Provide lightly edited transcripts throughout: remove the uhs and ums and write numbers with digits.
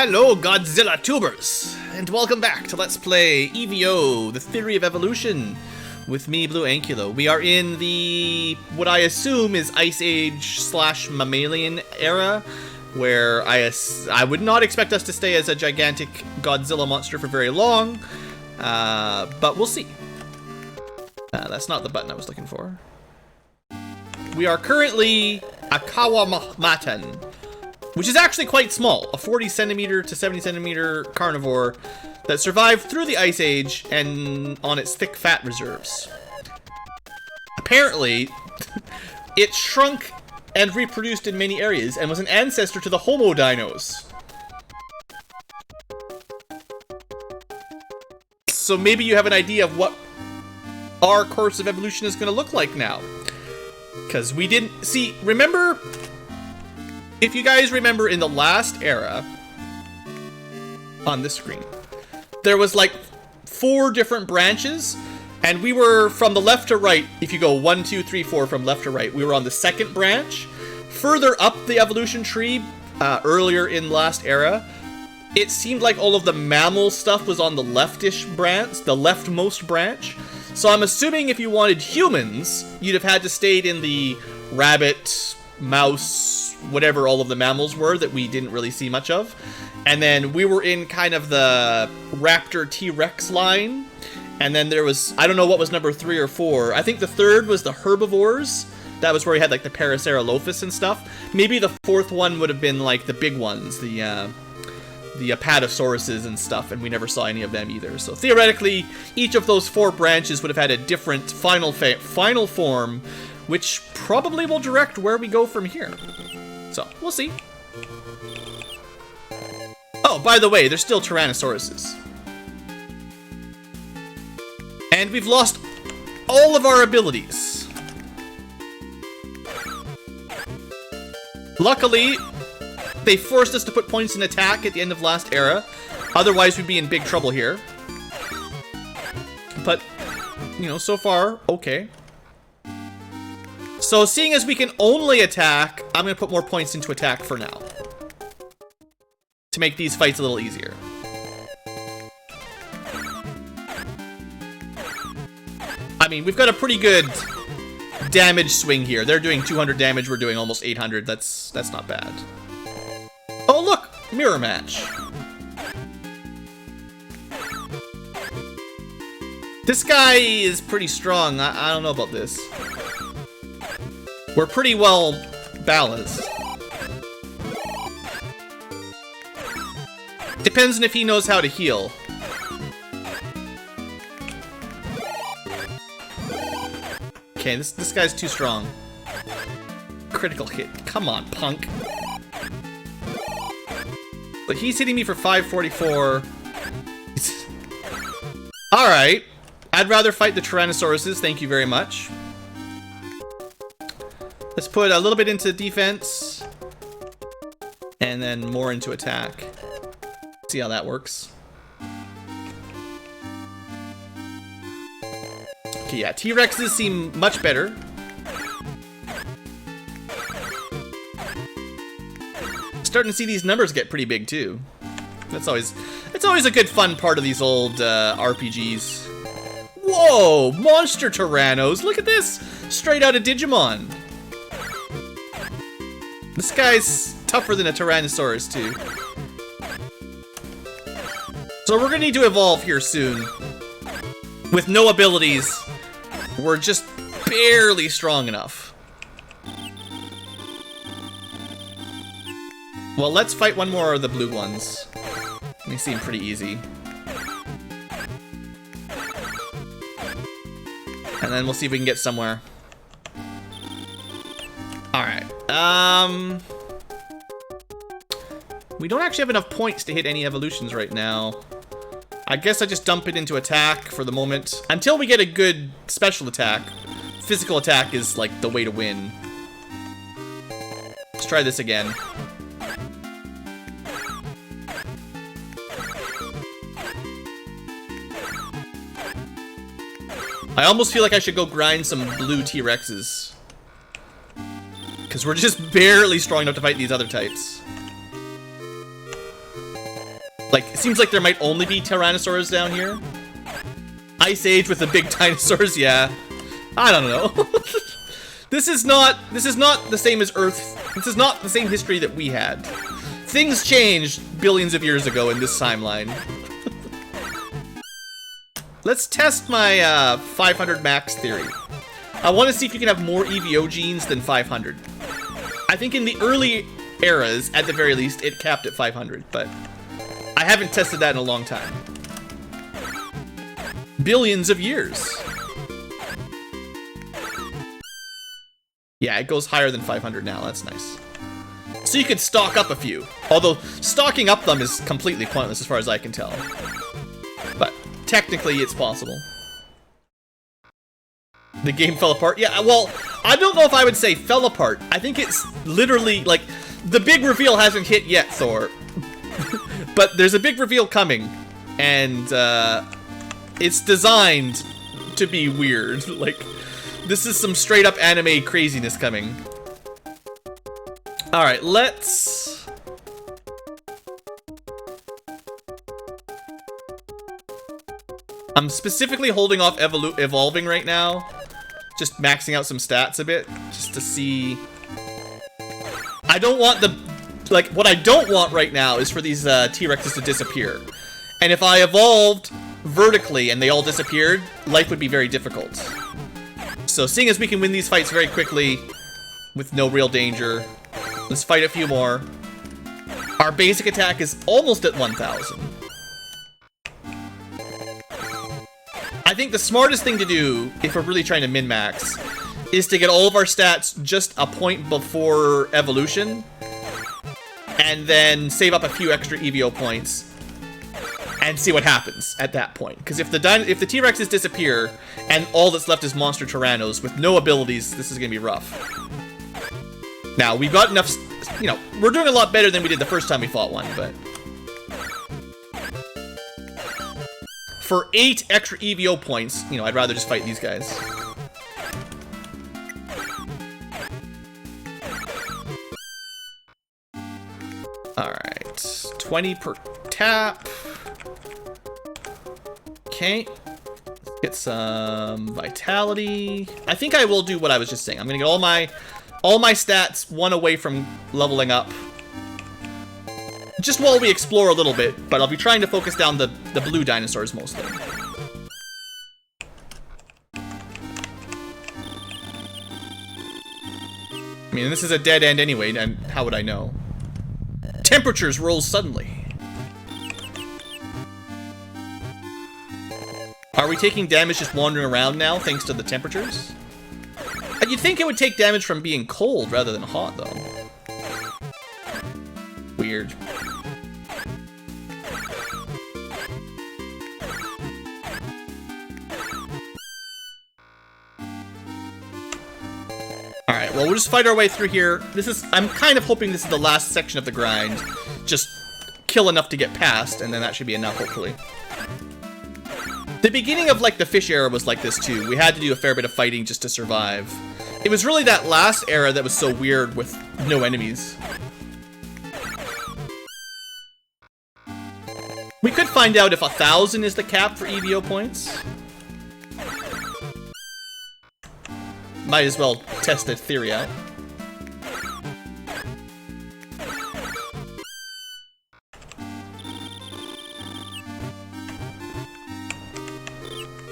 Hello, Godzilla tubers, and welcome back to Let's Play E.V.O, the Theory of Evolution, with me, BlueAnkylo. We are in the, what I assume is Ice Age / Mammalian era, where I would not expect us to stay as a gigantic Godzilla monster for very long, but we'll see. That's not the button I was looking for. We are currently a Kawamatan, which is actually quite small, a 40 centimeter to 70 centimeter carnivore that survived through the Ice Age and on its thick fat reserves. Apparently, it shrunk and reproduced in many areas and was an ancestor to the Homo dinos. So maybe you have an idea of what our course of evolution is going to look like now. Because we didn't see, remember, if you guys remember in the last era on this screen, there was like 4 different branches, and we were from the left to right. If you go 1, 2, 3, 4 from left to right, we were on the second branch. Further up the evolution tree, earlier in last era, it seemed like all of the mammal stuff was on the leftish branch, the leftmost branch. So I'm assuming if you wanted humans, you'd have had to stay in the rabbit, mouse, whatever all of the mammals were that we didn't really see much of. And then we were in kind of the raptor T-Rex line. And then there was, I don't know what was number 3 or 4. I think the third was the herbivores. That was where we had like the Parasaurolophus and stuff. Maybe the 4th one would have been like the big ones, the Apatosauruses and stuff, and we never saw any of them either. So theoretically, each of those 4 branches would have had a different final form, which probably will direct where we go from here. So, we'll see. Oh, by the way, there's still Tyrannosauruses. And we've lost all of our abilities. Luckily, they forced us to put points in attack at the end of last era. Otherwise, we'd be in big trouble here. But, you know, so far, okay. So, seeing as we can only attack, I'm going to put more points into attack for now. To make these fights a little easier. I mean, we've got a pretty good damage swing here. They're doing 200 damage, we're doing almost 800. That's not bad. Oh, look! Mirror match. This guy is pretty strong. I don't know about this. We're pretty well balanced. Depends on if he knows how to heal. Okay, this guy's too strong. Critical hit. Come on, punk. But he's hitting me for 544. Alright. I'd rather fight the Tyrannosauruses, thank you very much. Let's put a little bit into defense. And then more into attack. See how that works. Okay, yeah, T-Rexes seem much better. Starting to see these numbers get pretty big too. It's always a good fun part of these old RPGs. Whoa, monster Tyrannos! Look at this, straight out of Digimon. This guy's tougher than a Tyrannosaurus too. So we're gonna need to evolve here soon. With no abilities, we're just barely strong enough. Well, let's fight one more of the blue ones. They seem pretty easy. And then we'll see if we can get somewhere. Alright. We don't actually have enough points to hit any evolutions right now. I guess I just dump it into attack for the moment. Until we get a good special attack. Physical attack is like the way to win. Let's try this again. I almost feel like I should go grind some blue T-Rexes. Because we're just barely strong enough to fight these other types. Like, it seems like there might only be Tyrannosaurs down here. Ice Age with the big dinosaurs, yeah. I don't know. This is not the same as Earth. This is not the same history that we had. Things changed billions of years ago in this timeline. Let's test my 500 max theory. I want to see if you can have more E.V.O. genes than 500. I think in the early eras, at the very least, it capped at 500, but I haven't tested that in a long time. Billions of years. Yeah, it goes higher than 500 now. That's nice. So you could stock up a few. Although, stocking up them is completely pointless as far as I can tell. But, technically, it's possible. The game fell apart? Yeah, well, I don't know if I would say fell apart. I think it's literally, like, the big reveal hasn't hit yet, Thor. But there's a big reveal coming. And, it's designed to be weird. Like, this is some straight up anime craziness coming. Alright, let's... I'm specifically holding off evolving right now. Just maxing out some stats a bit. Just to see... I don't want the... Like, what I don't want right now is for these T-Rexes to disappear. And if I evolved vertically and they all disappeared, life would be very difficult. So seeing as we can win these fights very quickly, with no real danger, let's fight a few more. Our basic attack is almost at 1,000. I think the smartest thing to do, if we're really trying to min-max, is to get all of our stats just a point before evolution, and then save up a few extra E.V.O. points, and see what happens at that point. Because if the T-Rexes disappear, and all that's left is Monster Tyrannos with no abilities, this is going to be rough. Now, we've got enough, you know, we're doing a lot better than we did the first time we fought one, but... For 8 extra E.V.O. points, you know, I'd rather just fight these guys. Alright, 20 per tap. Okay, let's get some vitality. I think I will do what I was just saying. I'm gonna get all my stats one away from leveling up. Just while we explore a little bit, but I'll be trying to focus down the blue dinosaurs mostly. I mean, this is a dead end anyway, and how would I know? Temperatures rose suddenly. Are we taking damage just wandering around now, thanks to the temperatures? You'd think it would take damage from being cold rather than hot, though. Weird. Alright, well, we'll just fight our way through here. I'm kind of hoping this is the last section of the grind. Just kill enough to get past, and then that should be enough, hopefully. The beginning of, like, the fish era was like this, too. We had to do a fair bit of fighting just to survive. It was really that last era that was so weird with no enemies. We could find out if 1,000 is the cap for E.V.O. points. Might as well test the theory out.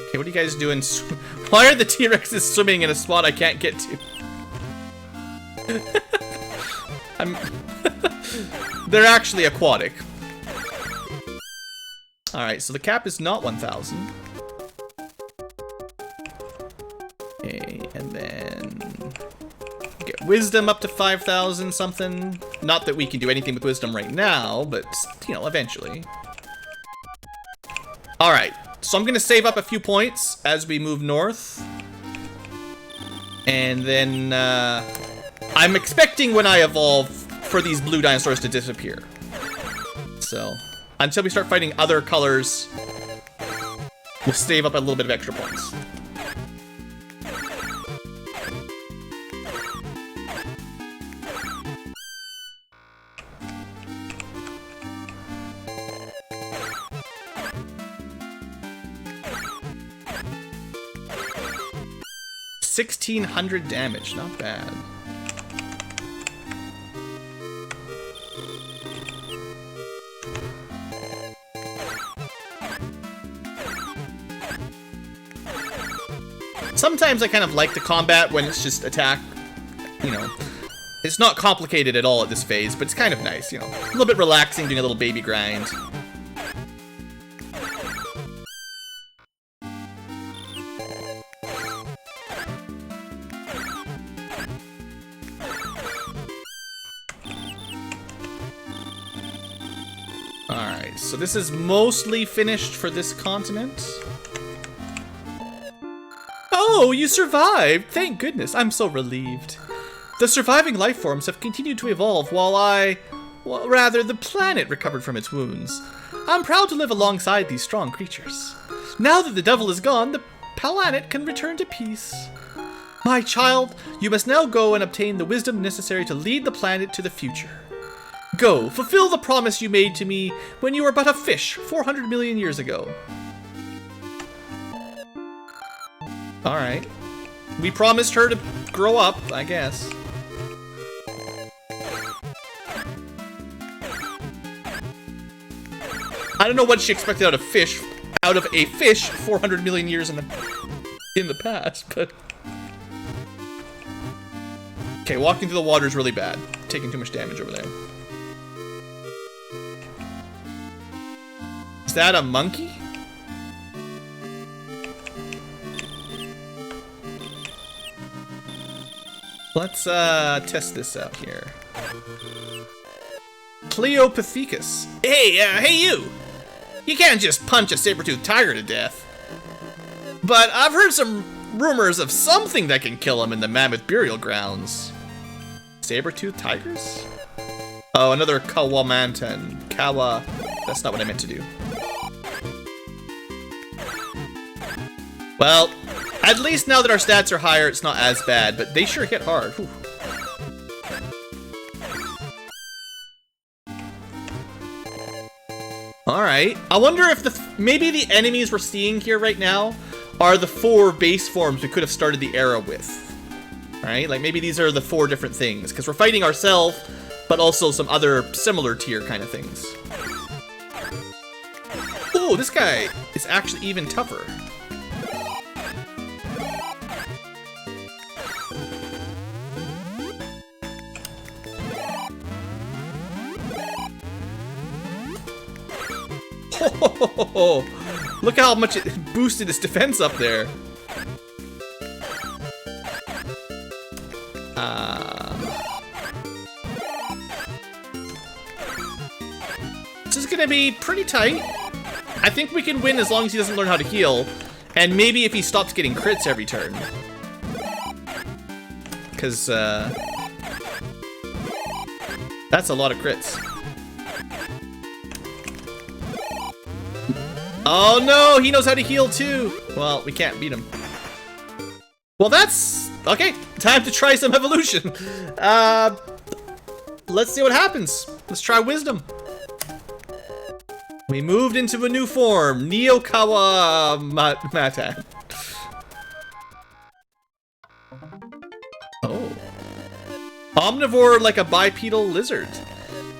Okay, what are you guys doing? Why are the T-Rexes swimming in a spot I can't get to? They're actually aquatic. Alright, so the cap is not 1,000. Okay, and then get wisdom up to 5,000 something. Not that we can do anything with wisdom right now, but, you know, eventually. Alright, so I'm gonna save up a few points as we move north. And then, I'm expecting when I evolve for these blue dinosaurs to disappear. So, until we start fighting other colors, we'll save up a little bit of extra points. 1600 damage, not bad. Sometimes I kind of like the combat when it's just attack, you know. It's not complicated at all at this phase, but it's kind of nice, you know. A little bit relaxing, doing a little baby grind. Alright, so this is mostly finished for this continent. Oh, you survived! Thank goodness, I'm so relieved. The surviving life forms have continued to evolve while well, rather, the planet recovered from its wounds. I'm proud to live alongside these strong creatures. Now that the devil is gone, the planet can return to peace. My child, you must now go and obtain the wisdom necessary to lead the planet to the future. Go, fulfill the promise you made to me when you were but a fish 400 million years ago. Alright. We promised her to grow up, I guess. I don't know what she expected out of a fish 400 million years in the past, but... Okay, walking through the water is really bad. Taking too much damage over there. Is that a monkey? Let's test this out here. Cleopathecus. Hey you! You can't just punch a saber-toothed tiger to death. But I've heard some rumors of something that can kill him in the mammoth burial grounds. Saber-toothed tigers? Oh, another Kawamantan. That's not what I meant to do. Well, at least now that our stats are higher, it's not as bad, but they sure hit hard. Whew. Alright. I wonder if maybe the enemies we're seeing here right now are the 4 base forms we could have started the era with. Right? Like maybe these are the 4 different things, because we're fighting ourselves, but also some other similar tier kind of things. Ooh, this guy is actually even tougher. Oh, look how much it boosted his defense up there. This is gonna be pretty tight. I think we can win as long as he doesn't learn how to heal, and maybe if he stops getting crits every turn. Because, that's a lot of crits. Oh no, he knows how to heal too. Well, we can't beat him. Well, that's... Okay, time to try some evolution. Let's see what happens. Let's try wisdom. We moved into a new form, Neokawamatan. Oh. Omnivore like a bipedal lizard.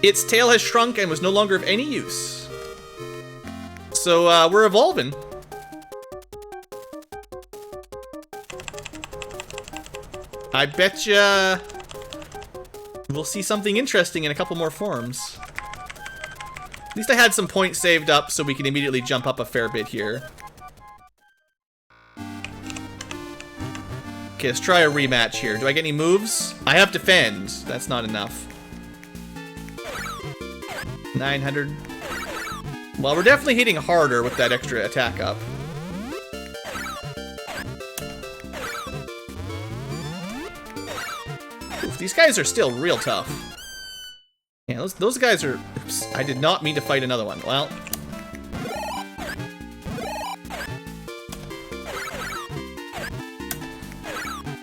Its tail has shrunk and was no longer of any use. So, we're evolving. I betcha we'll see something interesting in a couple more forms. At least I had some points saved up so we can immediately jump up a fair bit here. Okay, let's try a rematch here. Do I get any moves? I have defend. That's not enough. 900. Well, we're definitely hitting harder with that extra attack up. Oof, these guys are still real tough. Yeah, those guys are... Oops, I did not mean to fight another one. Well...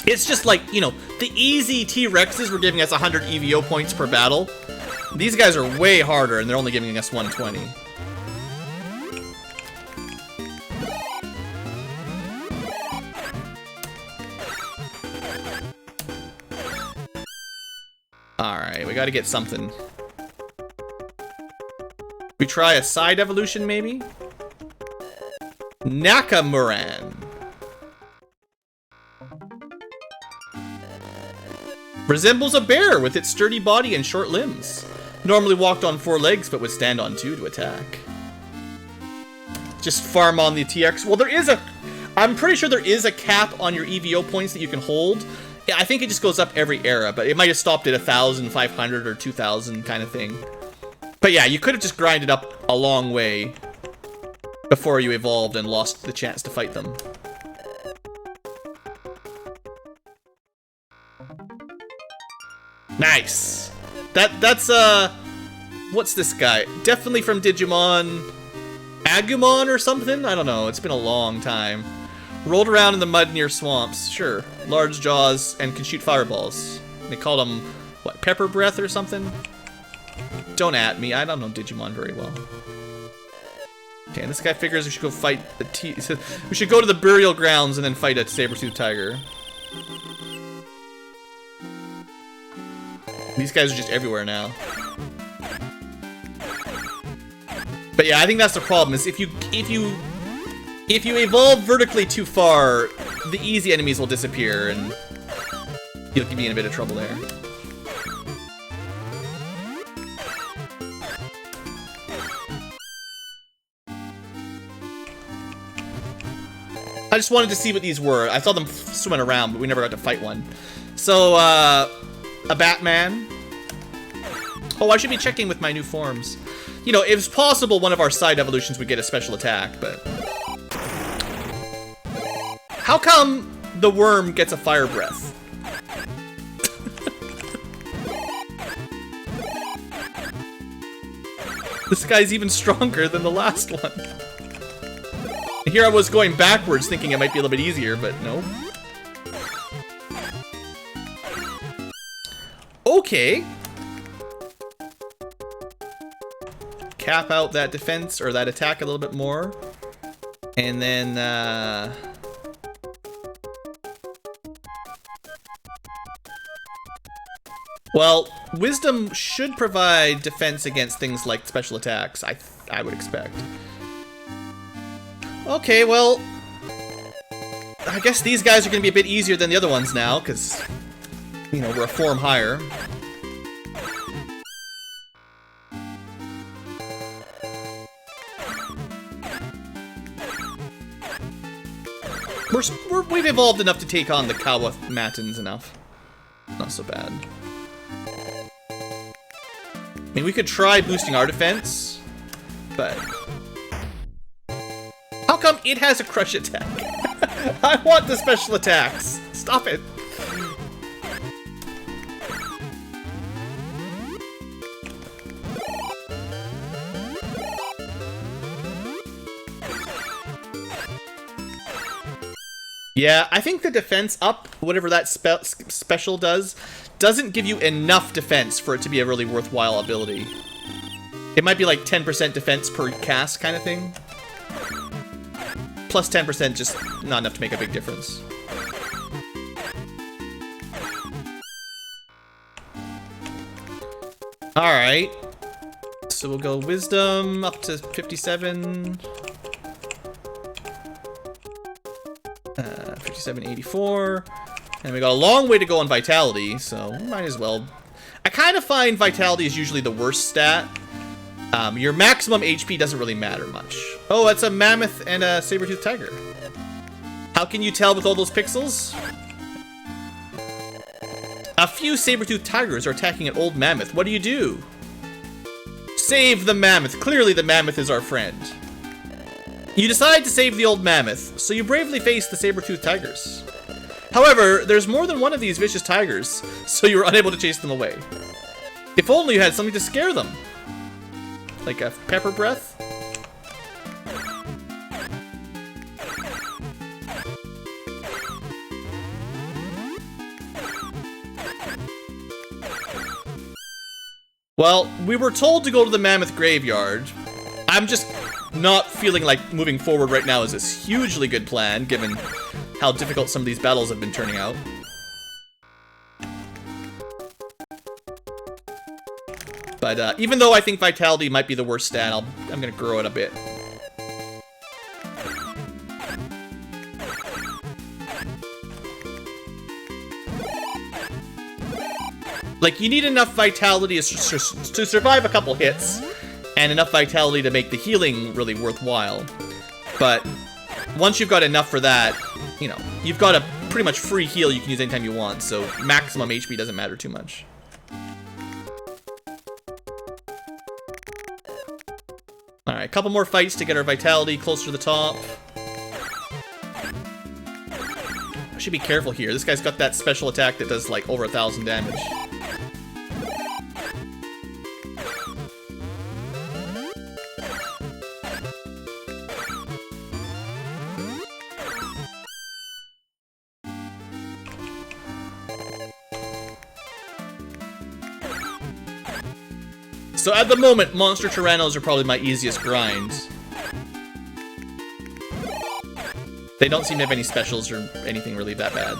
It's just like, you know, the easy T-Rexes were giving us 100 E.V.O points per battle. These guys are way harder, and they're only giving us 120. we gotta get something. We try a side evolution, maybe? Nakamuran. Resembles a bear with its sturdy body and short limbs. Normally walked on 4 legs, but would stand on 2 to attack. Just farm on the TX. Well, there is a... I'm pretty sure there is a cap on your EVO points that you can hold. Yeah, I think it just goes up every era, but it might have stopped at 1,500 or 2,000 kind of thing. But yeah, you could have just grinded up a long way before you evolved and lost the chance to fight them. Nice. That's what's this guy? Definitely from Digimon Agumon or something? I don't know. It's been a long time. Rolled around in the mud near swamps. Sure. Large jaws and can shoot fireballs. They call them, what, pepper breath or something? Don't at me. I don't know Digimon very well. Okay, and this guy figures we should go fight the we should go to the burial grounds and then fight a saber-toothed tiger. These guys are just everywhere now. But yeah, I think that's the problem, is if you evolve vertically too far, the easy enemies will disappear and you'll be in a bit of trouble there. I just wanted to see what these were. I saw them swimming around, but we never got to fight one. So, a Batman. Oh, I should be checking with my new forms. You know, it's possible one of our side evolutions would get a special attack, but... How come the worm gets a fire breath? This guy's even stronger than the last one. Here I was going backwards thinking it might be a little bit easier, but no. Okay. Cap out that defense, or that attack a little bit more. And then, well, Wisdom should provide defense against things like special attacks, I would expect. Okay, well, I guess these guys are going to be a bit easier than the other ones now, because, you know, we're a form higher. We've evolved enough to take on the Kawamatans enough. Not so bad. I mean, we could try boosting our defense, but... How come it has a crush attack? I want the special attacks. Stop it. Yeah, I think the defense up, whatever that special does, doesn't give you enough defense for it to be a really worthwhile ability. It might be like 10% defense per cast kind of thing. Plus 10% just not enough to make a big difference. Alright. So we'll go Wisdom up to 57. 5784. And we got a long way to go on Vitality, so might as well. I kind of find Vitality is usually the worst stat. Your maximum HP doesn't really matter much. Oh, it's a mammoth and a saber-toothed tiger. How can you tell with all those pixels? A few saber-toothed tigers are attacking an old mammoth. What do? Save the mammoth. Clearly the mammoth is our friend. You decide to save the old mammoth, so you bravely face the saber-toothed tigers. However, there's more than one of these vicious tigers, so you were unable to chase them away. If only you had something to scare them. Like a pepper breath? Well, we were told to go to the mammoth graveyard. I'm just not feeling like moving forward right now is this hugely good plan, given how difficult some of these battles have been turning out. But even though I think Vitality might be the worst stat, I'm gonna grow it a bit. Like, you need enough Vitality to survive a couple hits, and enough Vitality to make the healing really worthwhile. But once you've got enough for that, you know, you've got a pretty much free heal you can use anytime you want, so maximum HP doesn't matter too much. Alright, a couple more fights to get our Vitality closer to the top. I should be careful here. This guy's got that special attack that does like over 1,000 damage. So at the moment, Monster Tyrannos are probably my easiest grind. They don't seem to have any specials or anything really that bad.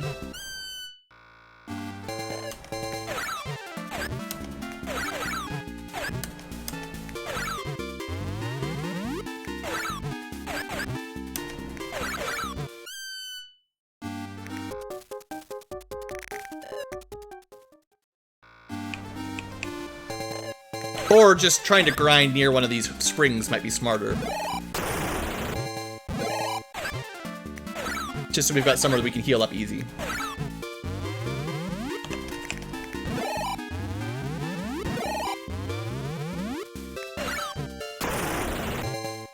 Or just trying to grind near one of these springs might be smarter. Just so we've got somewhere that we can heal up easy.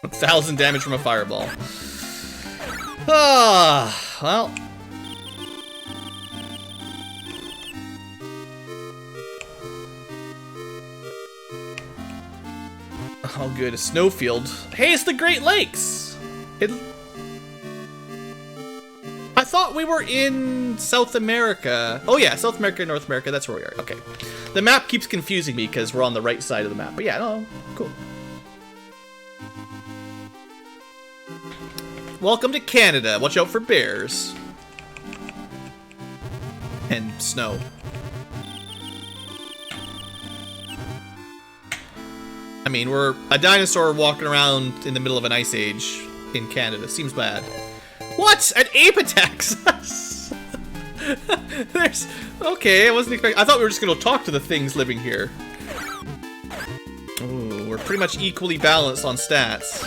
$1,000 damage from a fireball. Ah, well. Oh, good. A snowfield. Hey, it's the Great Lakes! I thought we were in South America. Oh, yeah, South America, North America. That's where we are. Okay. The map keeps confusing me because we're on the right side of the map. But yeah, no, cool. Welcome to Canada. Watch out for bears. And snow. I mean, we're a dinosaur walking around in the middle of an ice age in Canada. Seems bad. What? An ape attacks us! There's... Okay, I wasn't expecting... I thought we were just gonna talk to the things living here. Ooh, we're pretty much equally balanced on stats.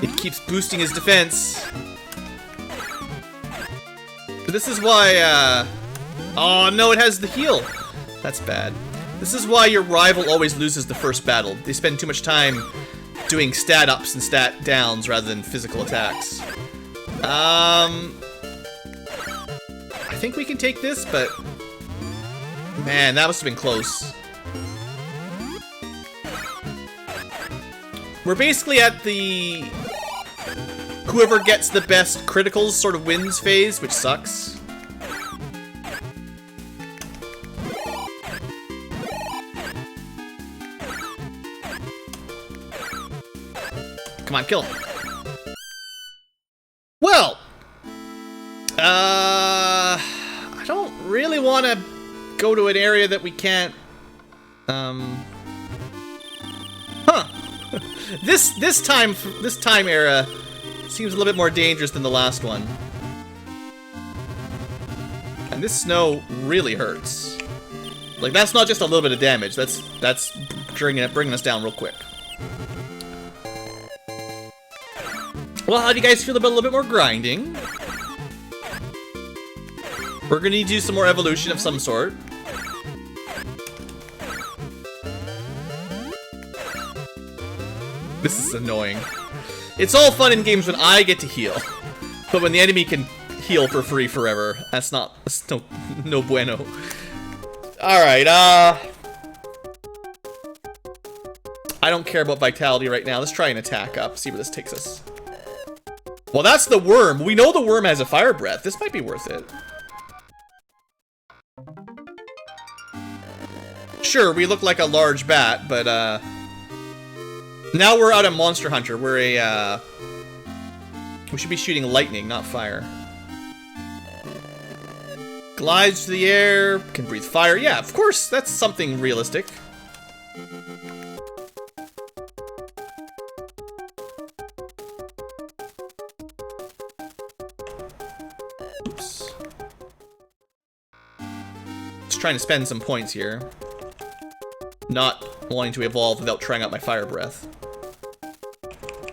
It keeps boosting his defense. This is why, oh no, it has the heal. That's bad. This is why your rival always loses the first battle. They spend too much time doing stat ups and stat downs rather than physical attacks. I think we can take this, but... Man, that must have been close. We're basically at the... Whoever gets the best criticals sort of wins phase, which sucks. Come on, kill him. Well, I don't really want to go to an area that we can't, This time era seems a little bit more dangerous than the last one. And this snow really hurts. Like, that's not just a little bit of damage, that's bringing us down real quick. Well, how do you guys feel about a little bit more grinding? We're gonna need to do some more evolution of some sort. This is annoying. It's all fun in games when I get to heal. But when the enemy can heal for free forever, that's no bueno. Alright, I don't care about vitality right now. Let's try an attack up, see where this takes us. Well, that's the worm. We know the worm has a fire breath. This might be worth it. Sure, we look like a large bat, but, now we're out of Monster Hunter. We're a, we should be shooting lightning, not fire. Glides through the air, can breathe fire. Yeah, of course, that's something realistic. Oops. Just trying to spend some points here. Not wanting to evolve without trying out my fire breath.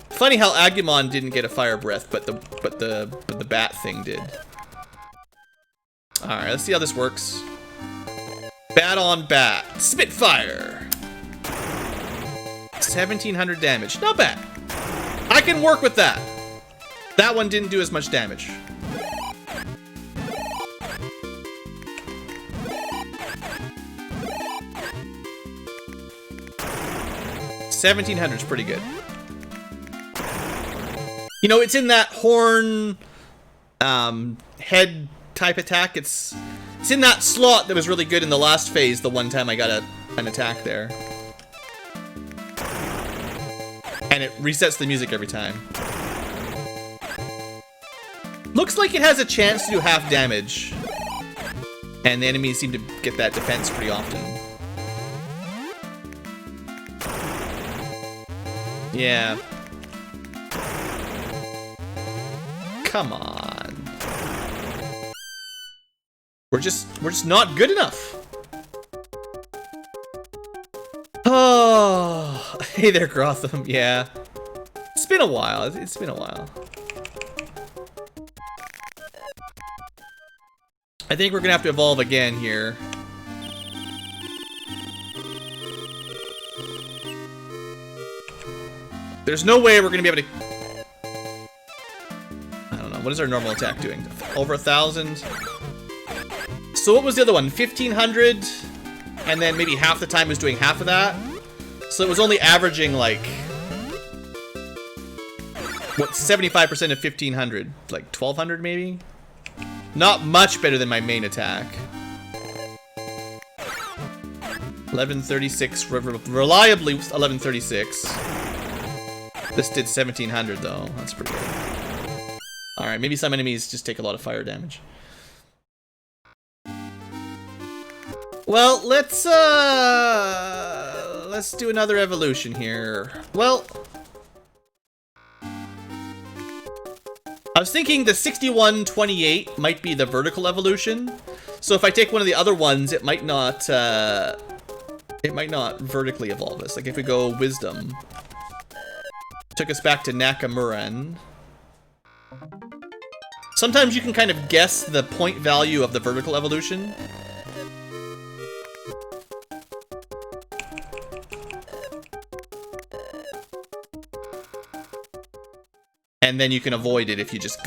Funny how Agumon didn't get a fire breath, but the bat thing did. Alright, let's see how this works. Bat on bat. Spitfire! 1700 damage. Not bad. I can work with that. That one didn't do as much damage. $1,700's pretty good. You know, it's in that horn head type attack. It's in that slot that was really good in the last phase, the one time I got an attack there. And it resets the music every time. Looks like it has a chance to do half damage. And the enemies seem to get that defense pretty often. Yeah. Come on. We're just not good enough. Oh, hey there, Grotham. Yeah. It's been a while. It's been a while. I think we're gonna have to evolve again here. There's no way we're gonna be able to... I don't know, what is our normal attack doing? Over 1,000? So what was the other one? 1,500? And then maybe half the time was doing half of that? So it was only averaging like... what, 75% of 1,500? Like 1,200 maybe? Not much better than my main attack. 1136, reliably 1136. This did 1,700 though, that's pretty good. Alright, maybe some enemies just take a lot of fire damage. Well, let's do another evolution here. Well, I was thinking the 6128 might be the vertical evolution. So if I take one of the other ones, it might not vertically evolve us. Like if we go Wisdom, took us back to Nakamuran. Sometimes you can kind of guess the point value of the vertical evolution. And then you can avoid it if you just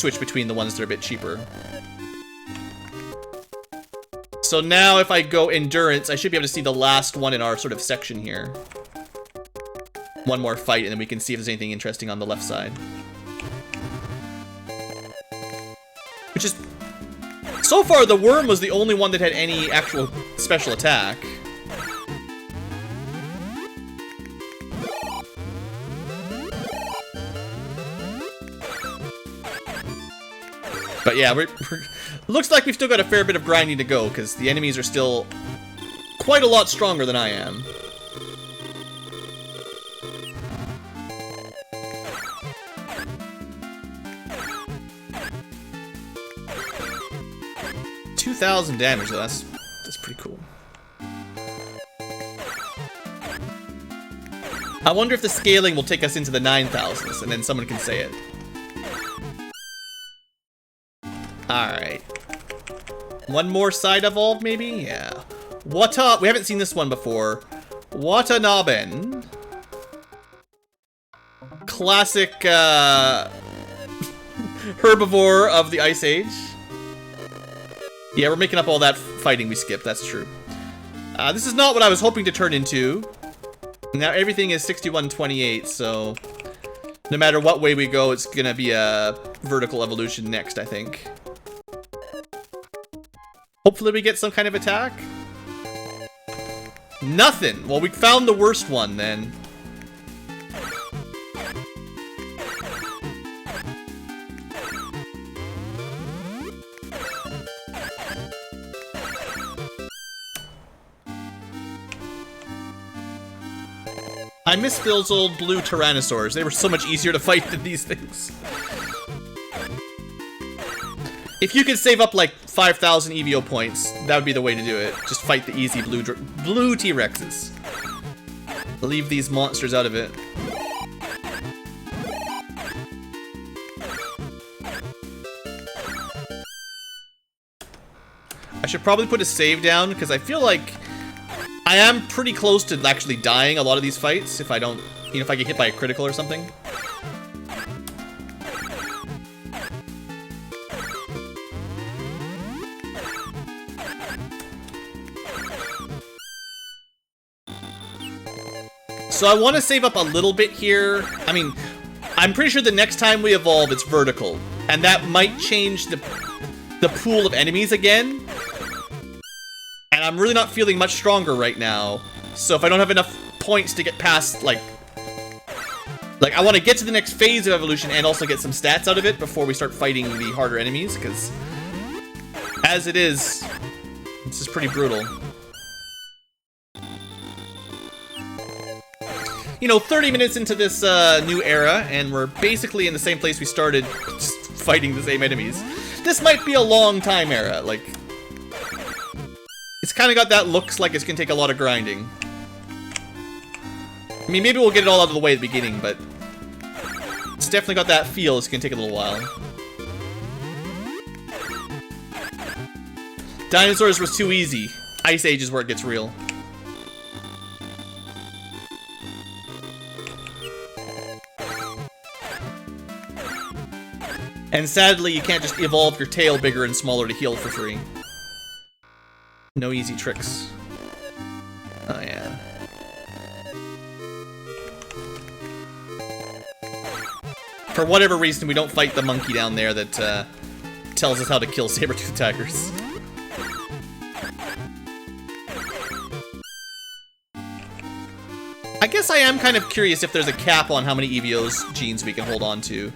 switch between the ones that are a bit cheaper. So now if I go Endurance, I should be able to see the last one in our sort of section here. One more fight, and then we can see if there's anything interesting on the left side. Which is... so far, the worm was the only one that had any actual special attack. But yeah, looks like we've still got a fair bit of grinding to go, because the enemies are still quite a lot stronger than I am. $2,000 damage though, that's pretty cool. I wonder if the scaling will take us into the 9,000s, and then someone can say it. Alright. One more side evolve, maybe? Yeah. We haven't seen this one before. Watanaben. Classic, herbivore of the Ice Age. Yeah, we're making up all that fighting we skipped, that's true. This is not what I was hoping to turn into. Now everything is 6128, so... no matter what way we go, it's gonna be a vertical evolution next, I think. Hopefully we get some kind of attack. Nothing! Well, we found the worst one, then. I miss Phil's old blue Tyrannosaurs. They were so much easier to fight than these things. If you could save up like 5,000 E.V.O points, that would be the way to do it. Just fight the easy blue T-Rexes. Leave these monsters out of it. I should probably put a save down, because I feel like I am pretty close to actually dying a lot of these fights if I don't, you know, if I get hit by a critical or something. So I want to save up a little bit here. I mean, I'm pretty sure the next time we evolve, it's vertical. And that might change the pool of enemies again. And I'm really not feeling much stronger right now. So if I don't have enough points to get past, like I want to get to the next phase of evolution and also get some stats out of it before we start fighting the harder enemies, because as it is, this is pretty brutal. You know, 30 minutes into this new era, and we're basically in the same place we started, just fighting the same enemies. This might be a long time era, like... It's kind of got that looks like it's gonna take a lot of grinding. I mean, maybe we'll get it all out of the way at the beginning, but... It's definitely got that feel, it's gonna take a little while. Dinosaurs was too easy. Ice Age is where it gets real. And sadly, you can't just evolve your tail bigger and smaller to heal for free. No easy tricks. Oh, yeah. For whatever reason, we don't fight the monkey down there that tells us how to kill saber-toothed tigers. I guess I am kind of curious if there's a cap on how many E.V.O's genes we can hold on to.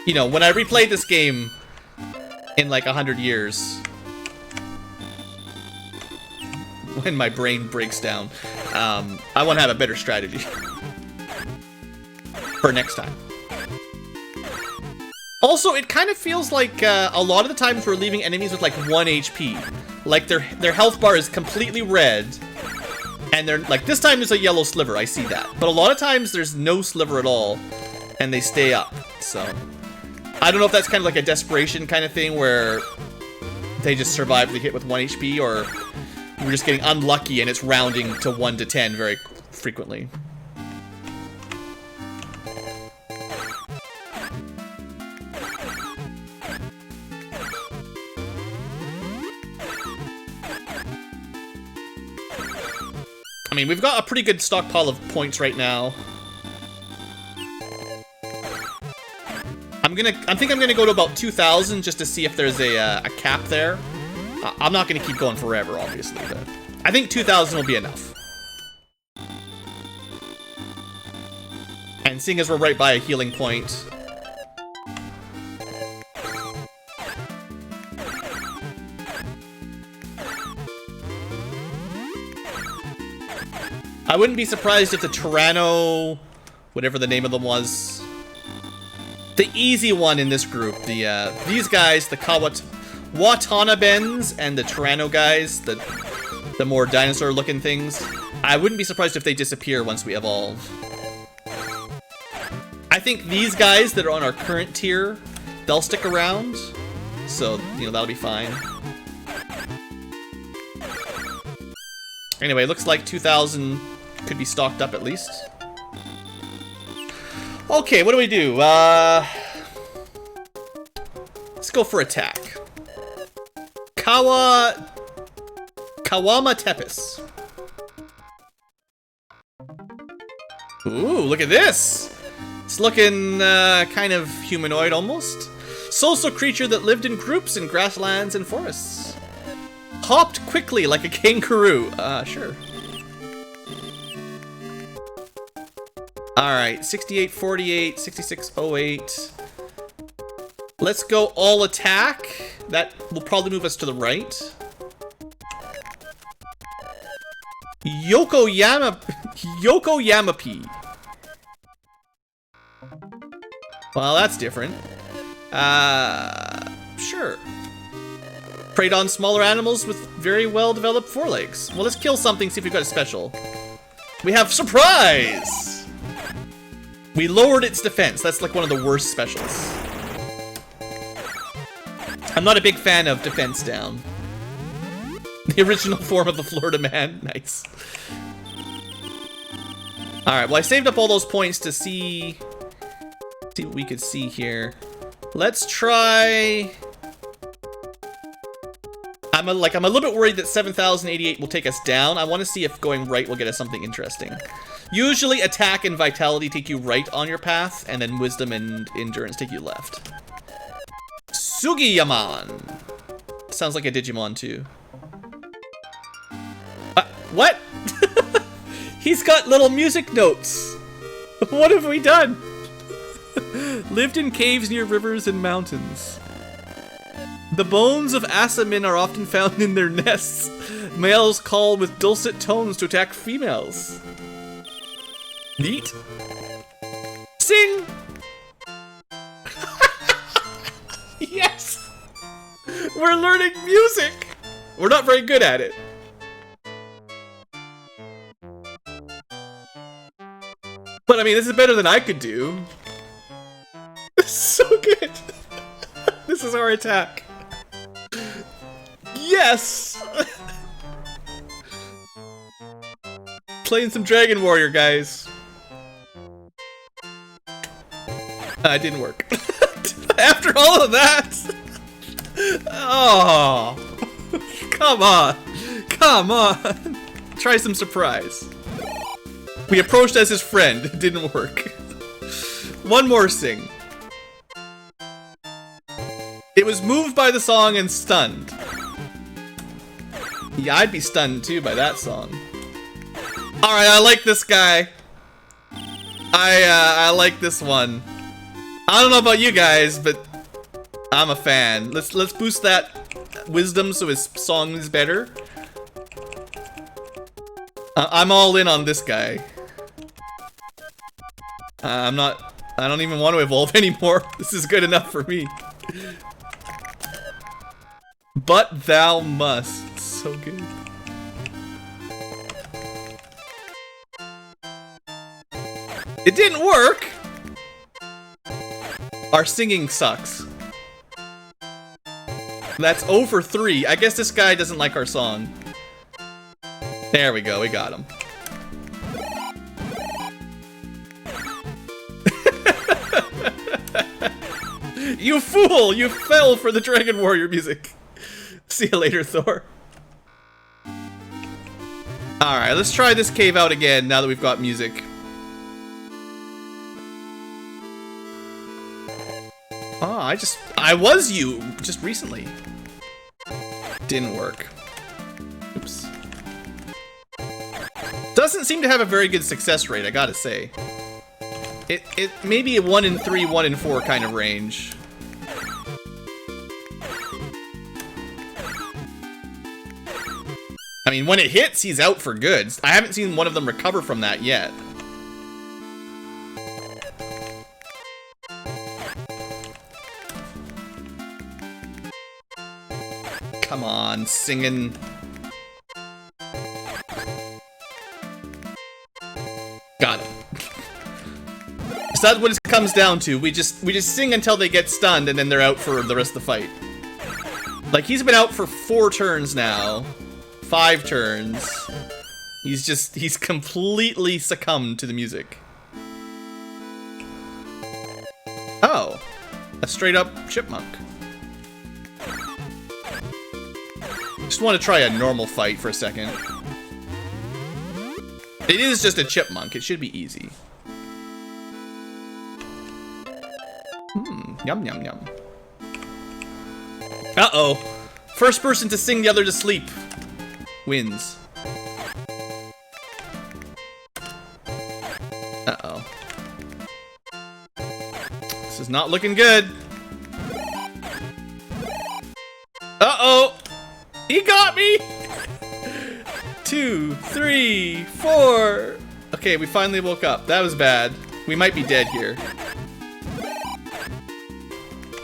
You know, when I replay this game in like 100 years, when my brain breaks down, I want to have a better strategy for next time. Also, it kind of feels like a lot of the times we're leaving enemies with like 1 HP. Like their health bar is completely red, and they're like, this time there's a yellow sliver, I see that. But a lot of times there's no sliver at all, and they stay up, so... I don't know if that's kind of like a desperation kind of thing where they just survive the hit with 1 HP, or we're just getting unlucky and it's rounding to 1 to 10 very frequently. I mean, we've got a pretty good stockpile of points right now. I think I'm gonna go to about 2,000 just to see if there's a cap there. I'm not gonna keep going forever, obviously, but I think 2,000 will be enough. And seeing as we're right by a healing point, I wouldn't be surprised if the Tyranno, whatever the name of them was, the easy one in this group, these guys, the Watanabens and the Tyranno guys, the more dinosaur-looking things, I wouldn't be surprised if they disappear once we evolve. I think these guys that are on our current tier, they'll stick around, so, you know, that'll be fine. Anyway, looks like 2,000 could be stocked up at least. Okay, what do we do? Let's go for attack. Kawama Tepis. Ooh, look at this! It's looking kind of humanoid almost. Social creature that lived in groups in grasslands and forests. Hopped quickly like a kangaroo. Sure. Alright, 6848, 6608. Let's go all attack. That will probably move us to the right. Yokoyama Yoko Yamapi. Well, that's different. Sure. Preyed on smaller animals with very well-developed forelegs. Well, let's kill something, see if we've got a special. We have surprise! We lowered its defense. That's like one of the worst specials. I'm not a big fan of defense down. The original form of the Florida man. Nice. Alright, well I saved up all those points to see what we could see here. Let's try... I'm a little bit worried that 7088 will take us down. I want to see if going right will get us something interesting. Usually attack and vitality take you right on your path, and then wisdom and endurance take you left. Sugiyaman. Sounds like a Digimon too. What? He's got little music notes. What have we done? Lived in caves near rivers and mountains. The bones of Asamin are often found in their nests. Males call with dulcet tones to attack females. Neat. Sing! Yes! We're learning music! We're not very good at it. But I mean, this is better than I could do. This is so good. This is our attack. Yes! Playing some Dragon Warrior, guys. It didn't work. After all of that! Oh! Come on! Come on! Try some surprise. We approached as his friend. It didn't work. One more sing. It was moved by the song and stunned. Yeah, I'd be stunned too by that song. Alright, I like this guy. I like this one. I don't know about you guys, but I'm a fan. Let's boost that wisdom so his song is better. I'm all in on this guy. I don't even want to evolve anymore. This is good enough for me. But thou must. So good. It didn't work! Our singing sucks. That's 0 for 3. I guess this guy doesn't like our song. There we go, we got him. You fool! You fell for the Dragon Warrior music. See you later, Thor. Alright, let's try this cave out again now that we've got music. Oh, I was you just recently. Didn't work. Oops. Doesn't seem to have a very good success rate, I gotta say. It may be a 1 in 3, 1 in 4 kind of range. I mean, when it hits, he's out for good. I haven't seen one of them recover from that yet. Come on, singing. Got it. So that's what it comes down to. We just sing until they get stunned, and then they're out for the rest of the fight. Like, he's been out for 4 turns now. 5 turns. He's completely succumbed to the music. Oh, a straight up chipmunk. Just want to try a normal fight for a second. It is just a chipmunk. It should be easy. Yum yum yum. Uh-oh. First person to sing the other to sleep wins. Uh-oh. This is not looking good. Uh-oh! He got me! 2, 3, 4, Okay, we finally woke up. That was bad. We might be dead here.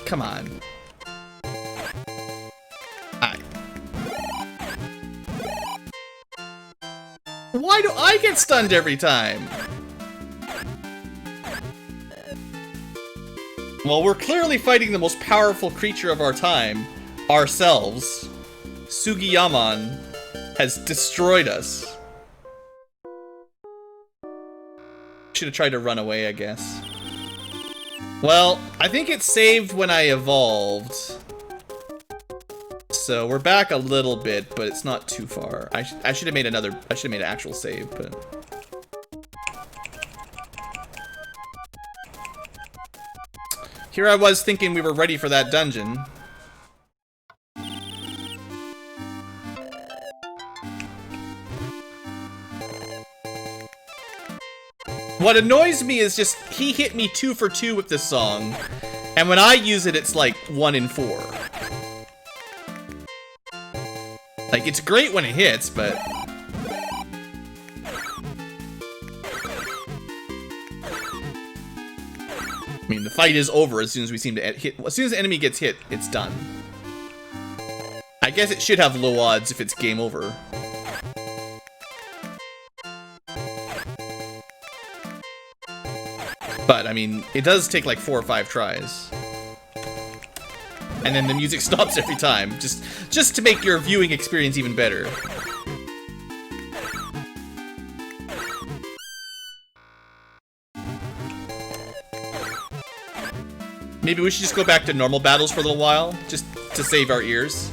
Come on. Why do I get stunned every time? Well, we're clearly fighting the most powerful creature of our time, ourselves. Sugiyaman has destroyed us. Should have tried to run away, I guess. Well, I think it saved when I evolved. So we're back a little bit, but it's not too far. I should have made another. I should have made an actual save, but. Here I was thinking we were ready for that dungeon. What annoys me is just he hit me 2 for 2 with this song, and when I use it, it's like 1 in 4. Like, it's great when it hits, but... I mean, the fight is over as soon as we seem to hit. As soon as the enemy gets hit, it's done. I guess it should have low odds if it's game over. But, I mean, it does take like 4 or 5 tries. And then the music stops every time, just to make your viewing experience even better. Maybe we should just go back to normal battles for a little while, just to save our ears.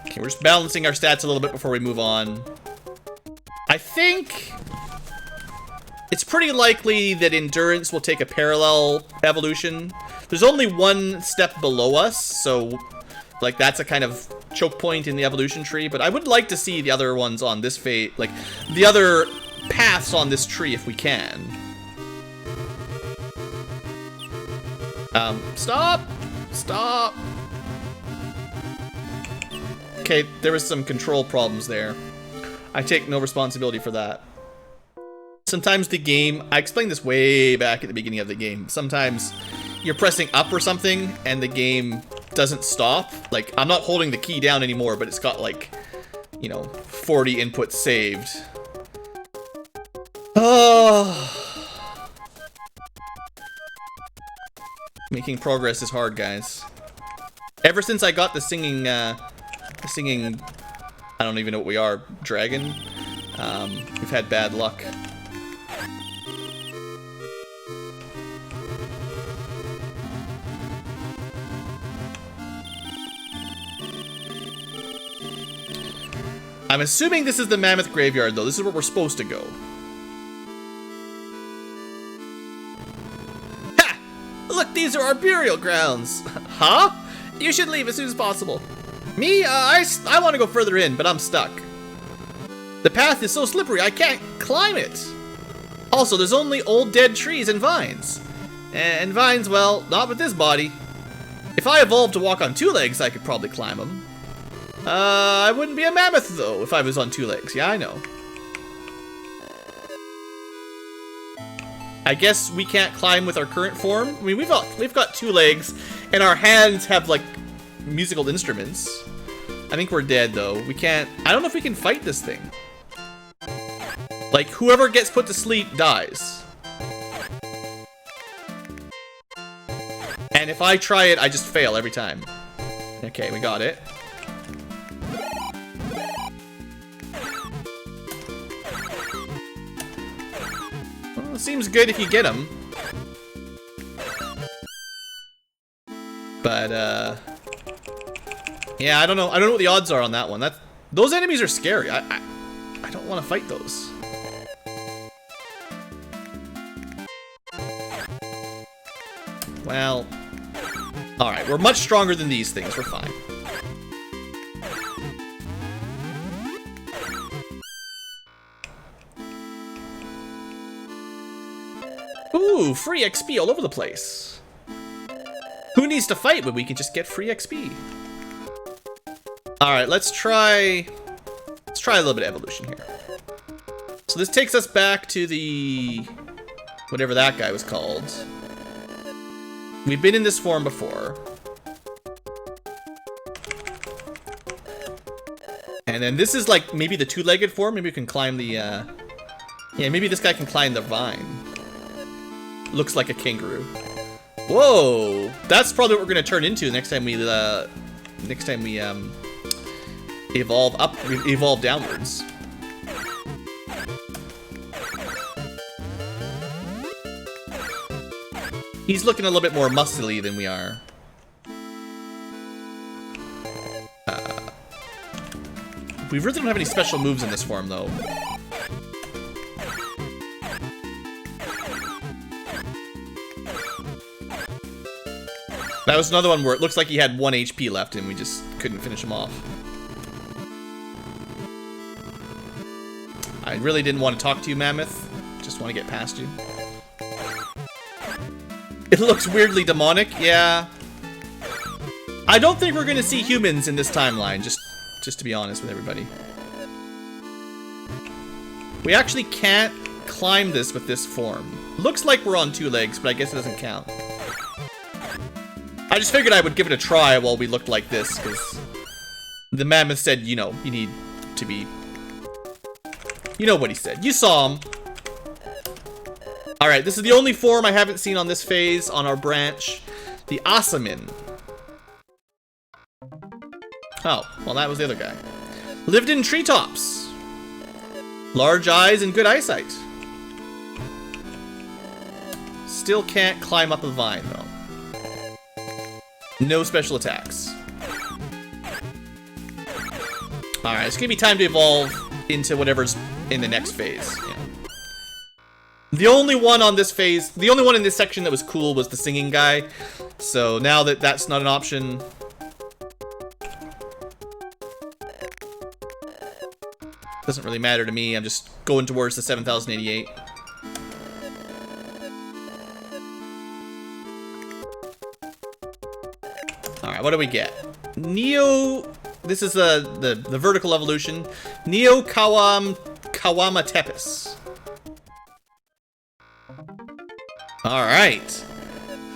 Okay, we're just balancing our stats a little bit before we move on. I think it's pretty likely that endurance will take a parallel evolution. There's only one step below us, so like that's a kind of choke point in the evolution tree, but I would like to see the other ones on this fate, like the other paths on this tree if we can. Stop! Stop! Okay, there was some control problems there. I take no responsibility for that. Sometimes the game, I explained this way back at the beginning of the game, sometimes you're pressing up or something and the game doesn't stop. Like, I'm not holding the key down anymore, but it's got like, you know, 40 inputs saved. Oh. Making progress is hard, guys. Ever since I got the singing, I don't even know what we are, dragon, we've had bad luck. I'm assuming this is the Mammoth Graveyard, though. This is where we're supposed to go. Ha! Look, these are our burial grounds. Huh? You should leave as soon as possible. Me? I want to go further in, but I'm stuck. The path is so slippery, I can't climb it. Also, there's only old dead trees and vines. And vines, well, not with this body. If I evolved to walk on 2 legs, I could probably climb them. I wouldn't be a mammoth, though, if I was on 2 legs. Yeah, I know. I guess we can't climb with our current form. I mean, we've got 2 legs, and our hands have, like, musical instruments. I think we're dead, though. We can't... I don't know if we can fight this thing. Like, whoever gets put to sleep dies. And if I try it, I just fail every time. Okay, we got it. Well, it seems good if you get them. But, yeah, I don't know. I don't know what the odds are on that one. Those enemies are scary. I don't want to fight those. Well, all right. We're much stronger than these things. We're fine. Ooh, free XP all over the place. Who needs to fight when we can just get free XP? Alright, let's try a little bit of evolution here. So this takes us back to the... whatever that guy was called. We've been in this form before. And then this is like maybe the two-legged form. Maybe we can climb the, yeah, maybe this guy can climb the vine. Looks like a kangaroo. Whoa! That's probably what we're gonna turn into next time we, evolve downwards. He's looking a little bit more muscly than we are. We really don't have any special moves in this form, though. That was another one where it looks like he had 1 HP left and we just couldn't finish him off. I really didn't want to talk to you, Mammoth. Just want to get past you. It looks weirdly demonic, yeah. I don't think we're gonna see humans in this timeline, just to be honest with everybody. We actually can't climb this with this form. Looks like we're on 2 legs, but I guess it doesn't count. I just figured I would give it a try while we looked like this, because the Mammoth said, you know, you need to be... You know what he said. You saw him. Alright, this is the only form I haven't seen on this phase, on our branch. The Asamin. Oh, well that was the other guy. Lived in treetops. Large eyes and good eyesight. Still can't climb up a vine, though. No special attacks. Alright, it's gonna be time to evolve into whatever's in the next phase. Yeah. The only one on this phase, the only one in this section that was cool was the singing guy. So now that that's not an option... Doesn't really matter to me, I'm just going towards the 7088. Alright, what do we get? Neo... This is the vertical evolution. Neo Kawama Tepis. Alright.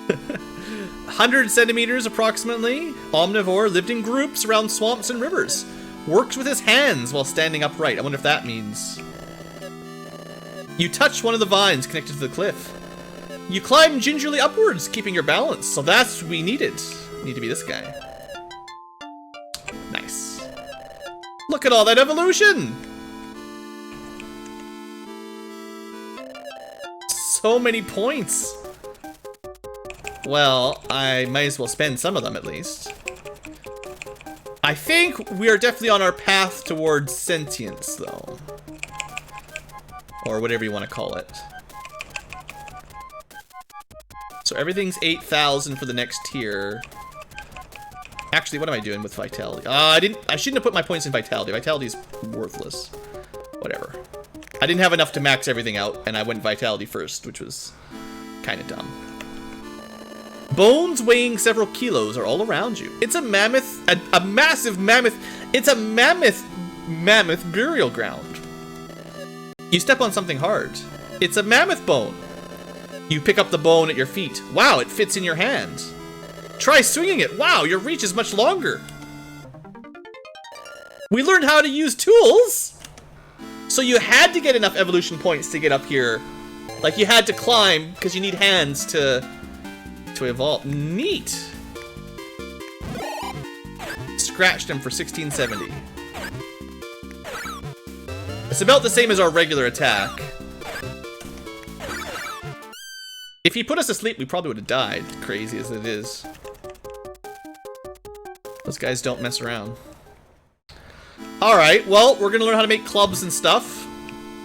100 centimeters approximately. Omnivore, lived in groups around swamps and rivers. Works with his hands while standing upright. I wonder if that means... You touch one of the vines connected to the cliff. You climb gingerly upwards, keeping your balance. So that's what we needed. Need to be this guy. Nice. Look at all that evolution! So many points. Well, I might as well spend some of them at least. I think we are definitely on our path towards sentience, though. Or whatever you want to call it. So everything's 8,000 for the next tier. Actually, what am I doing with Vitality? I shouldn't have put my points in Vitality. Vitality's worthless. Whatever. I didn't have enough to max everything out, and I went Vitality first, which was kind of dumb. Bones weighing several kilos are all around you. It's a mammoth, a massive mammoth. It's a mammoth burial ground. You step on something hard. It's a mammoth bone. You pick up the bone at your feet. Wow, it fits in your hand. Try swinging it. Wow, your reach is much longer. We learned how to use tools. So you had to get enough evolution points to get up here. Like you had to climb because you need hands to evolve. Neat. Scratched him for 1670. It's about the same as our regular attack. If he put us to sleep, we probably would have died, crazy as it is. Those guys don't mess around. Alright, well, we're gonna learn how to make clubs and stuff.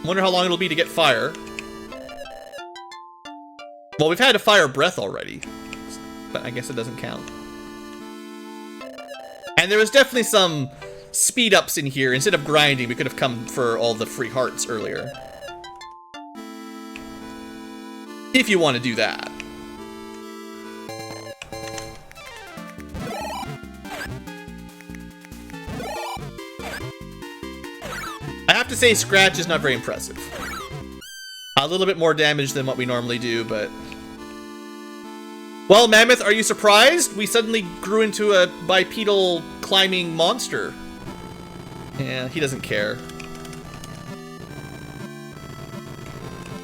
Wonder how long it'll be to get fire. Well, we've had a fire breath already, but I guess it doesn't count. And there was definitely some speed ups in here. Instead of grinding, we could have come for all the free hearts earlier. If you want to do that. I have to say, Scratch is not very impressive. A little bit more damage than what we normally do, but... Well, Mammoth, are you surprised? We suddenly grew into a bipedal climbing monster. Yeah, he doesn't care.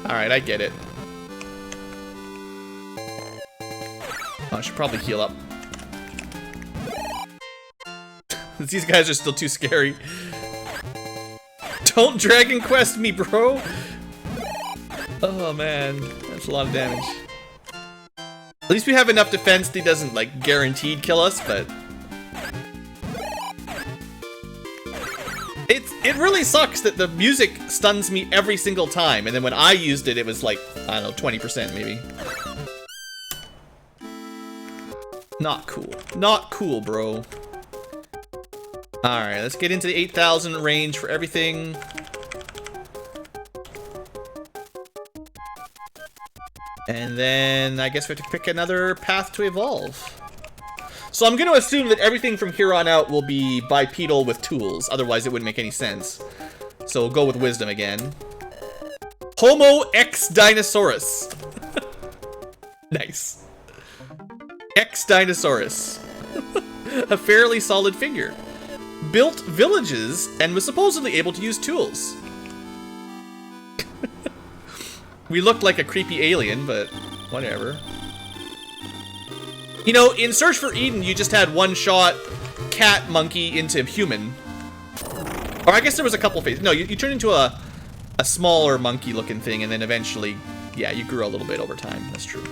Alright, I get it. Oh, I should probably heal up. These guys are still too scary. Don't Dragon Quest me, bro! Oh man, that's a lot of damage. At least we have enough defense that he doesn't, like, guaranteed kill us, but... It really sucks that the music stuns me every single time, and then when I used it, it was like, I don't know, 20% maybe. Not cool. Not cool, bro. Alright, let's get into the 8,000 range for everything. And then I guess we have to pick another path to evolve. So I'm going to assume that everything from here on out will be bipedal with tools. Otherwise, it wouldn't make any sense. So we'll go with wisdom again. Homo ex Dinosaurus. Nice. Ex Dinosaurus. A fairly solid figure. Built villages and was supposedly able to use tools. We looked like a creepy alien, but whatever. You know, in Search for Eden, you just had one shot cat monkey into human. Or I guess there was a couple phases. No, you turned into a smaller monkey looking thing, and then eventually, yeah, you grew a little bit over time. That's true.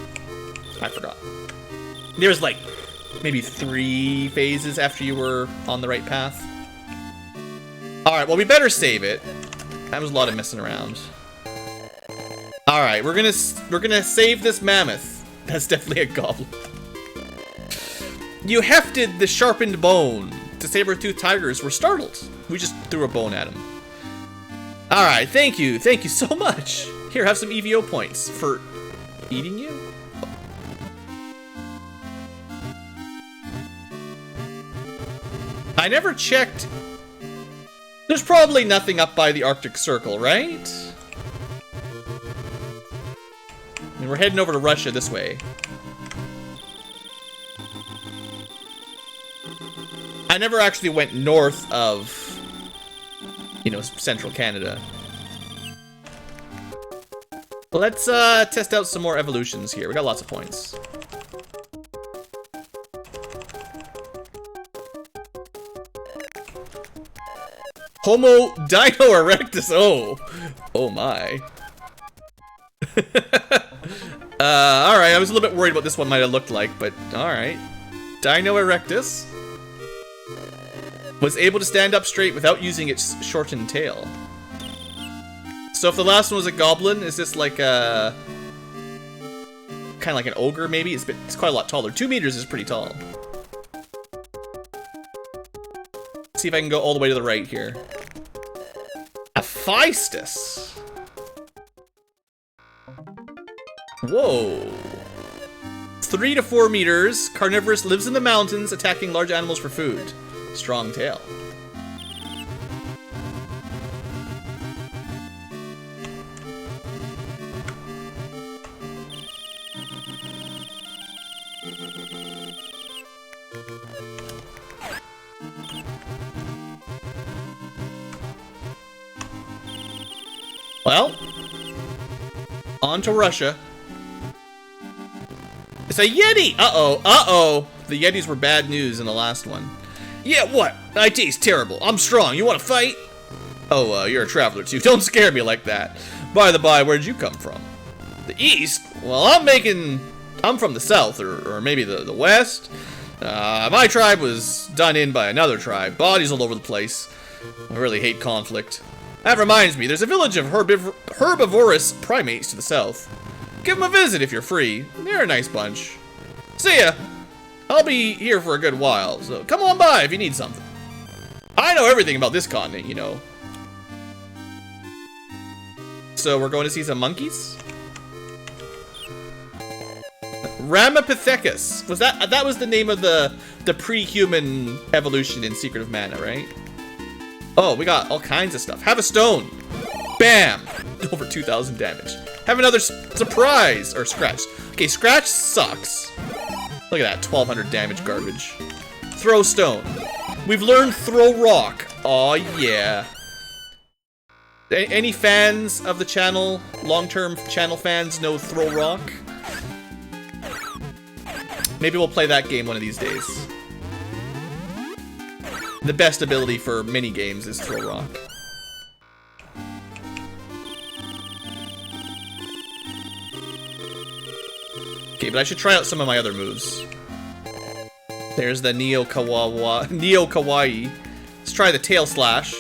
I forgot. There's like maybe 3 phases after you were on the right path. Alright, well we better save it. That was a lot of messing around. Alright, we're gonna save this mammoth. That's definitely a goblin. You hefted the sharpened bone. The saber-toothed tigers were startled. We just threw a bone at him. Alright, thank you so much. Here, have some E.V.O. points for eating you. I never checked. There's probably nothing up by the Arctic Circle, right? I mean, we're heading over to Russia this way. I never actually went north of, you know, central Canada. Let's test out some more evolutions here. We got lots of points. Homo Dino erectus. Oh my. Alright, I was a little bit worried what this one might have looked like, but alright. Dino erectus was able to stand up straight without using its shortened tail. So if the last one was a goblin, is this like a... kind of like an ogre, maybe? It's quite a lot taller. 2 meters is pretty tall. Let's see if I can go all the way to the right here. Hephaestus. Whoa. 3 to 4 meters. Carnivorous, lives in the mountains, attacking large animals for food. Strong tail. Well, on to Russia. It's a Yeti! Uh-oh, uh-oh. The Yetis were bad news in the last one. Yeah, what? I taste terrible. I'm strong. You want to fight? Oh, you're a traveler too. Don't scare me like that. By the by, where'd you come from? The east? Well, I'm from the south, or maybe the west. My tribe was done in by another tribe. Bodies all over the place. I really hate conflict. That reminds me, there's a village of herbivorous primates to the south. Give them a visit if you're free. They're a nice bunch. See ya. I'll be here for a good while, so come on by if you need something. I know everything about this continent, you know. So we're going to see some monkeys? Ramapithecus. Was that was the name of the pre-human evolution in Secret of Mana, right? Oh, we got all kinds of stuff. Have a stone. Bam! Over 2,000 damage. Have another surprise! Or scratch. Okay, scratch sucks. Look at that, 1,200 damage garbage. Throw stone. We've learned throw rock. Aw, yeah. Any fans of the channel, long-term channel fans, know throw rock? Maybe we'll play that game one of these days. The best ability for mini games is throw rock. Okay, but I should try out some of my other moves. There's the Neo Kawaii. Let's try the Tail Slash.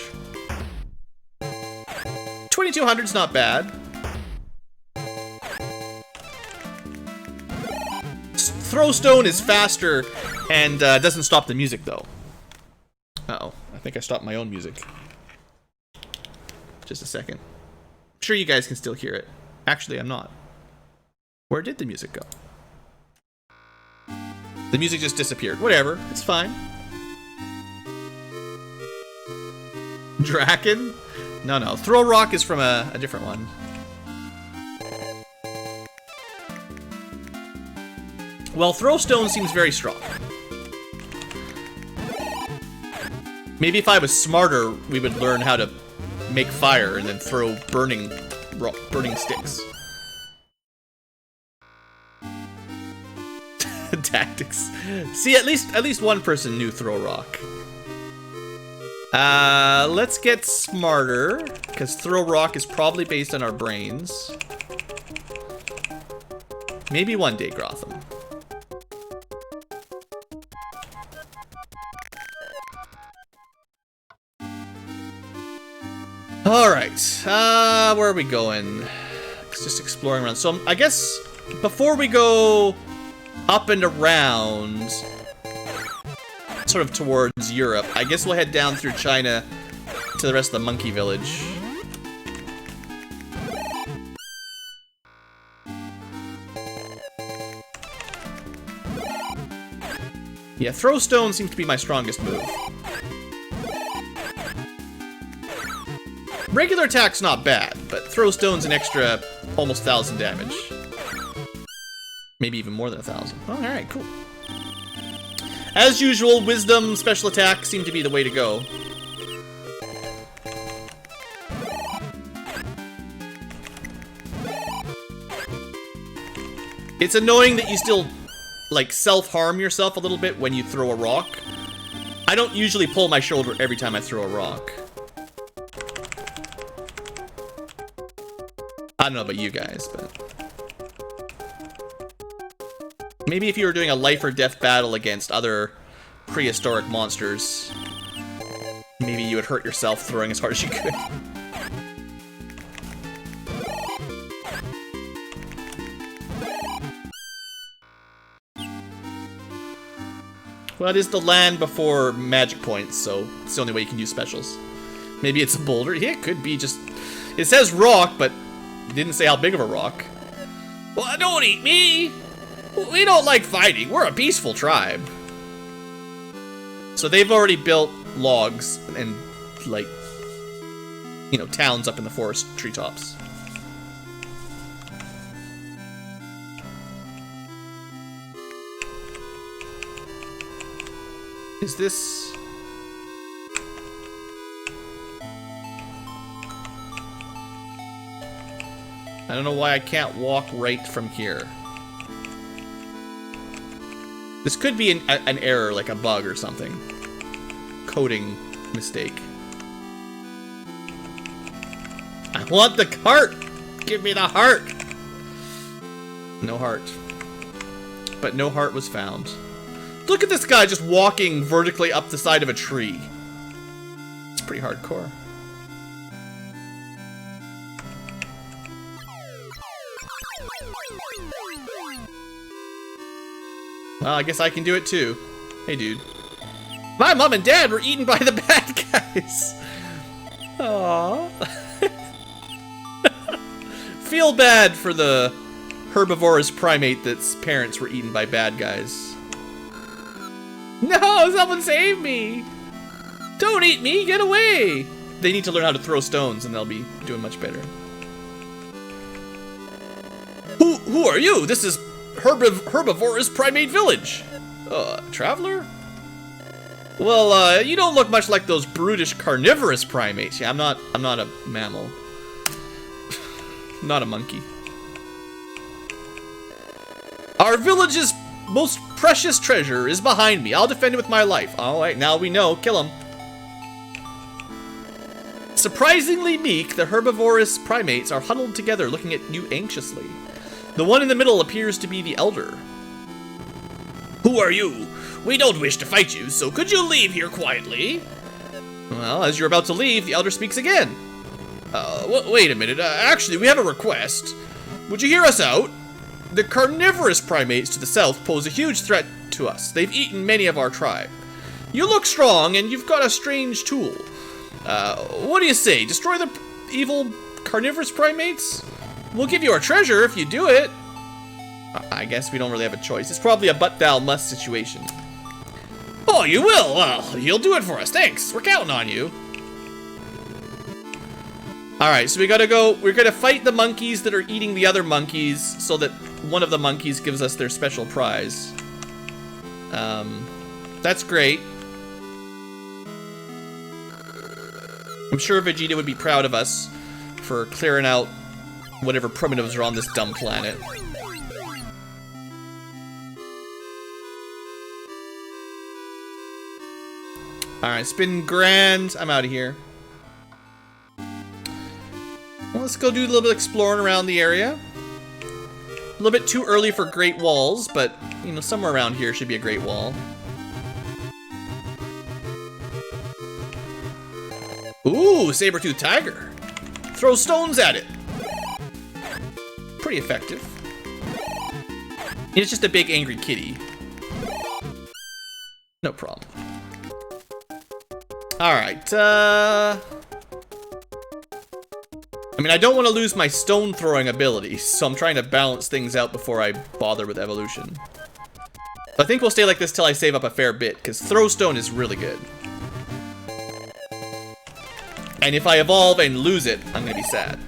2200's not bad. Throw Stone is faster and doesn't stop the music, though. Uh-oh. I think I stopped my own music. Just a second. I'm sure you guys can still hear it. Actually, I'm not. Where did the music go? The music just disappeared. Whatever. It's fine. Draken? No. Throw Rock is from a different one. Well, Throw Stone seems very strong. Maybe if I was smarter, we would learn how to make fire and then throw burning sticks. Tactics. See, at least one person knew Throw Rock. Let's get smarter, because Throw Rock is probably based on our brains. Maybe one day, Grotham. Alright, where are we going? Just exploring around. So, I guess, before we go up and around, sort of towards Europe, I guess we'll head down through China to the rest of the monkey village. Yeah, Throw Stone seems to be my strongest move. Regular attack's not bad, but Throw Stone's an extra almost 1,000 damage. Maybe even more than 1,000. Oh, alright, cool. As usual, Wisdom, Special Attack seem to be the way to go. It's annoying that you still, like, self-harm yourself a little bit when you throw a rock. I don't usually pull my shoulder every time I throw a rock. I don't know about you guys, but... maybe if you were doing a life or death battle against other prehistoric monsters, maybe you would hurt yourself throwing as hard as you could. Well, it is the land before magic points, so it's the only way you can use specials. Maybe it's a boulder. Yeah, it could be just... it says rock, but it didn't say how big of a rock. Well, don't eat me! We don't like fighting. We're a peaceful tribe. So they've already built logs and, like, you know, towns up in the forest treetops. Is this... I don't know why I can't walk right from here. This could be an error, like a bug or something. Coding mistake. I want the heart! Give me the heart! No heart. But no heart was found. Look at this guy just walking vertically up the side of a tree. It's pretty hardcore. Well, I guess I can do it too. Hey, dude. My mom and dad were eaten by the bad guys. Aww. Feel bad for the herbivorous primate that's parents were eaten by bad guys. No, someone save me! Don't eat me, get away! They need to learn how to throw stones and they'll be doing much better. Who are you? This is herbivorous primate village. Traveler? Well, you don't look much like those brutish carnivorous primates. Yeah, I'm not a mammal. Not a monkey. Our village's most precious treasure is behind me. I'll defend it with my life. Alright, now we know. Kill him. Surprisingly meek, the herbivorous primates are huddled together looking at you anxiously. The one in the middle appears to be the elder. Who are you? We don't wish to fight you, so could you leave here quietly? Well, as you're about to leave, the elder speaks again. Wait a minute. Actually, we have a request. Would you hear us out? The carnivorous primates to the south pose a huge threat to us. They've eaten many of our tribe. You look strong, and you've got a strange tool. What do you say? Destroy the evil carnivorous primates? We'll give you our treasure if you do it. I guess we don't really have a choice. It's probably a but thou must situation. Oh, you will? Well, you'll do it for us. Thanks. We're counting on you. Alright, so we gotta go. We're gonna fight the monkeys that are eating the other monkeys so that one of the monkeys gives us their special prize. That's great. I'm sure Vegeta would be proud of us for clearing out whatever primitives are on this dumb planet. Alright, it's been grand. I'm out of here. Well, let's go do a little bit of exploring around the area. A little bit too early for Great Walls, but, you know, somewhere around here should be a Great Wall. Ooh, saber-toothed tiger. Throw stones at it. Pretty effective. It's just a big angry kitty. No problem. Alright, I mean, I don't want to lose my stone throwing ability, so I'm trying to balance things out before I bother with evolution. I think we'll stay like this till I save up a fair bit, because throw stone is really good. And if I evolve and lose it, I'm gonna be sad.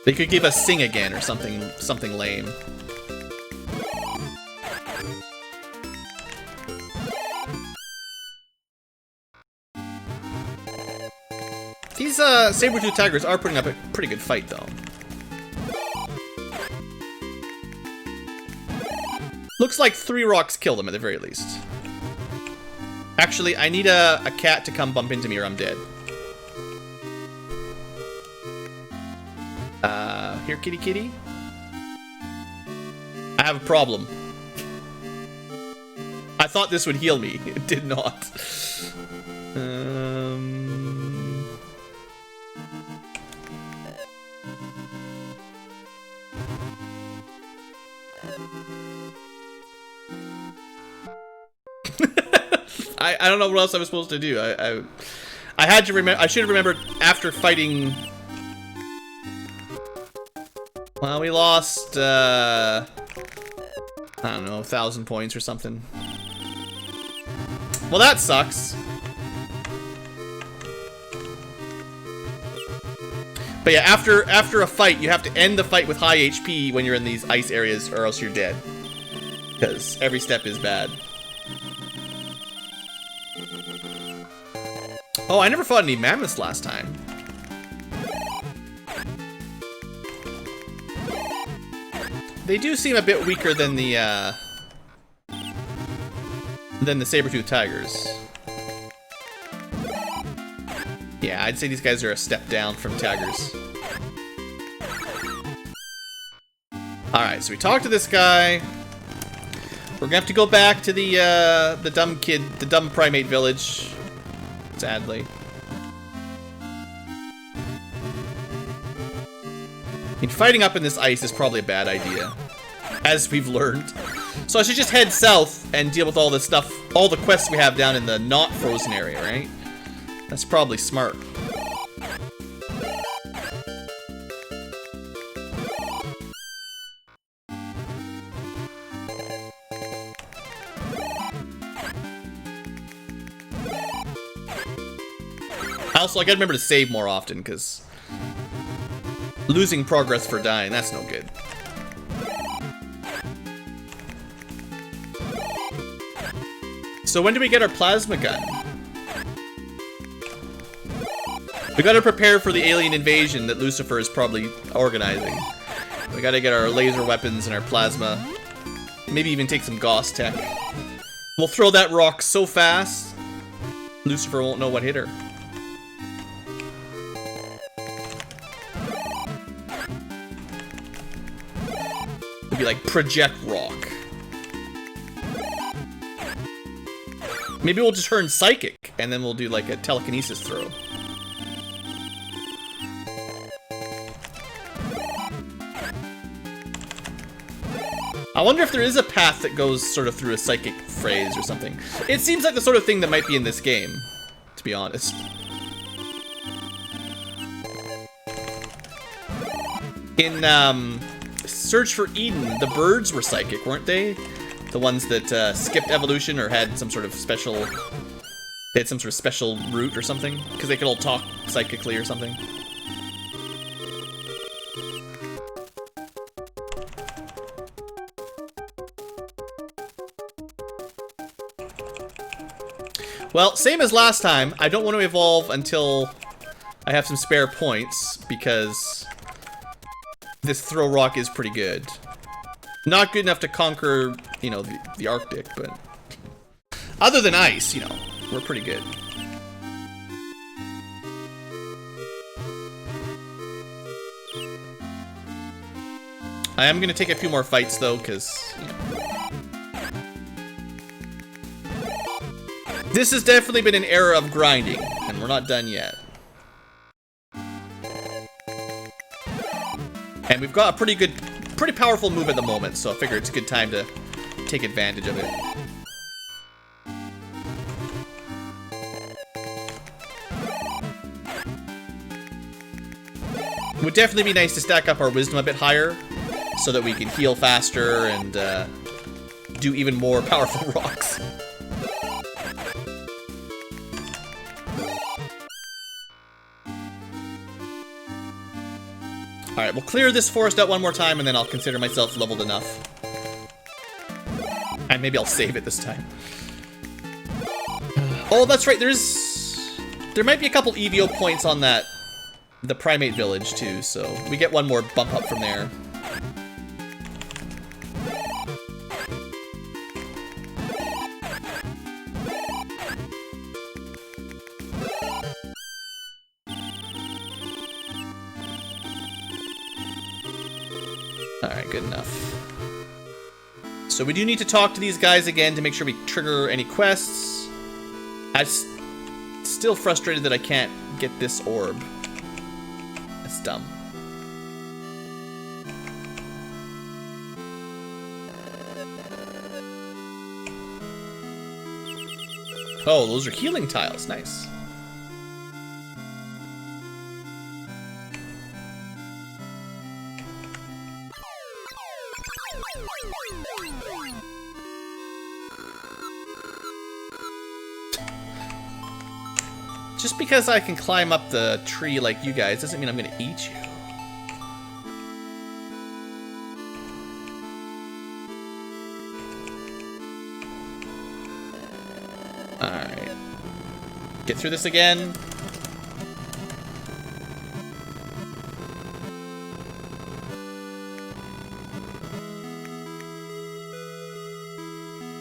They could give us Sing again or something lame. These saber-toothed tigers are putting up a pretty good fight, though. Looks like 3 rocks kill them at the very least. Actually, I need a cat to come bump into me or I'm dead. Here, kitty kitty. I have a problem. I thought this would heal me. It did not. I don't know what else I was supposed to do. I had to remember. I should have remembered after fighting. Well, we lost. I don't know, 1,000 points or something. Well, that sucks. But yeah, after a fight, you have to end the fight with high HP when you're in these ice areas, or else you're dead. Because every step is bad. Oh, I never fought any mammoths last time. They do seem a bit weaker than the saber-toothed tigers. Yeah, I'd say these guys are a step down from tigers. Alright, so we talked to this guy. We're gonna have to go back to the dumb kid, the dumb primate village. Sadly. I mean, fighting up in this ice is probably a bad idea, as we've learned. So I should just head south and deal with all this stuff, all the quests we have down in the not frozen area, right? That's probably smart. Also, I gotta remember to save more often, because losing progress for dying, that's no good. So when do we get our plasma gun? We gotta prepare for the alien invasion that Lucifer is probably organizing. We gotta get our laser weapons and our plasma. Maybe even take some Gauss tech. We'll throw that rock so fast, Lucifer won't know what hit her. It'll be like project rock. Maybe we'll just turn psychic, and then we'll do like a telekinesis throw. I wonder if there is a path that goes sort of through a psychic phrase or something. It seems like the sort of thing that might be in this game, to be honest. In Search for Eden, the birds were psychic, weren't they? The ones that skipped evolution or had some sort of special... They had some sort of special route or something? Because they could all talk psychically or something. Well, same as last time, I don't want to evolve until I have some spare points, because this throw rock is pretty good. Not good enough to conquer, you know, the Arctic, but other than ice, you know, we're pretty good. I am going to take a few more fights, though, because, you know, this has definitely been an era of grinding, and we're not done yet. And we've got a pretty powerful move at the moment, so I figure it's a good time to take advantage of it. It would definitely be nice to stack up our wisdom a bit higher, so that we can heal faster and do even more powerful rocks. Alright, we'll clear this forest out one more time, and then I'll consider myself leveled enough. And maybe I'll save it this time. Oh, that's right, there might be a couple E.V.O points on the primate village, too, so we get one more bump up from there. Alright, good enough. So we do need to talk to these guys again to make sure we trigger any quests. I'm still frustrated that I can't get this orb. That's dumb. Oh, those are healing tiles. Nice. Just because I can climb up the tree like you guys doesn't mean I'm gonna eat you. Alright. Get through this again.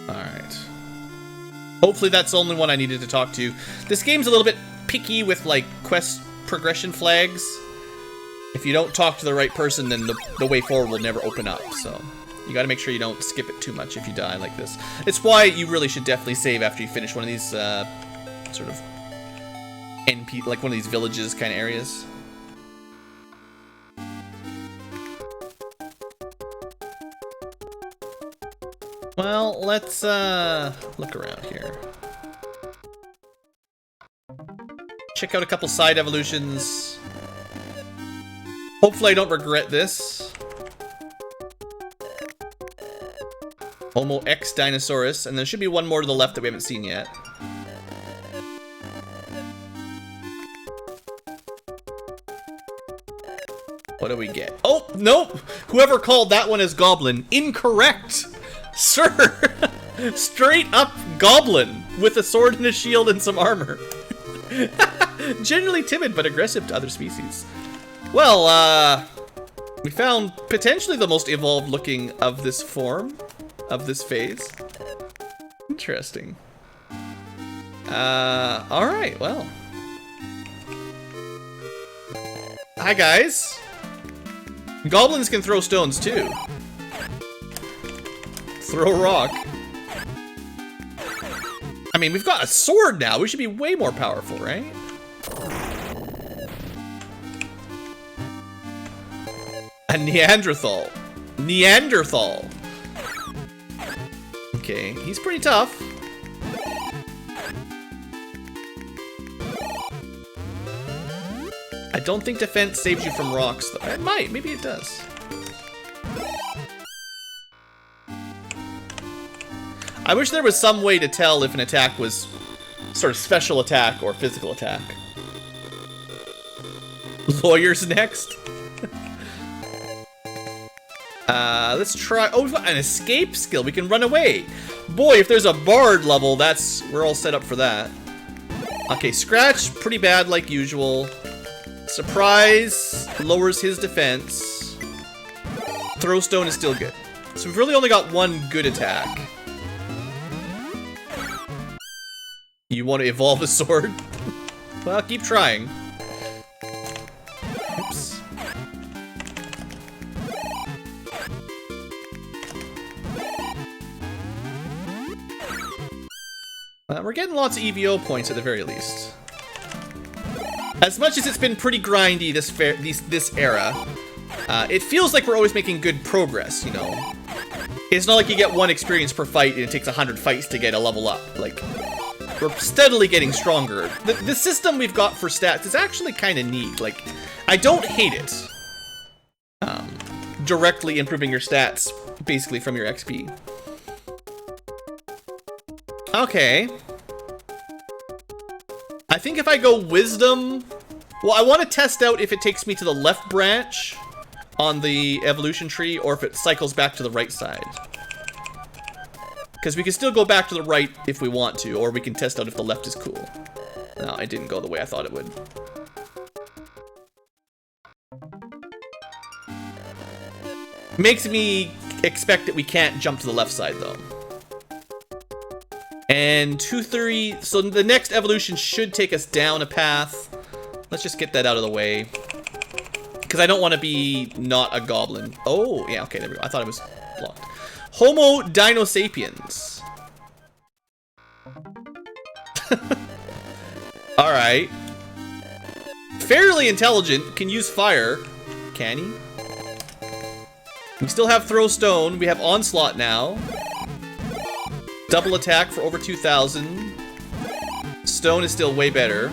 Alright. Hopefully that's the only one I needed to talk to. This game's a little bit picky with, like, quest progression flags. If you don't talk to the right person, then the way forward will never open up, so you gotta make sure you don't skip it too much if you die like this. It's why you really should definitely save after you finish one of these, sort of NP, like one of these villages kind of areas. Well, let's, look around here. Check out a couple side evolutions. Hopefully I don't regret this. Homo X Dinosaurus, and there should be one more to the left that we haven't seen yet. What do we get? Oh, nope! Whoever called that one as Goblin, incorrect! Sir! Straight up Goblin, with a sword and a shield and some armor. Generally timid, but aggressive to other species. Well, we found potentially the most evolved looking of this form, of this phase. Interesting. Alright, well. Hi, guys. Goblins can throw stones, too. Throw a rock. I mean, we've got a sword now. We should be way more powerful, right? A Neanderthal. Neanderthal. Okay, he's pretty tough. I don't think defense saves you from rocks, though. It might. Maybe it does. I wish there was some way to tell if an attack was sort of special attack or physical attack. Lawyers next. Let's try. Oh, we've got an escape skill. We can run away. Boy, if there's a bard level, we're all set up for that. Okay, Scratch, pretty bad like usual. Surprise lowers his defense. Throwstone is still good. So we've really only got one good attack. You want to evolve a sword? Well, keep trying. Oops. We're getting lots of E.V.O points at the very least. As much as it's been pretty grindy this era, it feels like we're always making good progress, you know? It's not like you get one experience per fight and it takes 100 fights to get a level up. Like, we're steadily getting stronger. The system we've got for stats is actually kind of neat. Like, I don't hate it. Directly improving your stats, basically, from your XP. Okay. I think if I go Wisdom... Well, I want to test out if it takes me to the left branch on the evolution tree or if it cycles back to the right side. Because we can still go back to the right if we want to, or we can test out if the left is cool. No, it didn't go the way I thought it would. Makes me expect that we can't jump to the left side, though. And 2-3, so the next evolution should take us down a path. Let's just get that out of the way. Because I don't want to be not a goblin. Oh, yeah, okay, there we go. I thought it was blocked. Homo Dino Sapiens. Alright. Fairly intelligent, can use fire. Can he? We still have Throw Stone. We have Onslaught now. Double attack for over 2,000. Stone is still way better.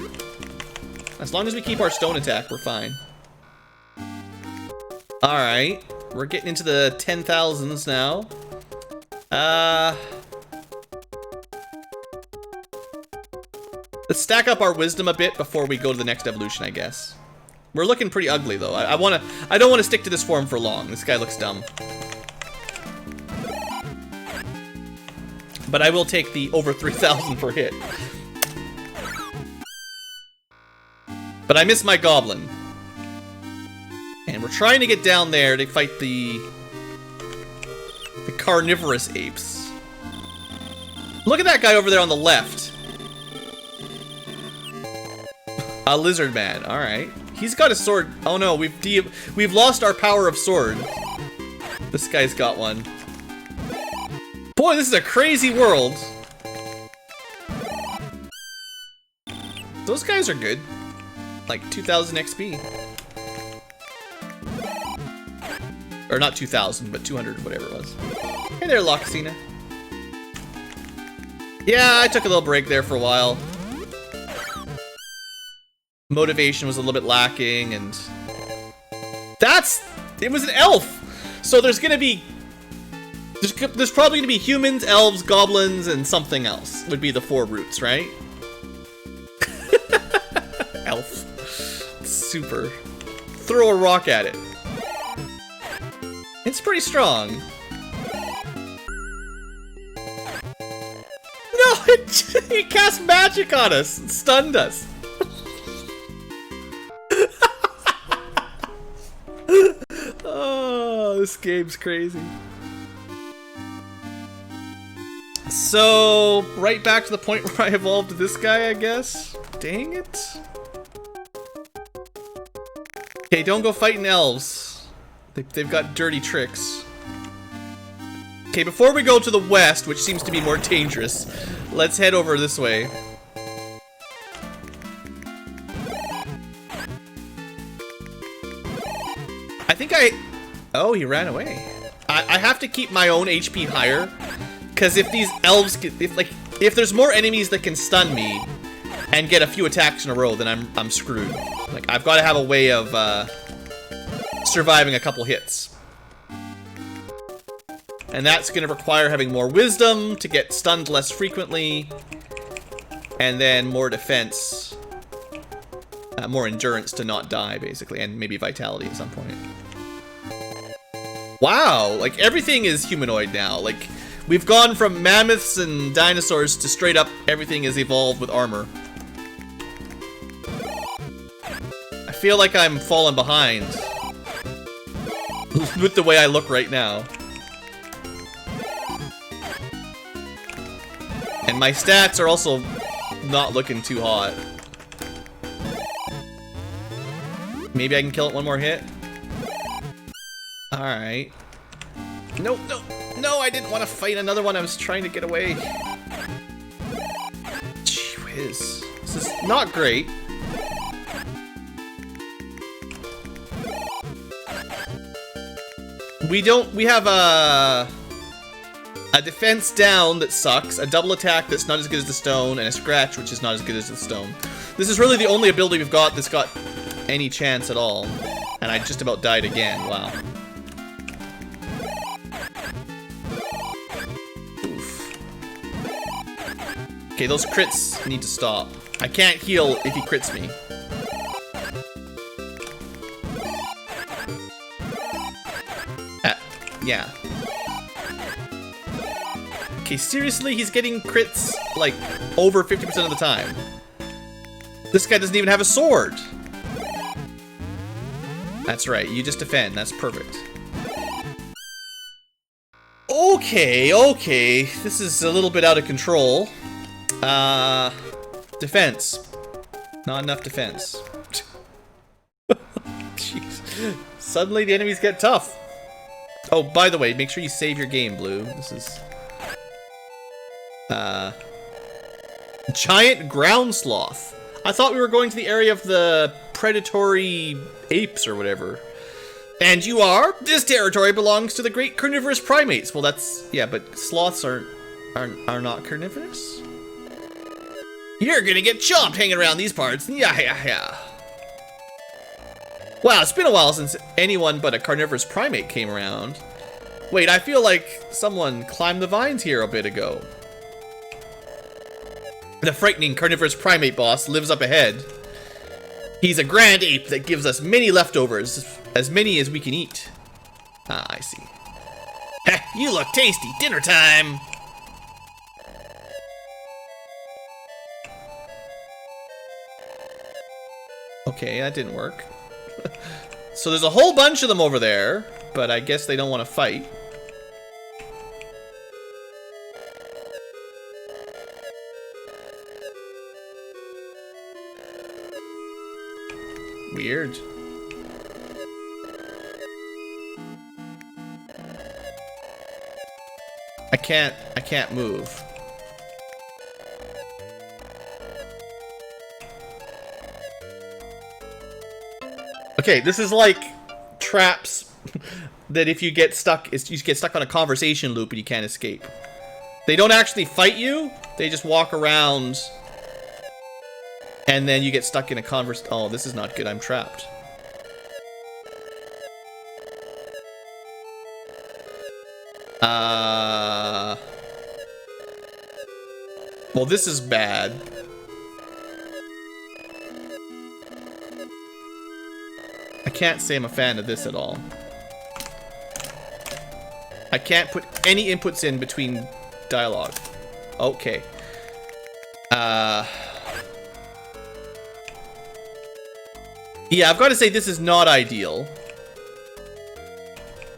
As long as we keep our stone attack, we're fine. Alright. We're getting into the 10,000s now. Let's stack up our wisdom a bit before we go to the next evolution, I guess. We're looking pretty ugly, though. I don't want to stick to this form for long. This guy looks dumb. But I will take the over 3,000 per hit. But I miss my goblin. And we're trying to get down there to fight the carnivorous apes. Look at that guy over there on the left. A lizard man, alright. He's got a sword. Oh no, we've lost our power of sword. This guy's got one. Boy, this is a crazy world. Those guys are good. Like 2,000 XP. Or not 2,000, but 200, whatever it was. Hey there, Loxina. Yeah, I took a little break there for a while. Motivation was a little bit lacking, and... It was an elf! So there's gonna be... There's probably gonna be humans, elves, goblins, and something else. Would be the 4 roots, right? Elf. Super. Throw a rock at it. It's pretty strong. No, it cast magic on us and stunned us. Oh, this game's crazy. So, right back to the point where I evolved this guy, I guess. Dang it. Okay, don't go fighting elves. They've got dirty tricks. Okay, before we go to the west, which seems to be more dangerous, let's head over this way. I think oh, he ran away. I have to keep my own HP higher, because if these elves get, if there's more enemies that can stun me and get a few attacks in a row, then I'm screwed. Like, I've got to have a way of surviving a couple hits. And that's going to require having more wisdom to get stunned less frequently, and then more defense, more endurance to not die, basically, and maybe vitality at some point. Wow, like everything is humanoid now. Like, we've gone from mammoths and dinosaurs to straight up everything is evolved with armor. I feel like I'm falling behind with the way I look right now. And my stats are also not looking too hot. Maybe I can kill it one more hit? Alright. No, no, no, I didn't want to fight another one. I was trying to get away. Gee whiz. This is not great. We have a defense down that sucks, a double attack that's not as good as the stone, and a scratch which is not as good as the stone. This is really the only ability we've got that's got any chance at all. And I just about died again, wow. Oof. Okay, those crits need to stop. I can't heal if he crits me. Yeah. Okay, seriously, he's getting crits, like, over 50% of the time. This guy doesn't even have a sword. That's right, you just defend, that's perfect. Okay, okay, this is a little bit out of control. Defense. Not enough defense. Jeez. Suddenly the enemies get tough. Oh, by the way, make sure you save your game, Blue. This is... Giant ground sloth. I thought we were going to the area of the predatory apes or whatever. And you are? This territory belongs to the great carnivorous primates. Well, that's... yeah, but sloths are not carnivorous? You're gonna get chomped hanging around these parts. Yeah. Wow, it's been a while since anyone but a carnivorous primate came around. Wait, I feel like someone climbed the vines here a bit ago. The frightening carnivorous primate boss lives up ahead. He's a grand ape that gives us many leftovers, as many as we can eat. Ah, I see. Heh, you look tasty. Dinner time! Okay, that didn't work. So there's a whole bunch of them over there, but I guess they don't want to fight. Weird. I can't move. Okay, this is like traps that if you get stuck, you get stuck on a conversation loop and you can't escape. They don't actually fight you, they just walk around and then you get stuck in a oh, this is not good, I'm trapped. Well, this is bad. I can't say I'm a fan of this at all. I can't put any inputs in between dialogue. Okay. Yeah, I've got to say this is not ideal.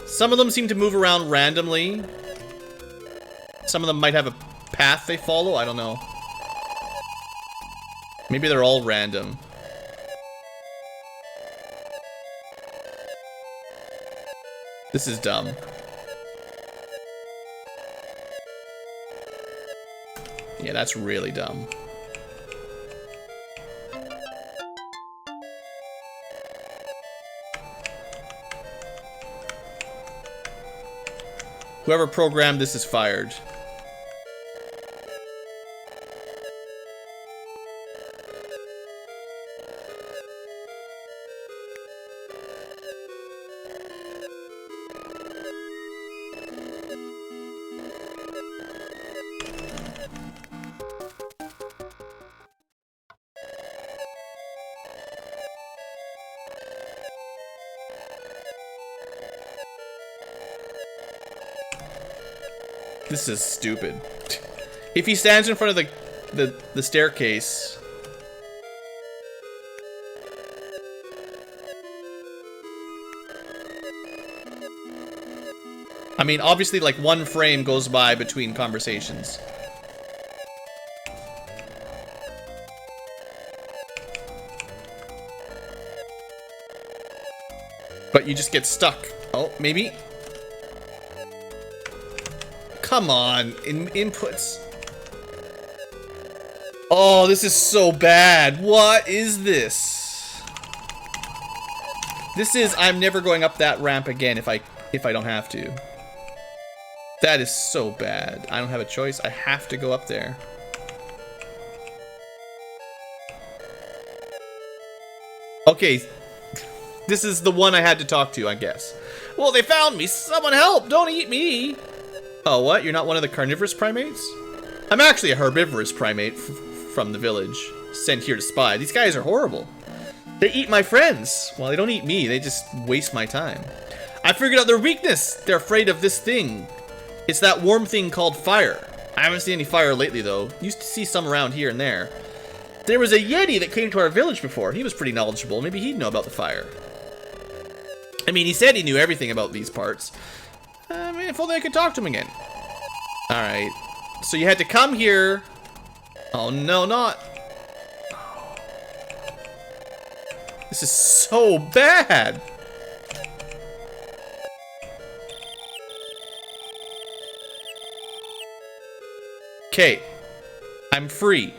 Some of them seem to move around randomly. Some of them might have a path they follow, I don't know. Maybe they're all random. This is dumb. Yeah, that's really dumb. Whoever programmed this is fired. This is stupid. If he stands in front of the staircase. I mean, obviously, like, one frame goes by between conversations. But you just get stuck. Oh, maybe? Come on, inputs. Oh, this is so bad. What is this? This is, I'm never going up that ramp again if I don't have to. That is so bad. I don't have a choice. I have to go up there. Okay. This is the one I had to talk to, I guess. Well, they found me. Someone help. Don't eat me. Oh, what? You're not one of the carnivorous primates? I'm actually a herbivorous primate from the village, sent here to spy. These guys are horrible. They eat my friends. Well, they don't eat me. They just waste my time. I figured out their weakness. They're afraid of this thing. It's that warm thing called fire. I haven't seen any fire lately, though. Used to see some around here and there. There was a Yeti that came to our village before. He was pretty knowledgeable. Maybe he'd know about the fire. I mean, he said he knew everything about these parts. I mean, if only I could talk to him again. Alright. So you had to come here. Oh, no, not. This is so bad. Okay. I'm free.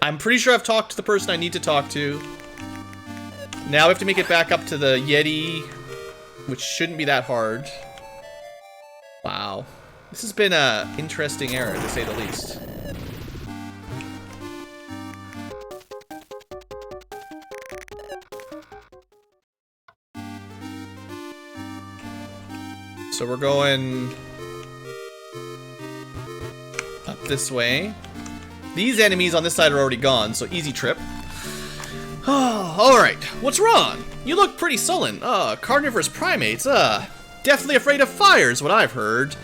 I'm pretty sure I've talked to the person I need to talk to. Now I have to make it back up to the Yeti, which shouldn't be that hard. Wow. This has been an interesting era, to say the least. So we're going up this way. These enemies on this side are already gone, so easy trip. Oh, alright. What's wrong? You look pretty sullen. Carnivorous primates, definitely afraid of fire is what I've heard.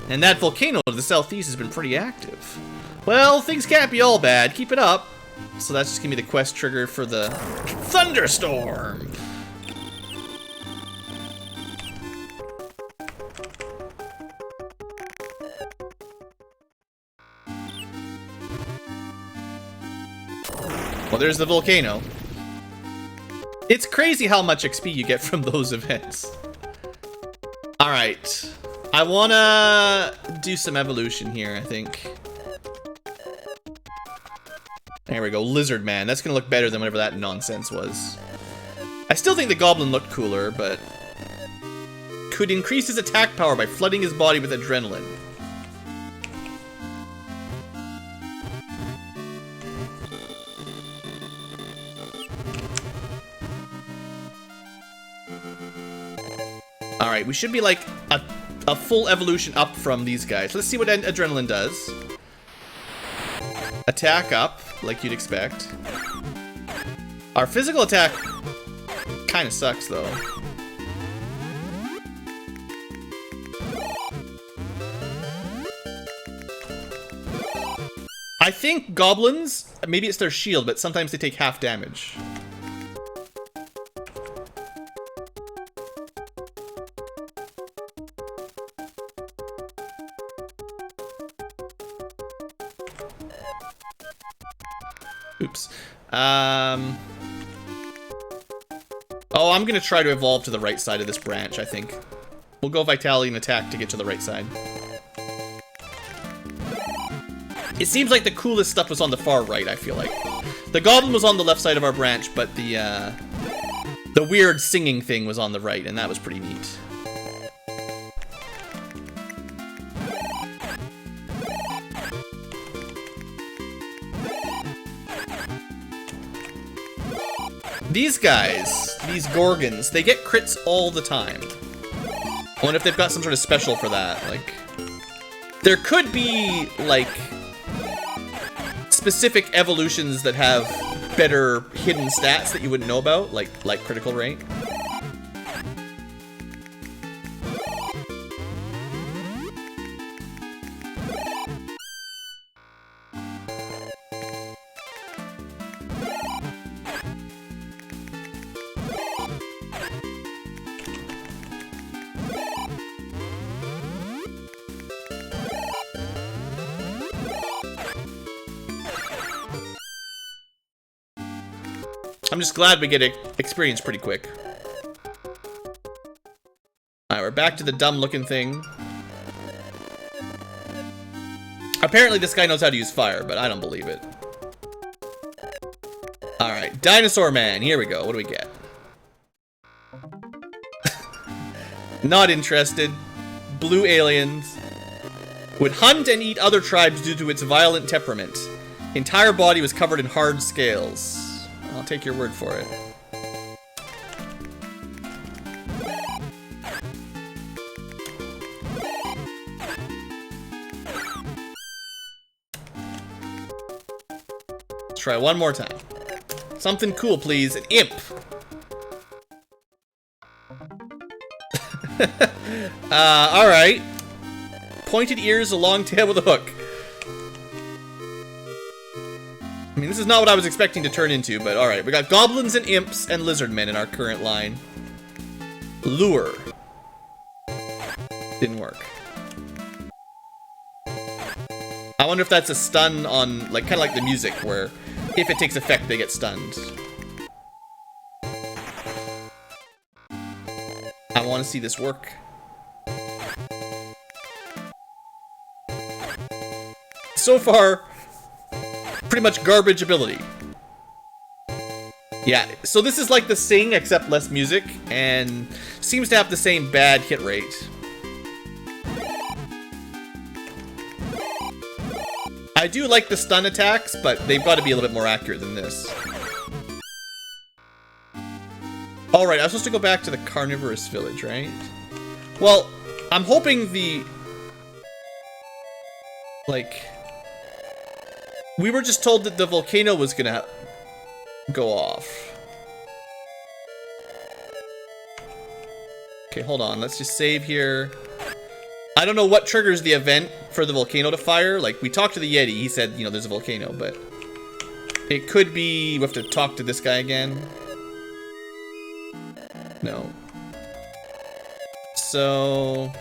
And that volcano to the southeast has been pretty active. Well, things can't be all bad. Keep it up. So that's just gonna be the quest trigger for the thunderstorm. Well, there's the volcano. It's crazy how much XP you get from those events. Alright. I wanna do some evolution here, I think. There we go, Lizard Man. That's gonna look better than whatever that nonsense was. I still think the Goblin looked cooler, but... could increase his attack power by flooding his body with adrenaline. Alright, we should be like a full evolution up from these guys. Let's see what adrenaline does. Attack up, like you'd expect. Our physical attack kind of sucks, though. I think goblins, maybe it's their shield, but sometimes they take half damage. Oops. Oh, I'm gonna try to evolve to the right side of this branch, I think. We'll go Vitality and Attack to get to the right side. It seems like the coolest stuff was on the far right, I feel like. The Goblin was on the left side of our branch, but the weird singing thing was on the right, and that was pretty neat. These guys, these Gorgons, they get crits all the time. I wonder if they've got some sort of special for that. Like, there could be, like, specific evolutions that have better hidden stats that you wouldn't know about, like critical rate. I'm just glad we get experience pretty quick. Alright, we're back to the dumb-looking thing. Apparently this guy knows how to use fire, but I don't believe it. Alright, Dinosaur Man, here we go. What do we get? Not interested. Blue aliens. Would hunt and eat other tribes due to its violent temperament. Entire body was covered in hard scales. I'll take your word for it. Let's try one more time. Something cool, please. An imp. Alright. Pointed ears, a long tail with a hook. I mean, this is not what I was expecting to turn into, but alright. We got goblins and imps and lizardmen in our current line. Lure. Didn't work. I wonder if that's a stun on, like, kind of like the music, where if it takes effect, they get stunned. I want to see this work. So far, pretty much garbage ability. Yeah, so this is like the Sing, except less music, and seems to have the same bad hit rate. I do like the stun attacks, but they've got to be a little bit more accurate than this. Alright, I was supposed to go back to the carnivorous village, right? Well, I'm hoping the... like... we were just told that the volcano was gonna go off. Okay, hold on. Let's just save here. I don't know what triggers the event for the volcano to fire. Like, we talked to the Yeti. He said, you know, there's a volcano, but... it could be... we have to talk to this guy again. No. So...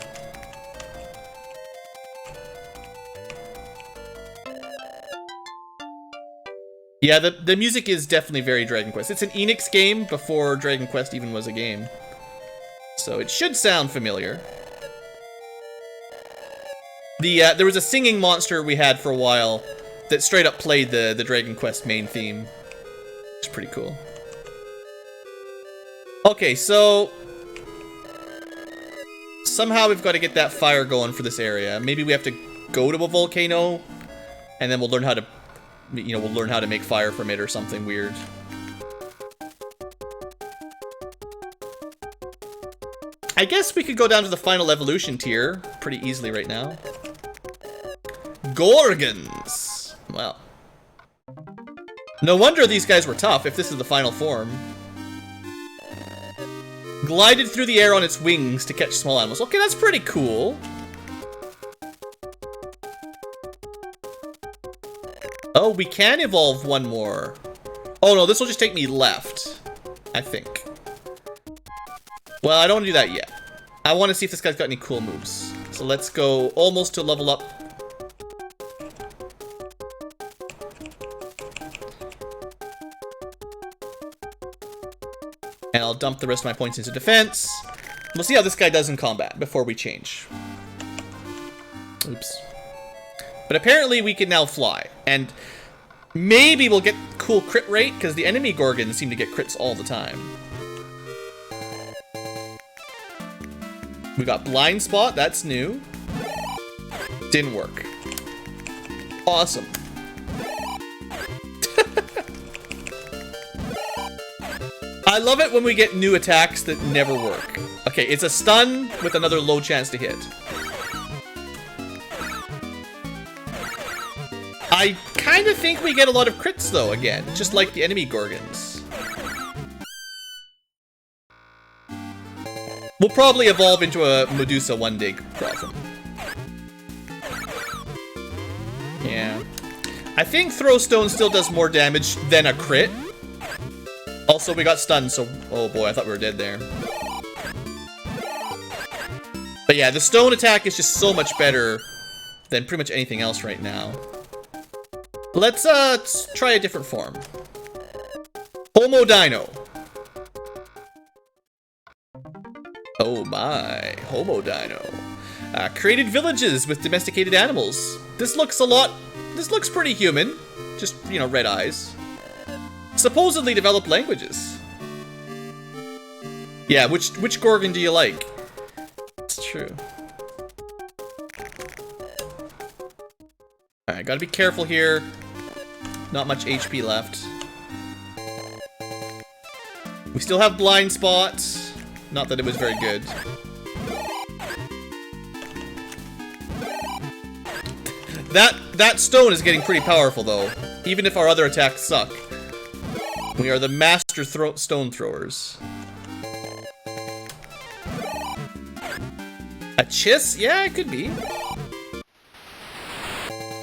yeah, the music is definitely very Dragon Quest. It's an Enix game before Dragon Quest even was a game. So it should sound familiar. There was a singing monster we had for a while that straight up played the Dragon Quest main theme. It's pretty cool. Okay, so... somehow we've got to get that fire going for this area. Maybe we have to go to a volcano, and then we'll learn how to... you know, we'll learn how to make fire from it or something weird. I guess we could go down to the final evolution tier pretty easily right now. Gorgons! Well. No wonder these guys were tough if this is the final form. Glided through the air on its wings to catch small animals. Okay, that's pretty cool. Oh, we can evolve one more. Oh no, this will just take me left, I think. Well, I don't want to do that yet. I want to see if this guy's got any cool moves. So let's go almost to level up. And I'll dump the rest of my points into defense. We'll see how this guy does in combat before we change. Oops. But apparently we can now fly. And maybe we'll get cool crit rate, because the enemy Gorgons seem to get crits all the time. We got blind spot, that's new. Didn't work. Awesome. I love it when we get new attacks that never work. Okay, it's a stun with another low chance to hit. I kind of think we get a lot of crits though, again, just like the enemy Gorgons. We'll probably evolve into a Medusa one day problem. Yeah. I think Throw Stone still does more damage than a crit. Also, we got stunned, so... Oh boy, I thought we were dead there. But yeah, the stone attack is just so much better than pretty much anything else right now. Let's try a different form. Homo Dino. Oh my, Homo Dino. Created villages with domesticated animals. This looks pretty human. Just, you know, red eyes. Supposedly developed languages. Yeah, which Gorgon do you like? It's true. Alright, gotta be careful here. Not much HP left. We still have blind spots. Not that it was very good. That stone is getting pretty powerful though, even if our other attacks suck. We are the master stone throwers. A Chiss? Yeah, it could be.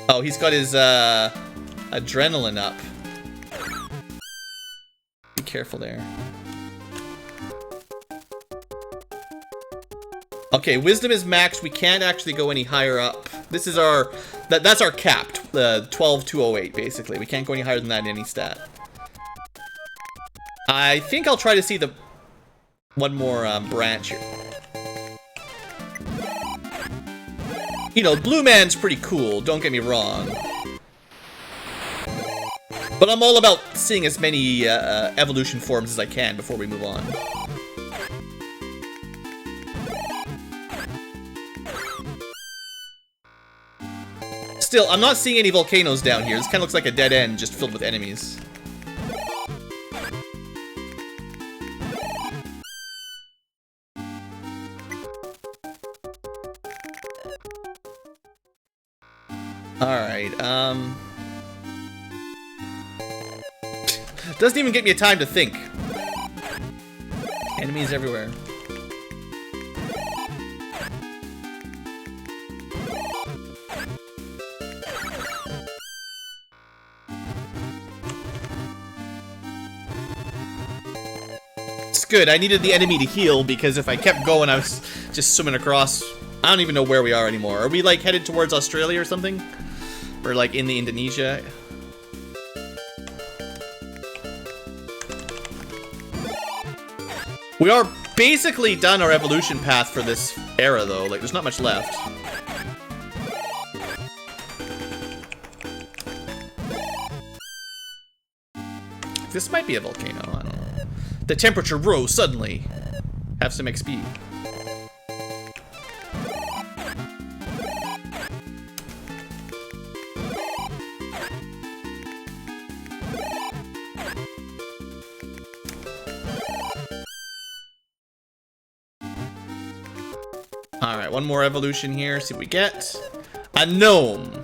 Oh, he's got his adrenaline up. Be careful there. Okay, wisdom is maxed. We can't actually go any higher up. This is our that's our cap. 12,208 basically. We can't go any higher than that in any stat. I think I'll try to see the one more branch here. You know, Blue Man's pretty cool, don't get me wrong. But I'm all about seeing as many evolution forms as I can before we move on. Still, I'm not seeing any volcanoes down here. This kind of looks like a dead end just filled with enemies. Alright, doesn't even give me a time to think. Enemies everywhere. It's good, I needed the enemy to heal because if I kept going I was just swimming across. I don't even know where we are anymore. Are we like headed towards Australia or something? Or like in the Indonesia? We are basically done our evolution path for this era though. Like there's not much left. This might be a volcano, I don't know. The temperature rose suddenly. Have some XP. Alright, one more evolution here. See what we get. A gnome.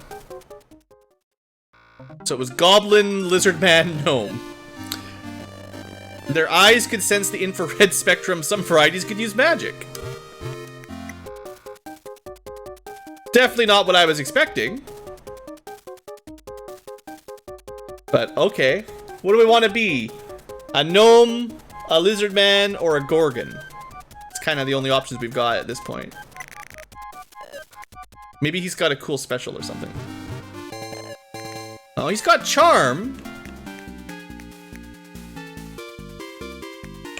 So it was goblin, lizard man, gnome. Their eyes could sense the infrared spectrum. Some varieties could use magic. Definitely not what I was expecting. But okay. What do we want to be? A gnome, a lizard man, or a gorgon? It's kind of the only options we've got at this point. Maybe he's got a cool special or something. Oh, he's got charm.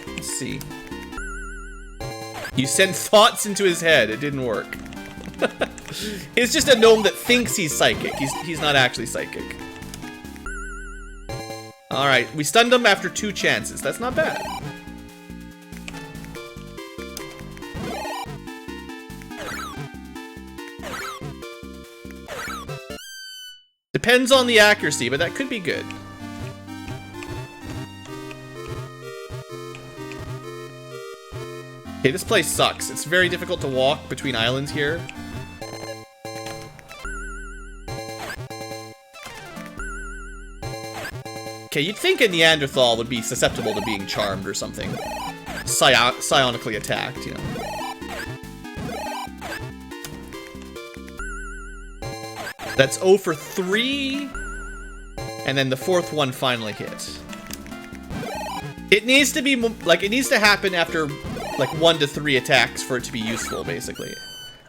Let's see. You send thoughts into his head. It didn't work. It's just a gnome that thinks he's psychic. He's not actually psychic. Alright, we stunned him after 2 chances. That's not bad. Depends on the accuracy, but that could be good. Okay, this place sucks. It's very difficult to walk between islands here. Okay, you'd think a Neanderthal would be susceptible to being charmed or something. Psionically attacked, you know. That's 0 for 3. And then the 4th one finally hit. It needs to be, like, it needs to happen after, like, 1 to 3 attacks for it to be useful, basically.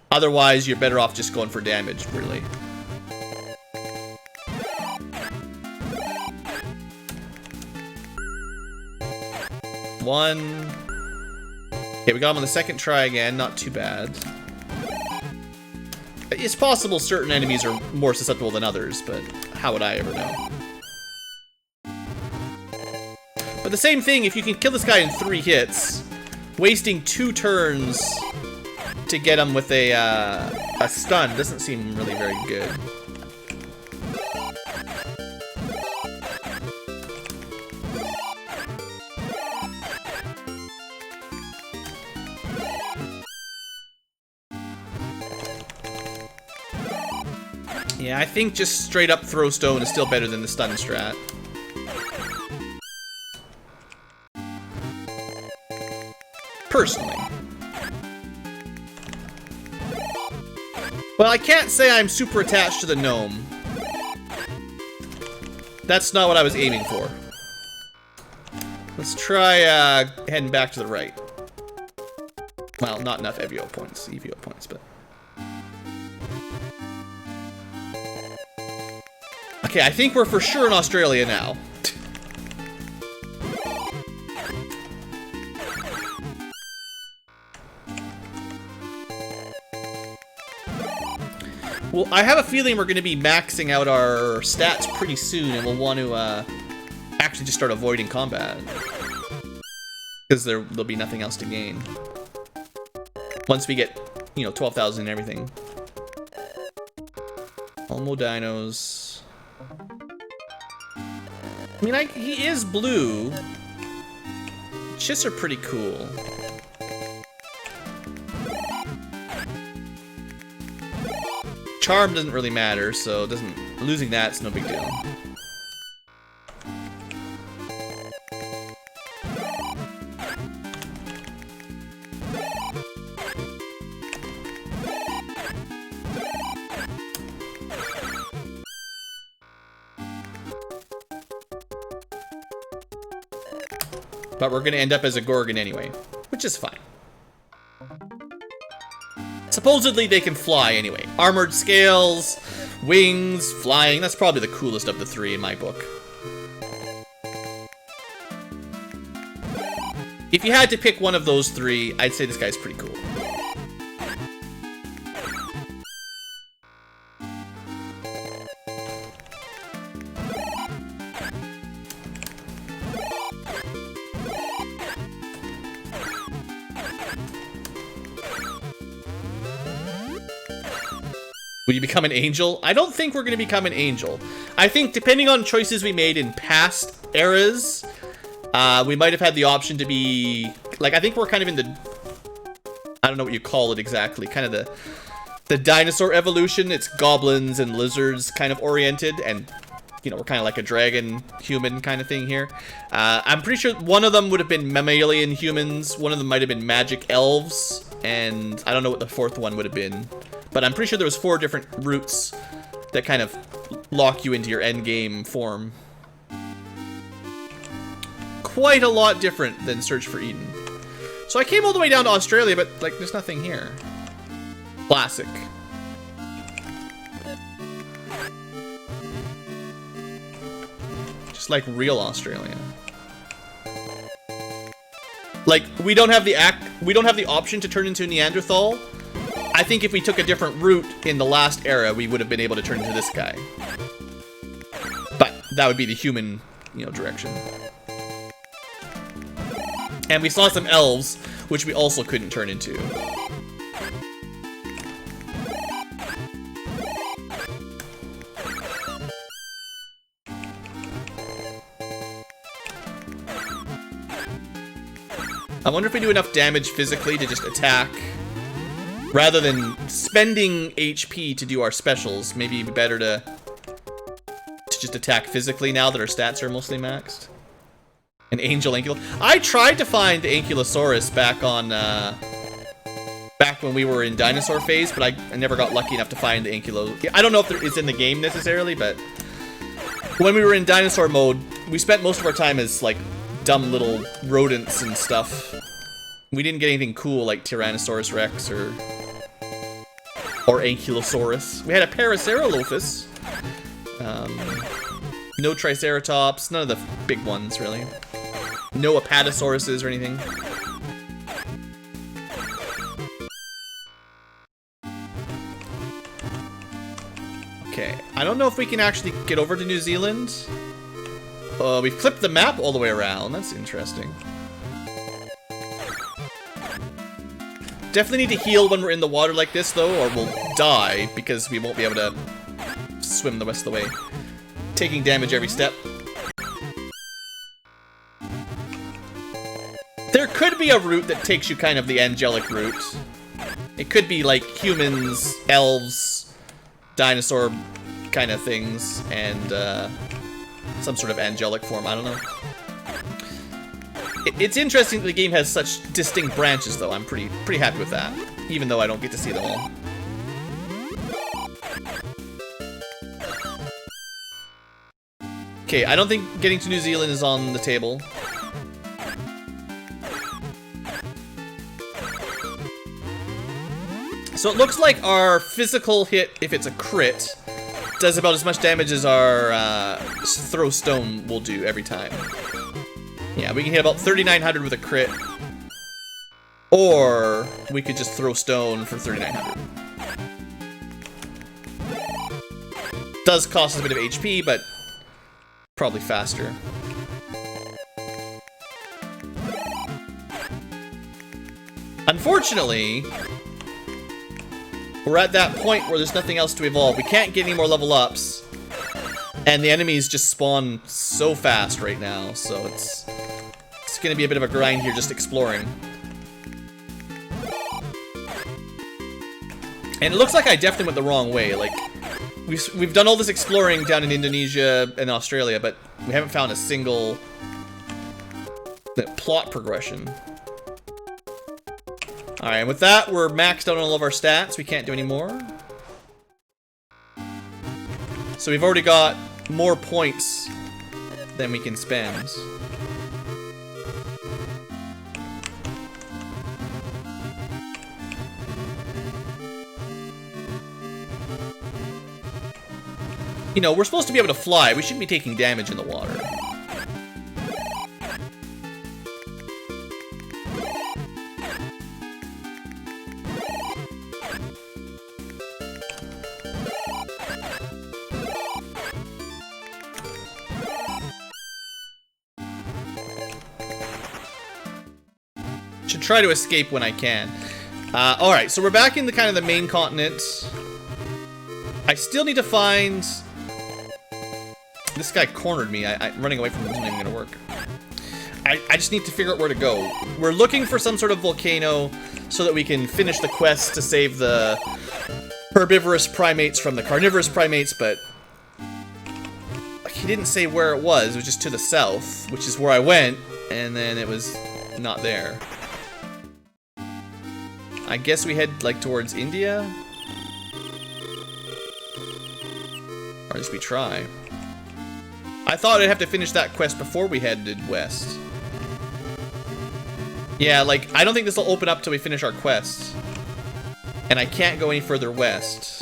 Otherwise, you're better off just going for damage, really. One. Okay, we got him on the 2nd try again. Not too bad. It's possible certain enemies are more susceptible than others, but how would I ever know? But the same thing, if you can kill this guy in 3 hits, wasting 2 turns to get him with a stun doesn't seem really very good. Yeah, I think just straight up throw stone is still better than the stun strat. Personally. Well, I can't say I'm super attached to the gnome. That's not what I was aiming for. Let's try heading back to the right. Well, not enough E.V.O points, but... Okay, I think we're for sure in Australia now. Well, I have a feeling we're going to be maxing out our stats pretty soon, and we'll want to actually just start avoiding combat. Because there'll be nothing else to gain. Once we get, you know, 12,000 and everything. Almo dinos. I mean, he is blue. Chiss are pretty cool. Charm doesn't really matter, so losing that's no big deal. But we're gonna end up as a Gorgon anyway, which is fine. Supposedly they can fly anyway. Armored scales, wings, flying. That's probably the coolest of the 3 in my book. If you had to pick one of those 3, I'd say this guy's pretty cool. Will you become an angel? I don't think we're going to become an angel. I think depending on choices we made in past eras, we might have had the option to be... Like, I think we're kind of in the... I don't know what you call it exactly. Kind of the dinosaur evolution. It's goblins and lizards kind of oriented. And, you know, we're kind of like a dragon human kind of thing here. I'm pretty sure one of them would have been mammalian humans. One of them might have been magic elves. And I don't know what the 4th one would have been. But I'm pretty sure there was 4 different routes that kind of lock you into your end game form. quite a lot different than Search for Eden. So I came all the way down to Australia, but like there's nothing here. Classic. Just like real Australia. Like we don't have the option to turn into a Neanderthal. I think if we took a different route in the last era, we would have been able to turn into this guy. But that would be the human, you know, direction. And we saw some elves, which we also couldn't turn into. I wonder if we do enough damage physically to just attack. Rather than spending HP to do our specials, maybe it'd be better to just attack physically now that our stats are mostly maxed. An angel ankylo. I tried to find the Ankylosaurus back on, back when we were in dinosaur phase, but I never got lucky enough to find the Ankylo. I don't know if it's in the game necessarily, but when we were in dinosaur mode, we spent most of our time as, like, dumb little rodents and stuff. We didn't get anything cool like Tyrannosaurus Rex or Ankylosaurus. We had a Parasaurolophus. No Triceratops, none of the big ones, really. No Apatosauruses or anything. Okay, I don't know if we can actually get over to New Zealand. We've flipped the map all the way around. That's interesting. Definitely need to heal when we're in the water like this, though, or we'll die because we won't be able to swim the rest of the way. Taking damage every step. There could be a route that takes you kind of the angelic route. It could be like humans, elves, dinosaur kind of things, and some sort of angelic form. I don't know. It's interesting that the game has such distinct branches, though. I'm pretty happy with that, even though I don't get to see them all. Okay, I don't think getting to New Zealand is on the table. So it looks like our physical hit, if it's a crit, does about as much damage as our throw stone will do every time. Yeah, we can hit about 3,900 with a crit. Or we could just throw stone for 3,900. Does cost us a bit of HP, but probably faster. Unfortunately, we're at that point where there's nothing else to evolve. We can't get any more level ups. And the enemies just spawn so fast right now, so it's gonna be a bit of a grind here just exploring. And it looks like I definitely went the wrong way. Like, we've done all this exploring down in Indonesia and Australia, but we haven't found a single plot progression. Alright, and with that, we're maxed out on all of our stats. We can't do any more. So we've already got more points than we can spend. You know, we're supposed to be able to fly. We shouldn't be taking damage in the water. Should try to escape when I can. Alright, so we're back in the kind of the main continent. I still need to find... This guy cornered me. Running away from him isn't even gonna work. I just need to figure out where to go. We're looking for some sort of volcano so that we can finish the quest to save the herbivorous primates from the carnivorous primates, but he didn't say where it was. It was just to the south, which is where I went, and then it was not there. I guess we head, like, towards India? Or at least we try. I thought I'd have to finish that quest before we headed west. Yeah, like, I don't think this will open up till we finish our quest. And I can't go any further west.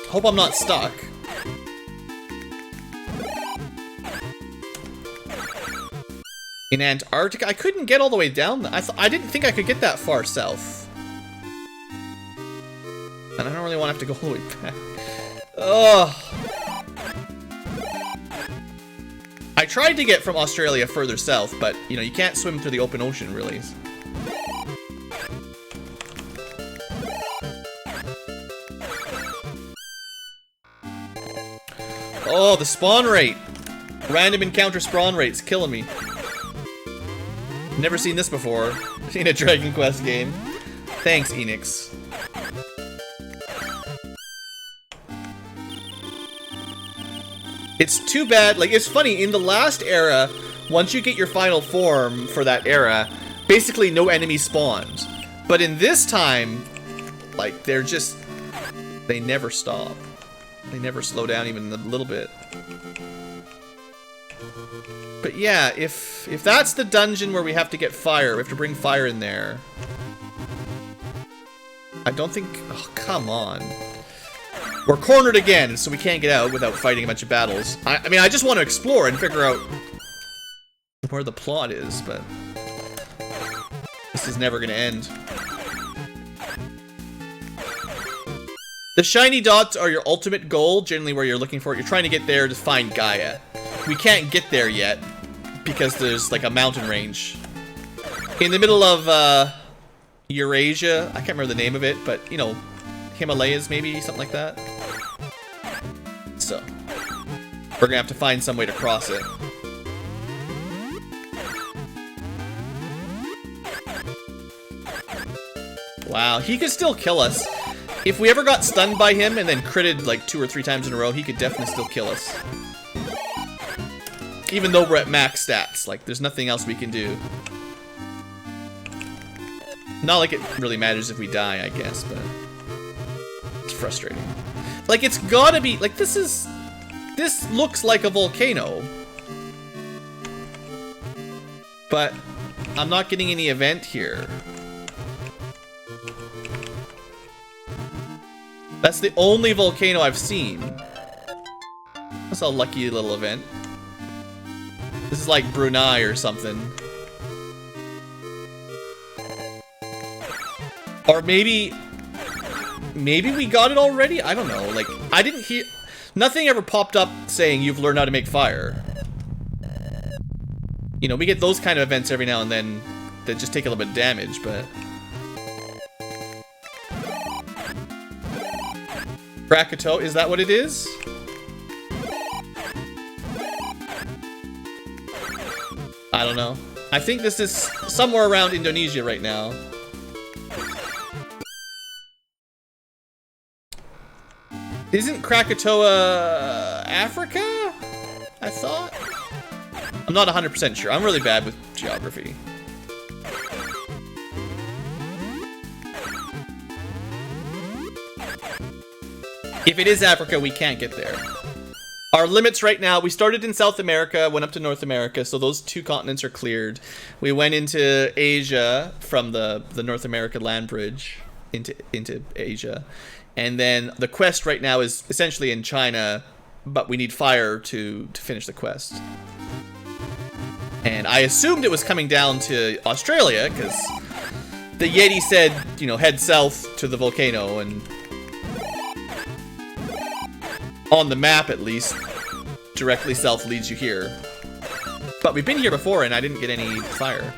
Hope I'm not stuck. In Antarctica? I couldn't get all the way down. I didn't think I could get that far south. And I don't really want to have to go all the way back. Ugh. I tried to get from Australia further south, but, you know, you can't swim through the open ocean, really. Oh, the spawn rate. Random encounter spawn rate's killing me. Never seen this before in a Dragon Quest game. Thanks, Enix. It's too bad, like, it's funny, in the last era, once you get your final form for that era, basically no enemies spawned. But in this time, like, they're just, they never stop. They never slow down even a little bit. But yeah, if that's the dungeon where we have to get fire, we have to bring fire in there. I don't think, oh, come on. We're cornered again, so we can't get out without fighting a bunch of battles. I mean, I just want to explore and figure out where the plot is, but this is never going to end. The shiny dots are your ultimate goal, generally where you're looking for it. You're trying to get there to find Gaia. We can't get there yet because there's like a mountain range. In the middle of Eurasia, I can't remember the name of it, but you know, Himalayas maybe, something like that. So, we're gonna have to find some way to cross it. Wow, he could still kill us. If we ever got stunned by him and then critted like 2 or 3 times in a row, he could definitely still kill us. Even though we're at max stats, like there's nothing else we can do. Not like it really matters if we die, I guess, but it's frustrating. Like, it's gotta be, like, this looks like a volcano. But I'm not getting any event here. That's the only volcano I've seen. That's a lucky little event. This is like Brunei or something. Or maybe we got it already? I don't know. Like, I didn't hear... Nothing ever popped up saying you've learned how to make fire. You know, we get those kind of events every now and then that just take a little bit of damage, but... Krakatoa, is that what it is? I don't know. I think this is somewhere around Indonesia right now. Isn't Krakatoa Africa? I thought? I'm not 100% sure. I'm really bad with geography. If it is Africa, we can't get there. Our limits right now, we started in South America, went up to North America, so those 2 continents are cleared. We went into Asia from the North American land bridge into Asia. And then the quest right now is essentially in China, but we need fire to finish the quest. And I assumed it was coming down to Australia, because the Yeti said, you know, head south to the volcano, and on the map at least, directly south leads you here. But we've been here before and I didn't get any fire.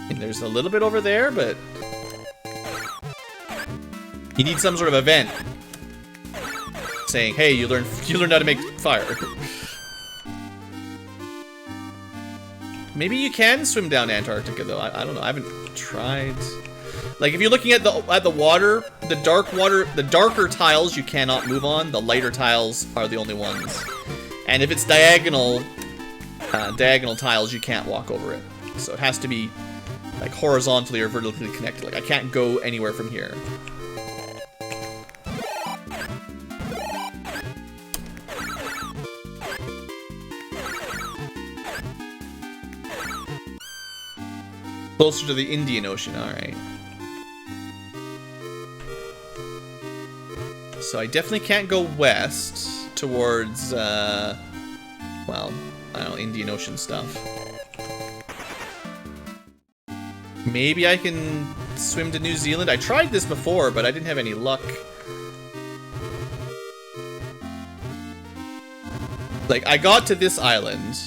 And there's a little bit over there, but you need some sort of event saying, hey, you learned how to make fire. Maybe you can swim down Antarctica though. I don't know. I haven't tried. Like, if you're looking at the water, the darker tiles you cannot move on. The lighter tiles are the only ones. And if it's diagonal tiles, you can't walk over it. So it has to be like horizontally or vertically connected. Like, I can't go anywhere from here. Closer to the Indian Ocean, alright. So I definitely can't go west towards, well, I don't know, Indian Ocean stuff. Maybe I can swim to New Zealand? I tried this before, but I didn't have any luck. Like, I got to this island.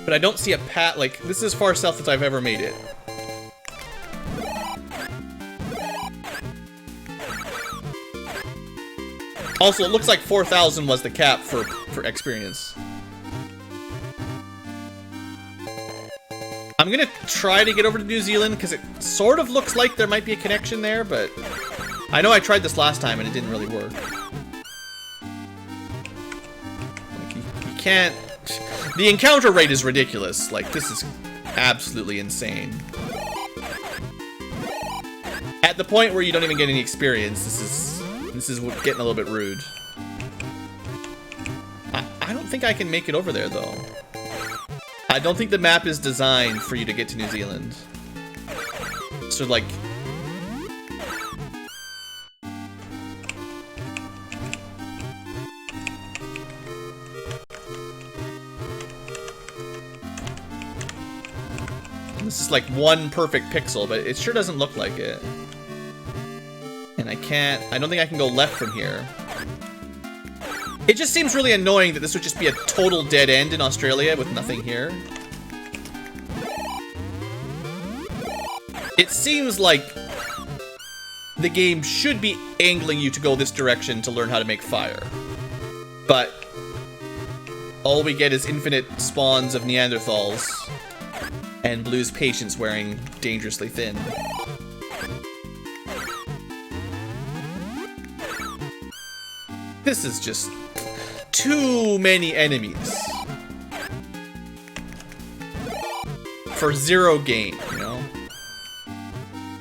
But I don't see a path, like, this is as far south as I've ever made it. Also, it looks like 4,000 was the cap for experience. I'm gonna try to get over to New Zealand, because it sort of looks like there might be a connection there, but I know I tried this last time and it didn't really work. Like, you can't... The encounter rate is ridiculous. Like, this is absolutely insane. At the point where you don't even get any experience, this is getting a little bit rude. I don't think I can make it over there, though. I don't think the map is designed for you to get to New Zealand. So, like... This is like one perfect pixel, but it sure doesn't look like it. And I don't think I can go left from here. It just seems really annoying that this would just be a total dead end in Australia with nothing here. It seems like the game should be angling you to go this direction to learn how to make fire. But all we get is infinite spawns of Neanderthals and Blue's patience wearing dangerously thin. This is just too many enemies for zero gain, you know?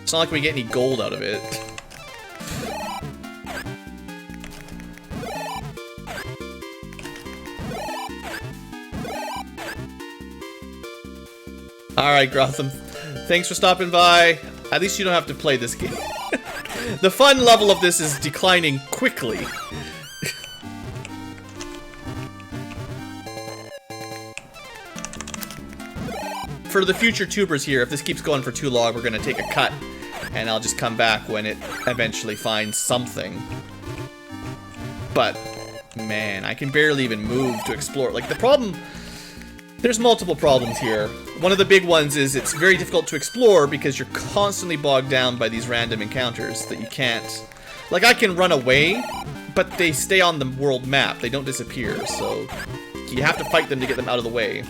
It's not like we get any gold out of it. Alright, Grotham. Thanks for stopping by. At least you don't have to play this game. The fun level of this is declining quickly. For the future tubers here, if this keeps going for too long, we're gonna take a cut, and I'll just come back when it eventually finds something. But, man, I can barely even move to explore. Like, the problem... There's multiple problems here. One of the big ones is it's very difficult to explore because you're constantly bogged down by these random encounters that you can't... Like, I can run away, but they stay on the world map. They don't disappear, so you have to fight them to get them out of the way.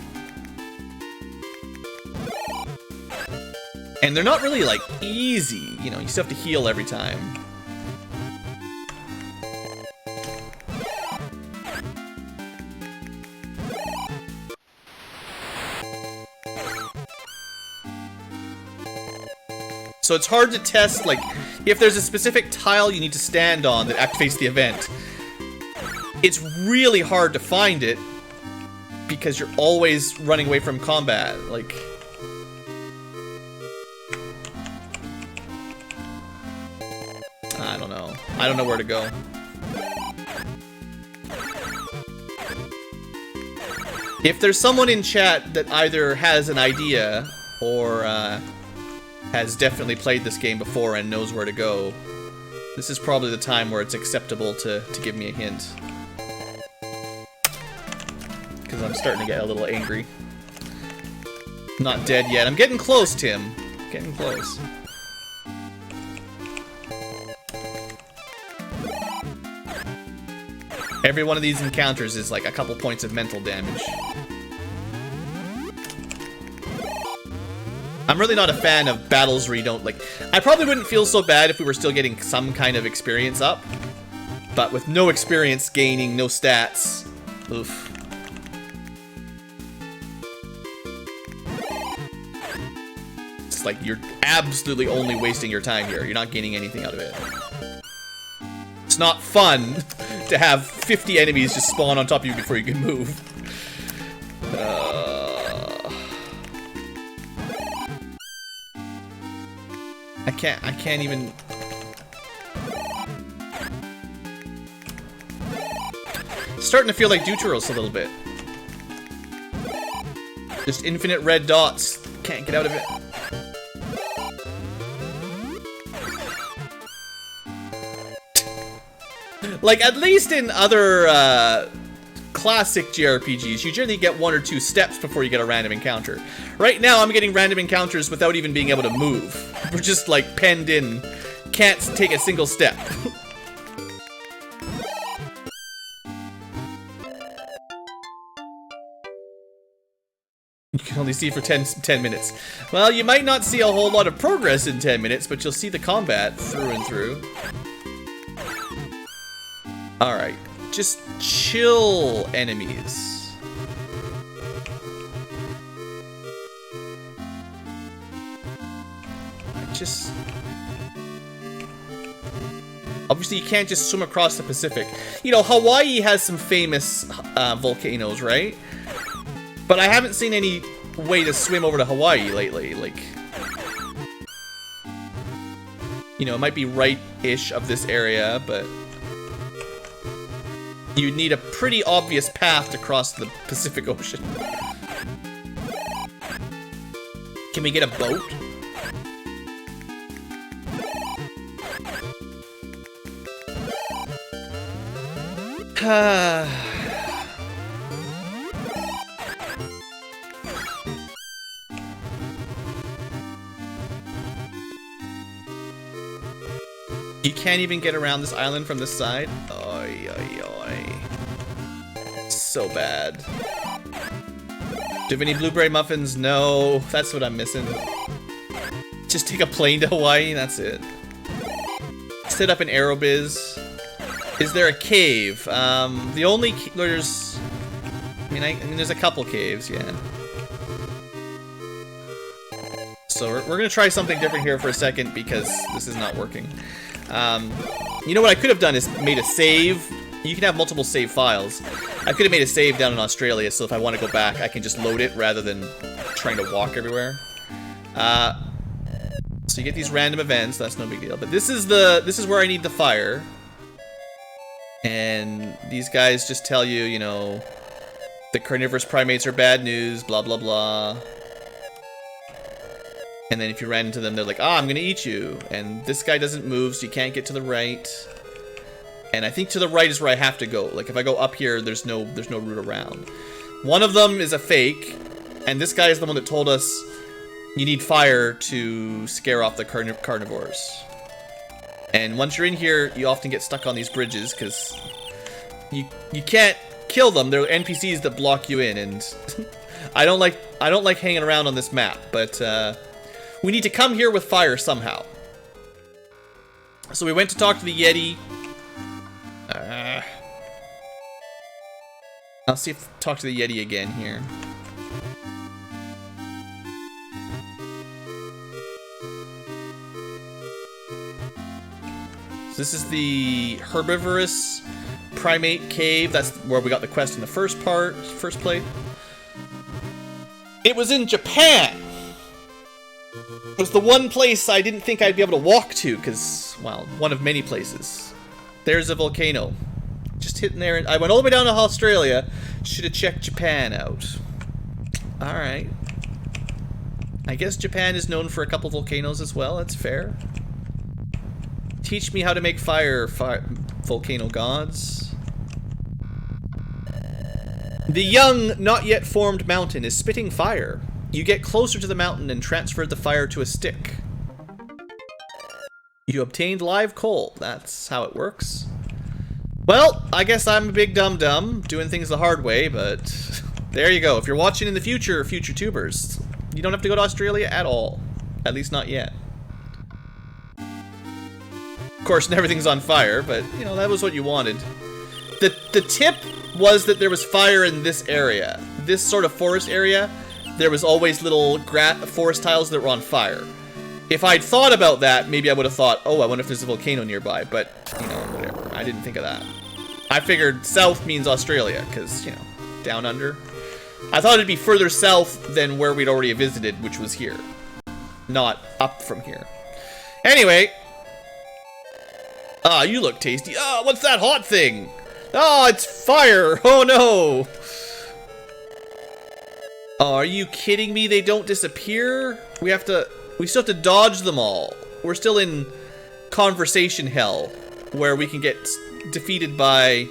And they're not really, like, easy. You know, you still have to heal every time. So it's hard to test, like, if there's a specific tile you need to stand on that activates the event. It's really hard to find it because you're always running away from combat. Like... I don't know. I don't know where to go. If there's someone in chat that either has an idea or has definitely played this game before and knows where to go, this is probably the time where it's acceptable to give me a hint. Because I'm starting to get a little angry. Not dead yet. I'm getting close, Tim. Getting close. Every one of these encounters is like a couple points of mental damage. I'm really not a fan of battles where you don't, like... I probably wouldn't feel so bad if we were still getting some kind of experience up. But with no experience gaining, no stats... Oof. It's like you're absolutely only wasting your time here. You're not gaining anything out of it. It's not fun to have 50 enemies just spawn on top of you before you can move. I can't even... Starting to feel like Deuteros a little bit. Just infinite red dots. Can't get out of it. Like, at least in other classic JRPGs, you generally get 1 or 2 steps before you get a random encounter. Right now, I'm getting random encounters without even being able to move. We're just, like, penned in. Can't take a single step. You can only see for 10 minutes. Well, you might not see a whole lot of progress in 10 minutes, but you'll see the combat through and through. Alright, just chill, enemies. Obviously, you can't just swim across the Pacific. You know, Hawaii has some famous volcanoes, right? But I haven't seen any way to swim over to Hawaii lately, like... You know, it might be right-ish of this area, but... You'd need a pretty obvious path to cross the Pacific Ocean. Can we get a boat? You can't even get around this island from this side? Oy, oy, oy. So bad. Do you have any blueberry muffins? No. That's what I'm missing. Just take a plane to Hawaii, that's it. Set up an aerobiz. Is there a cave? The only... there's... I mean, there's a couple caves, yeah. So we're gonna try something different here for a second because this is not working. You know what I could have done is made a save. You can have multiple save files. I could have made a save down in Australia, so if I want to go back, I can just load it rather than trying to walk everywhere. So you get these random events. That's no big deal. But this is where I need the fire. And these guys just tell you, you know, the carnivorous primates are bad news. Blah blah blah. And then if you ran into them, they're like, ah, I'm gonna eat you. And this guy doesn't move, so you can't get to the right. And I think to the right is where I have to go. Like, if I go up here, there's no route around. One of them is a fake, and this guy is the one that told us you need fire to scare off the carnivores. And once you're in here, you often get stuck on these bridges, because you can't kill them. They're NPCs that block you in, and I don't like hanging around on this map, but we need to come here with fire somehow. So we went to talk to the Yeti. I'll see if talk to the Yeti again here. So this is the herbivorous primate cave. That's where we got the quest in the first play. It was in Japan. It was the one place I didn't think I'd be able to walk to, because, well, one of many places. There's a volcano. Just hitting there. And I went all the way down to Australia. Should have checked Japan out. Alright. I guess Japan is known for a couple volcanoes as well. That's fair. Teach me how to make fire, volcano gods. The young, not yet formed mountain is spitting fire. You get closer to the mountain and transfer the fire to a stick. You obtained live coal. That's how it works. Well, I guess I'm a big dum-dum, doing things the hard way, but there you go. If you're watching in the future, future tubers, you don't have to go to Australia at all. At least not yet. Of course, everything's on fire, but, you know, that was what you wanted. The tip was that there was fire in this area. This sort of forest area, there was always little forest tiles that were on fire. If I'd thought about that, maybe I would have thought, oh, I wonder if there's a volcano nearby, but, you know, whatever. I didn't think of that. I figured south means Australia, because, you know, down under. I thought it'd be further south than where we'd already visited, which was here. Not up from here. Anyway. Ah, you look tasty. Ah, what's that hot thing? Ah, it's fire. Oh, no. Oh, are you kidding me? They don't disappear? We still have to dodge them all. We're still in conversation hell, where we can get defeated by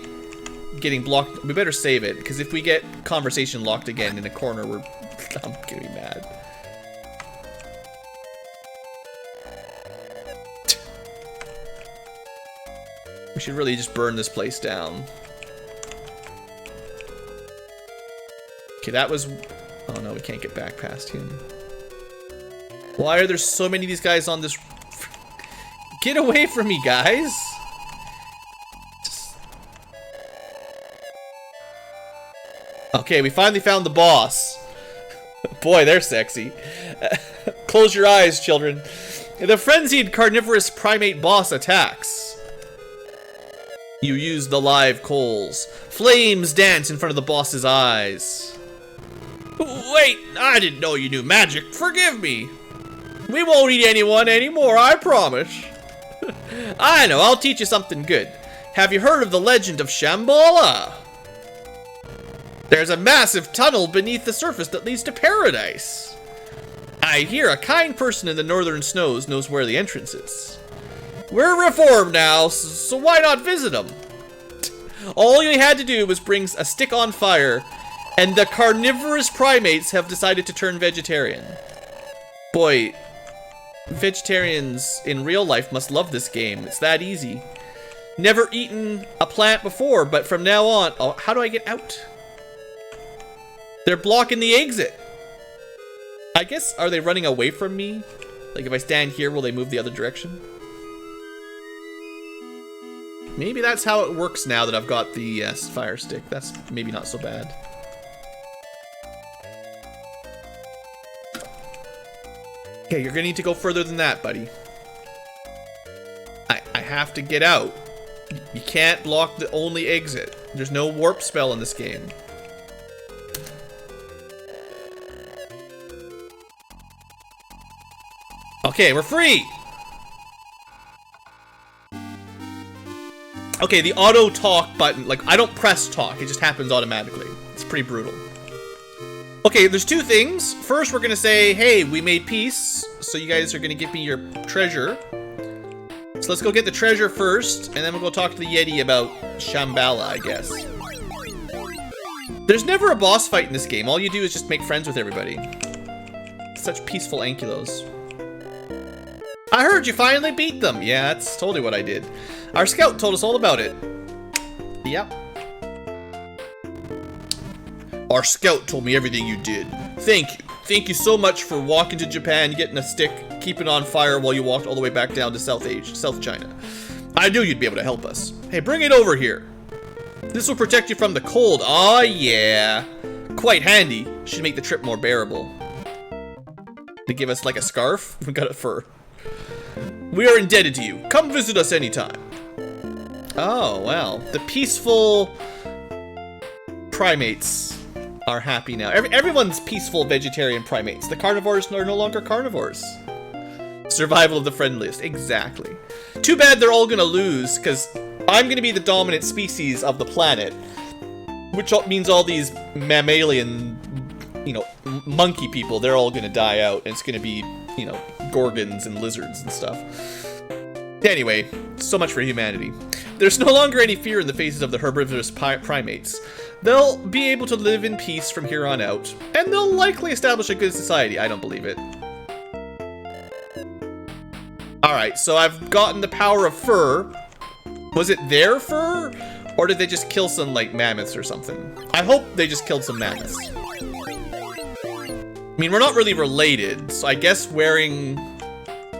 getting blocked. We better save it, because if we get conversation locked again in a corner, I'm gonna be mad. We should really just burn this place down. Okay, that was... Oh no, we can't get back past him. Why are there so many of these guys on this... Get away from me, guys! Okay, we finally found the boss. Boy, they're sexy. Close your eyes, children. The frenzied carnivorous primate boss attacks. You use the live coals. Flames dance in front of the boss's eyes. Wait, I didn't know you knew magic. Forgive me. We won't eat anyone anymore, I promise. I know, I'll teach you something good. Have you heard of the legend of Shambhala? There's a massive tunnel beneath the surface that leads to paradise. I hear a kind person in the northern snows knows where the entrance is. We're reformed now, so why not visit them? All you had to do was bring a stick on fire, and the carnivorous primates have decided to turn vegetarian. Boy, vegetarians in real life must love this game. It's that easy. Never eaten a plant before, but from now on... Oh, how do I get out? They're blocking the exit. I guess, are they running away from me? Like, if I stand here, will they move the other direction? Maybe that's how it works now that I've got the fire stick. That's maybe not so bad. Okay, you're gonna need to go further than that, buddy. I have to get out. You can't block the only exit. There's no warp spell in this game. Okay, we're free! Okay, the auto talk button, like, I don't press talk, it just happens automatically. It's pretty brutal. Okay, there's two things. First, we're gonna say, hey, we made peace, so you guys are gonna give me your treasure. So let's go get the treasure first, and then we'll go talk to the Yeti about Shambhala, I guess. There's never a boss fight in this game. All you do is just make friends with everybody. Such peaceful ankylos. I heard you finally beat them. Yeah, that's totally what I did. Our scout told us all about it. Yep. Our scout told me everything you did. Thank you. Thank you so much for walking to Japan, getting a stick, keeping on fire while you walked all the way back down to South China. I knew you'd be able to help us. Hey, bring it over here. This will protect you from the cold. Aw, yeah. Quite handy. Should make the trip more bearable. They give us like a scarf? We got a fur. We are indebted to you. Come visit us anytime. Oh, well. The peaceful primates are happy now. Everyone's peaceful vegetarian primates. The carnivores are no longer carnivores. Survival of the friendliest. Exactly. Too bad they're all gonna lose, because I'm gonna be the dominant species of the planet. Which means all these mammalian, you know, monkey people, they're all gonna die out. And it's gonna be, you know, gorgons and lizards and stuff. Anyway, so much for humanity. There's no longer any fear in the faces of the herbivorous primates. They'll be able to live in peace from here on out, and they'll likely establish a good society. I don't believe it. Alright, so I've gotten the power of fur. Was it their fur? Or did they just kill some, like, mammoths or something? I hope they just killed some mammoths. I mean, we're not really related, so I guess wearing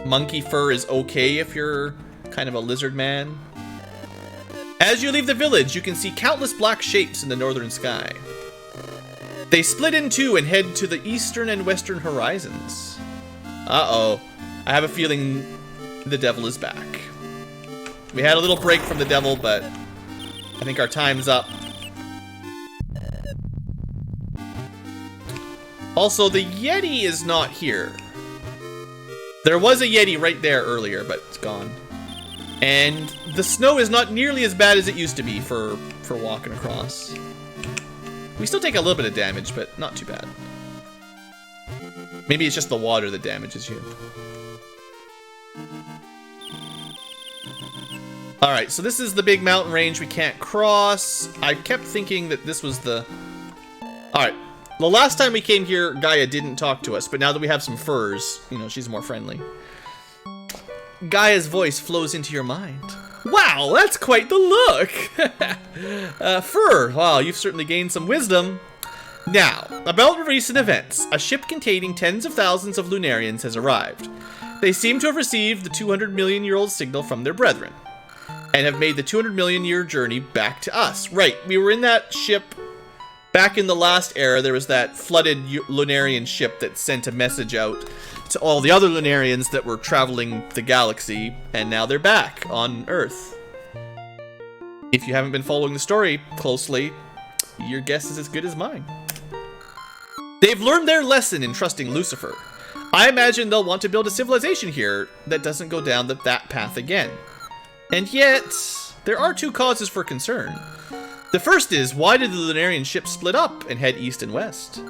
monkey fur is okay if you're kind of a lizard man. As you leave the village, you can see countless black shapes in the northern sky. They split in two and head to the eastern and western horizons. Uh-oh. I have a feeling the devil is back. We had a little break from the devil, but I think our time's up. Also, the Yeti is not here. There was a Yeti right there earlier, but it's gone. And the snow is not nearly as bad as it used to be for walking across. We still take a little bit of damage, but not too bad. Maybe it's just the water that damages you. Alright, so this is the big mountain range we can't cross. I kept thinking that this was the... Alright, the last time we came here, Gaia didn't talk to us, but now that we have some furs, you know, she's more friendly. Gaia's voice flows into your mind. Wow, that's quite the look! Fur, wow, you've certainly gained some wisdom. Now, about recent events. A ship containing tens of thousands of Lunarians has arrived. They seem to have received the 200 million year old signal from their brethren, and have made the 200 million year journey back to us. Right, we were in that ship back in the last era. There was that flooded Lunarian ship that sent a message out to all the other Lunarians that were traveling the galaxy, and now they're back on Earth. If you haven't been following the story closely, your guess is as good as mine. They've learned their lesson in trusting Lucifer. I imagine they'll want to build a civilization here that doesn't go down that path again. And yet, there are two causes for concern. The first is, why did the Lunarian ship split up and head east and west?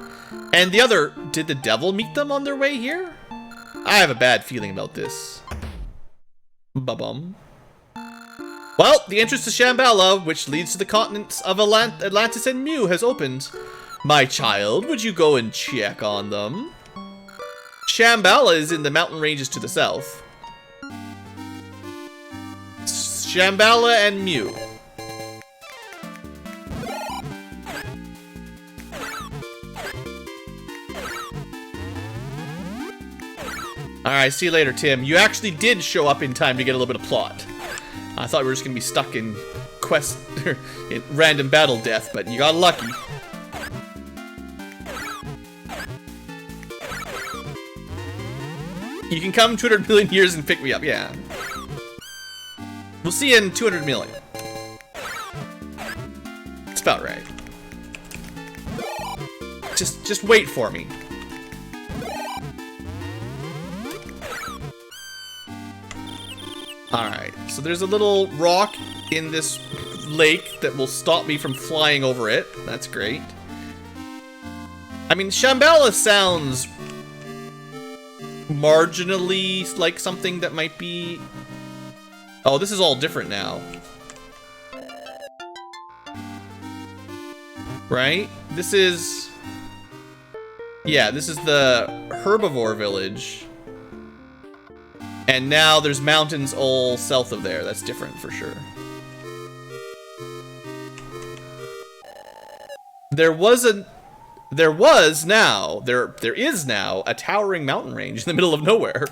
And the other, did the devil meet them on their way here? I have a bad feeling about this. Ba-bum. Well, the entrance to Shambhala, which leads to the continents of Atlantis and Mu, has opened. My child, would you go and check on them? Shambhala is in the mountain ranges to the south. Shambhala and Mu. Alright, see you later, Tim. You actually did show up in time to get a little bit of plot. I thought we were just gonna be stuck in quest, in random battle death, but you got lucky. You can come 200 million years and pick me up, yeah. We'll see you in 200 million. It's about right. Just wait for me. Alright, so there's a little rock in this lake that will stop me from flying over it. That's great. I mean, Shambhala sounds marginally like something that might be... Oh, this is all different now. Right? This is... Yeah, this is the herbivore village. And now there's mountains all south of there. That's different for sure. There is now a towering mountain range in the middle of nowhere.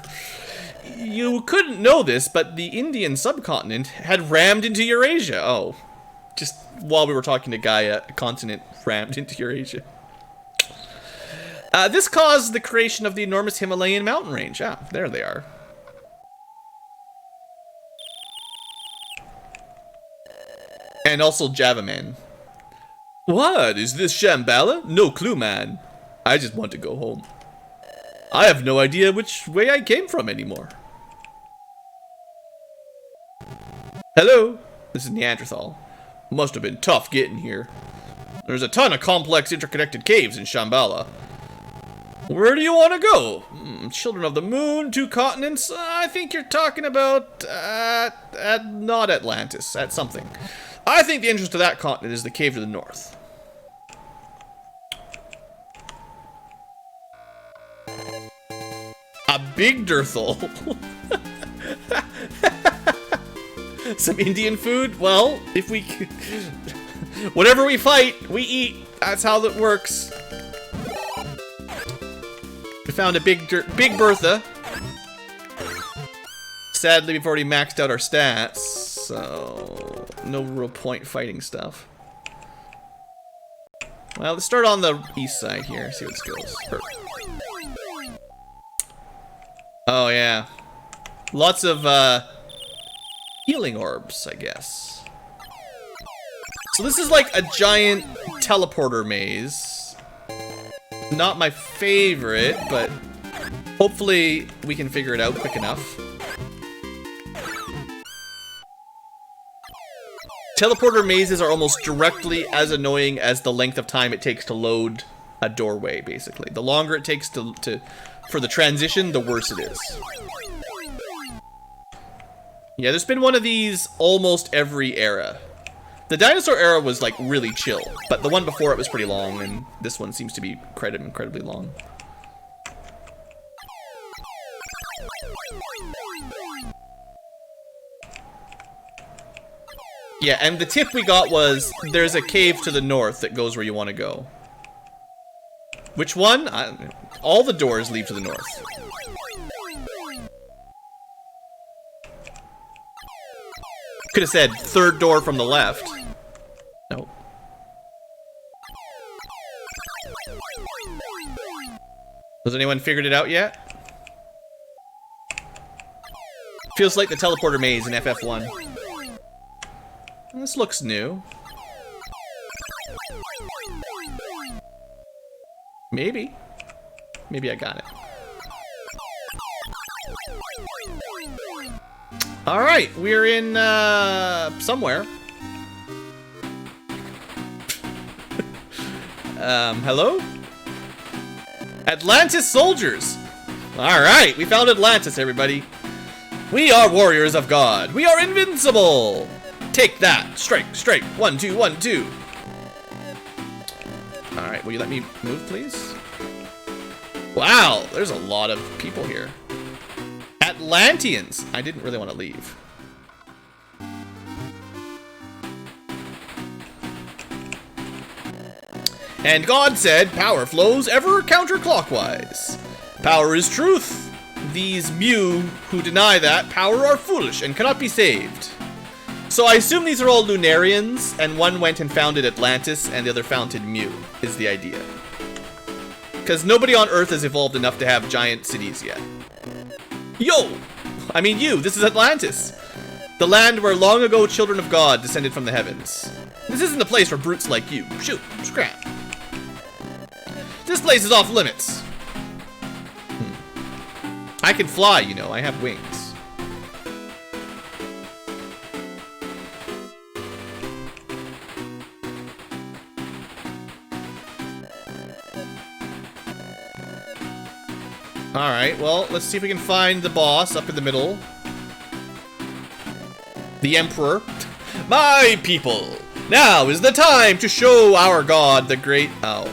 You couldn't know this, but the Indian subcontinent had rammed into Eurasia. Oh, just while we were talking to Gaia, a continent rammed into Eurasia. This caused the creation of the enormous Himalayan mountain range. Ah, there they are. And also Java Man. What? Is this Shambhala? No clue, man. I just want to go home. I have no idea which way I came from anymore. Hello? This is Neanderthal. Must have been tough getting here. There's a ton of complex interconnected caves in Shambhala. Where do you want to go? Children of the Moon, two continents? I think you're talking about... not Atlantis, at something. I think the entrance to that continent is the cave to the north. A big Dirthal. Some Indian food? Well, if we... whatever we fight, we eat. That's how that works. We found a Big Bertha. Sadly, we've already maxed out our stats, so no real point fighting stuff. Well, let's start on the east side here, see what skills. Oh yeah. Lots of healing orbs, I guess. So this is like a giant teleporter maze. Not my favorite, but hopefully we can figure it out quick enough. Teleporter mazes are almost directly as annoying as the length of time it takes to load a doorway, basically. The longer it takes for the transition, the worse it is. Yeah, there's been one of these almost every era. The dinosaur era was like really chill, but the one before it was pretty long, and this one seems to be incredibly long. Yeah, and the tip we got was there's a cave to the north that goes where you want to go. Which one? All the doors lead to the north. Could have said third door from the left. Nope. Has anyone figured it out yet? Feels like the teleporter maze in FF1. This looks new. Maybe. Maybe I got it. Alright, we're in, somewhere. Hello? Atlantis soldiers! Alright, we found Atlantis, everybody. We are warriors of God. We are invincible! Take that! Strike, strike! 1, 2, 1, 2! Alright, will you let me move, please? Wow, there's a lot of people here. Atlanteans! I didn't really want to leave. And God said, power flows ever counterclockwise. Power is truth. These Mew who deny that power are foolish and cannot be saved. So I assume these are all Lunarians, and one went and founded Atlantis, and the other founded Mew, is the idea. Because nobody on Earth has evolved enough to have giant cities yet. Yo! I mean you, this is Atlantis. The land where long ago children of God descended from the heavens. This isn't a place for brutes like you. Shoot, scrap. This place is off limits. I can fly, you know, I have wings. Alright, well, let's see if we can find the boss up in the middle. The Emperor. My people, now is the time to show our God the great... Oh.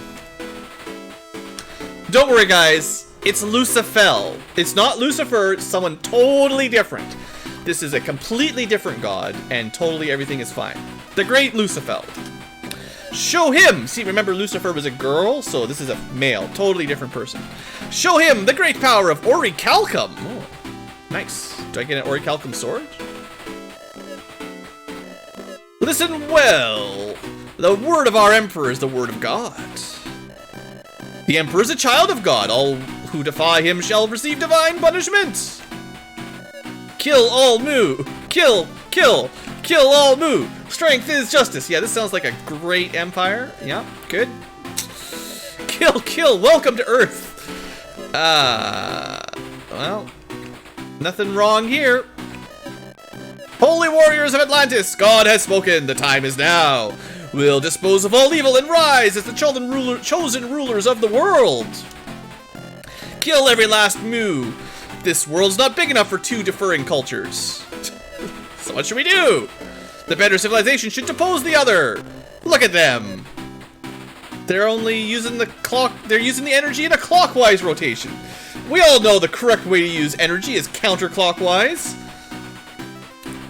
Don't worry, guys. It's Lucifer. It's not Lucifer, it's someone totally different. This is a completely different god, and totally everything is fine. The great Lucifer. Show him! See, remember Lucifer was a girl, so this is a male, totally different person. Show him the great power of Orichalcum! Oh, nice. Do I get an Orichalcum sword? Listen well! The word of our Emperor is the word of God. The Emperor is a child of God. All who defy him shall receive divine punishment. Kill all Mu! Kill! Kill! Kill all Mu! Strength is justice. Yeah, this sounds like a great empire. Yeah, good. Kill, kill, welcome to Earth. Well, nothing wrong here. Holy warriors of Atlantis, God has spoken. The time is now. We'll dispose of all evil and rise as the chosen rulers of the world. Kill every last Mu. This world's not big enough for two differing cultures. So what should we do? The better civilization should depose the other. Look at them. They're only using the clock. They're using the energy in a clockwise rotation. We all know the correct way to use energy is counterclockwise.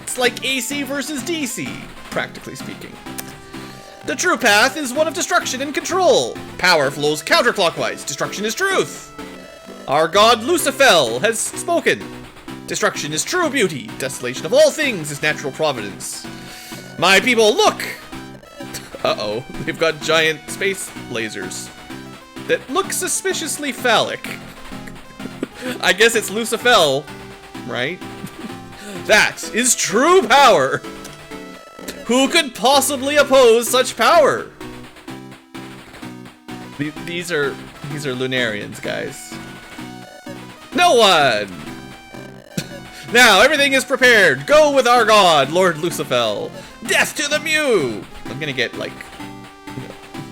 It's like AC versus DC, practically speaking. The true path is one of destruction and control. Power flows counterclockwise. Destruction is truth. Our god Lucifer has spoken. Destruction is true beauty. Desolation of all things is natural providence. My people, look! Uh-oh, they've got giant space lasers that look suspiciously phallic. I guess it's Lucifer, right? That is true power! Who could possibly oppose such power? These are Lunarians, guys. No one! Now, everything is prepared. Go with our god, Lord Lucifel. Death to the Mew! I'm gonna get, like,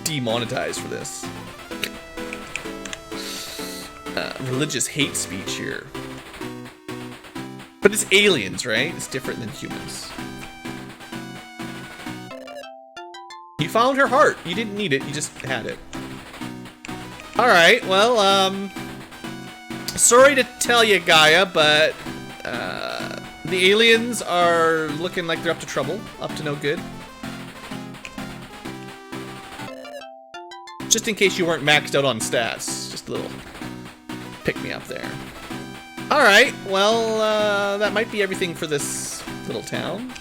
demonetized for this. Religious hate speech here. But it's aliens, right? It's different than humans. You found her heart. You didn't need it, you just had it. Alright, well, sorry to tell you, Gaia, but the aliens are looking like they're up to trouble, up to no good. Just in case you weren't maxed out on stats, just a little pick-me-up there. Alright, well, that might be everything for this little town.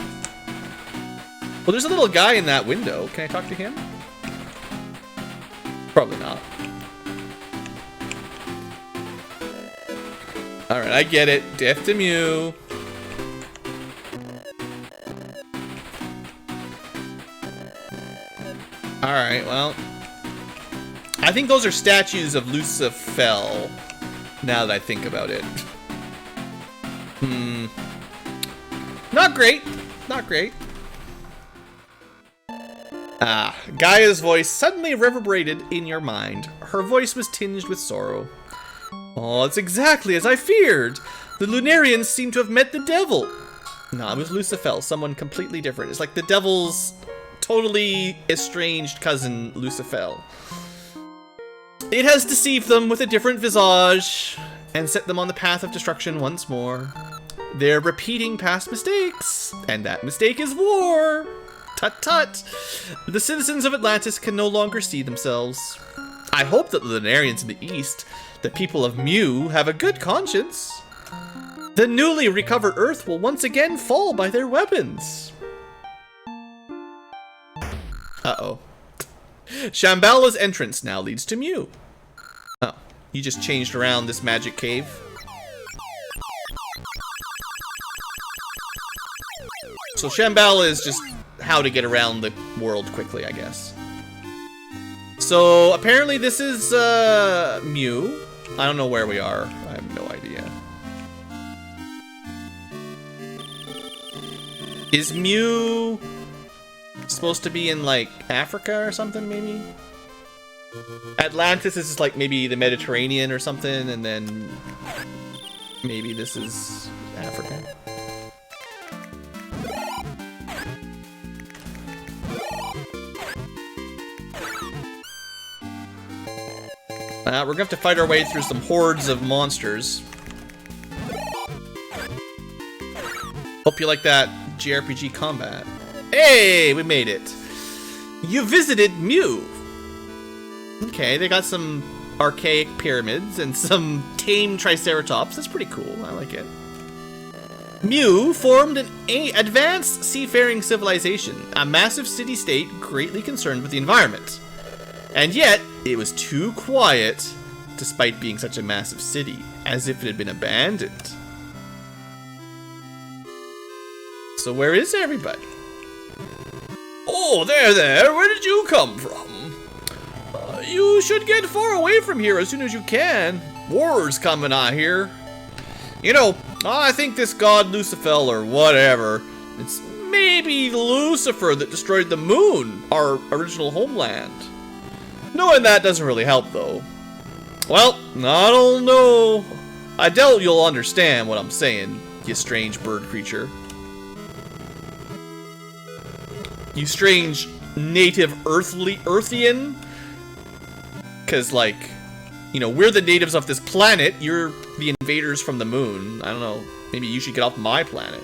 Well, there's a little guy in that window. Can I talk to him? Probably not. Alright, I get it. Death to Mew. Alright, well. I think those are statues of Lucifel, now that I think about it. Not great. Not great. Ah, Gaia's voice suddenly reverberated in your mind. Her voice was tinged with sorrow. Oh, it's exactly as I feared. The Lunarians seem to have met the devil. No, it was Lucifel, someone completely different. It's like the devil's totally estranged cousin, Lucifel. It has deceived them with a different visage and set them on the path of destruction once more. They're repeating past mistakes, and that mistake is war. Tut tut. The citizens of Atlantis can no longer see themselves. I hope that the Lunarians in the East, the people of Mew, have a good conscience. The newly recovered Earth will once again fall by their weapons. Uh-oh. Shambhala's entrance now leads to Mew. Oh, you just changed around this magic cave. So Shambhala is just how to get around the world quickly, I guess. So apparently this is Mew. I don't know where we are. I have no idea. Is Mew supposed to be in like Africa or something, maybe? Atlantis is just like maybe the Mediterranean or something, and then maybe this is Africa. We're gonna have to fight our way through some hordes of monsters. Hope you like that JRPG combat. Hey, we made it. You visited Mew. Okay, they got some archaic pyramids and some tame triceratops. That's pretty cool. I like it. Mew formed an advanced seafaring civilization, a massive city-state greatly concerned with the environment. And yet, it was too quiet, despite being such a massive city, as if it had been abandoned. So where is everybody? Oh, there, where did you come from? You should get far away from here as soon as you can. War's coming, I hear. You know, I think this god Lucifel or whatever, it's maybe Lucifer that destroyed the moon, our original homeland. Knowing that doesn't really help, though. Well, I don't know. I doubt you'll understand what I'm saying, you strange bird creature. You strange native Earthian? Because, like, you know, we're the natives of this planet. You're the invaders from the moon. I don't know. Maybe you should get off my planet.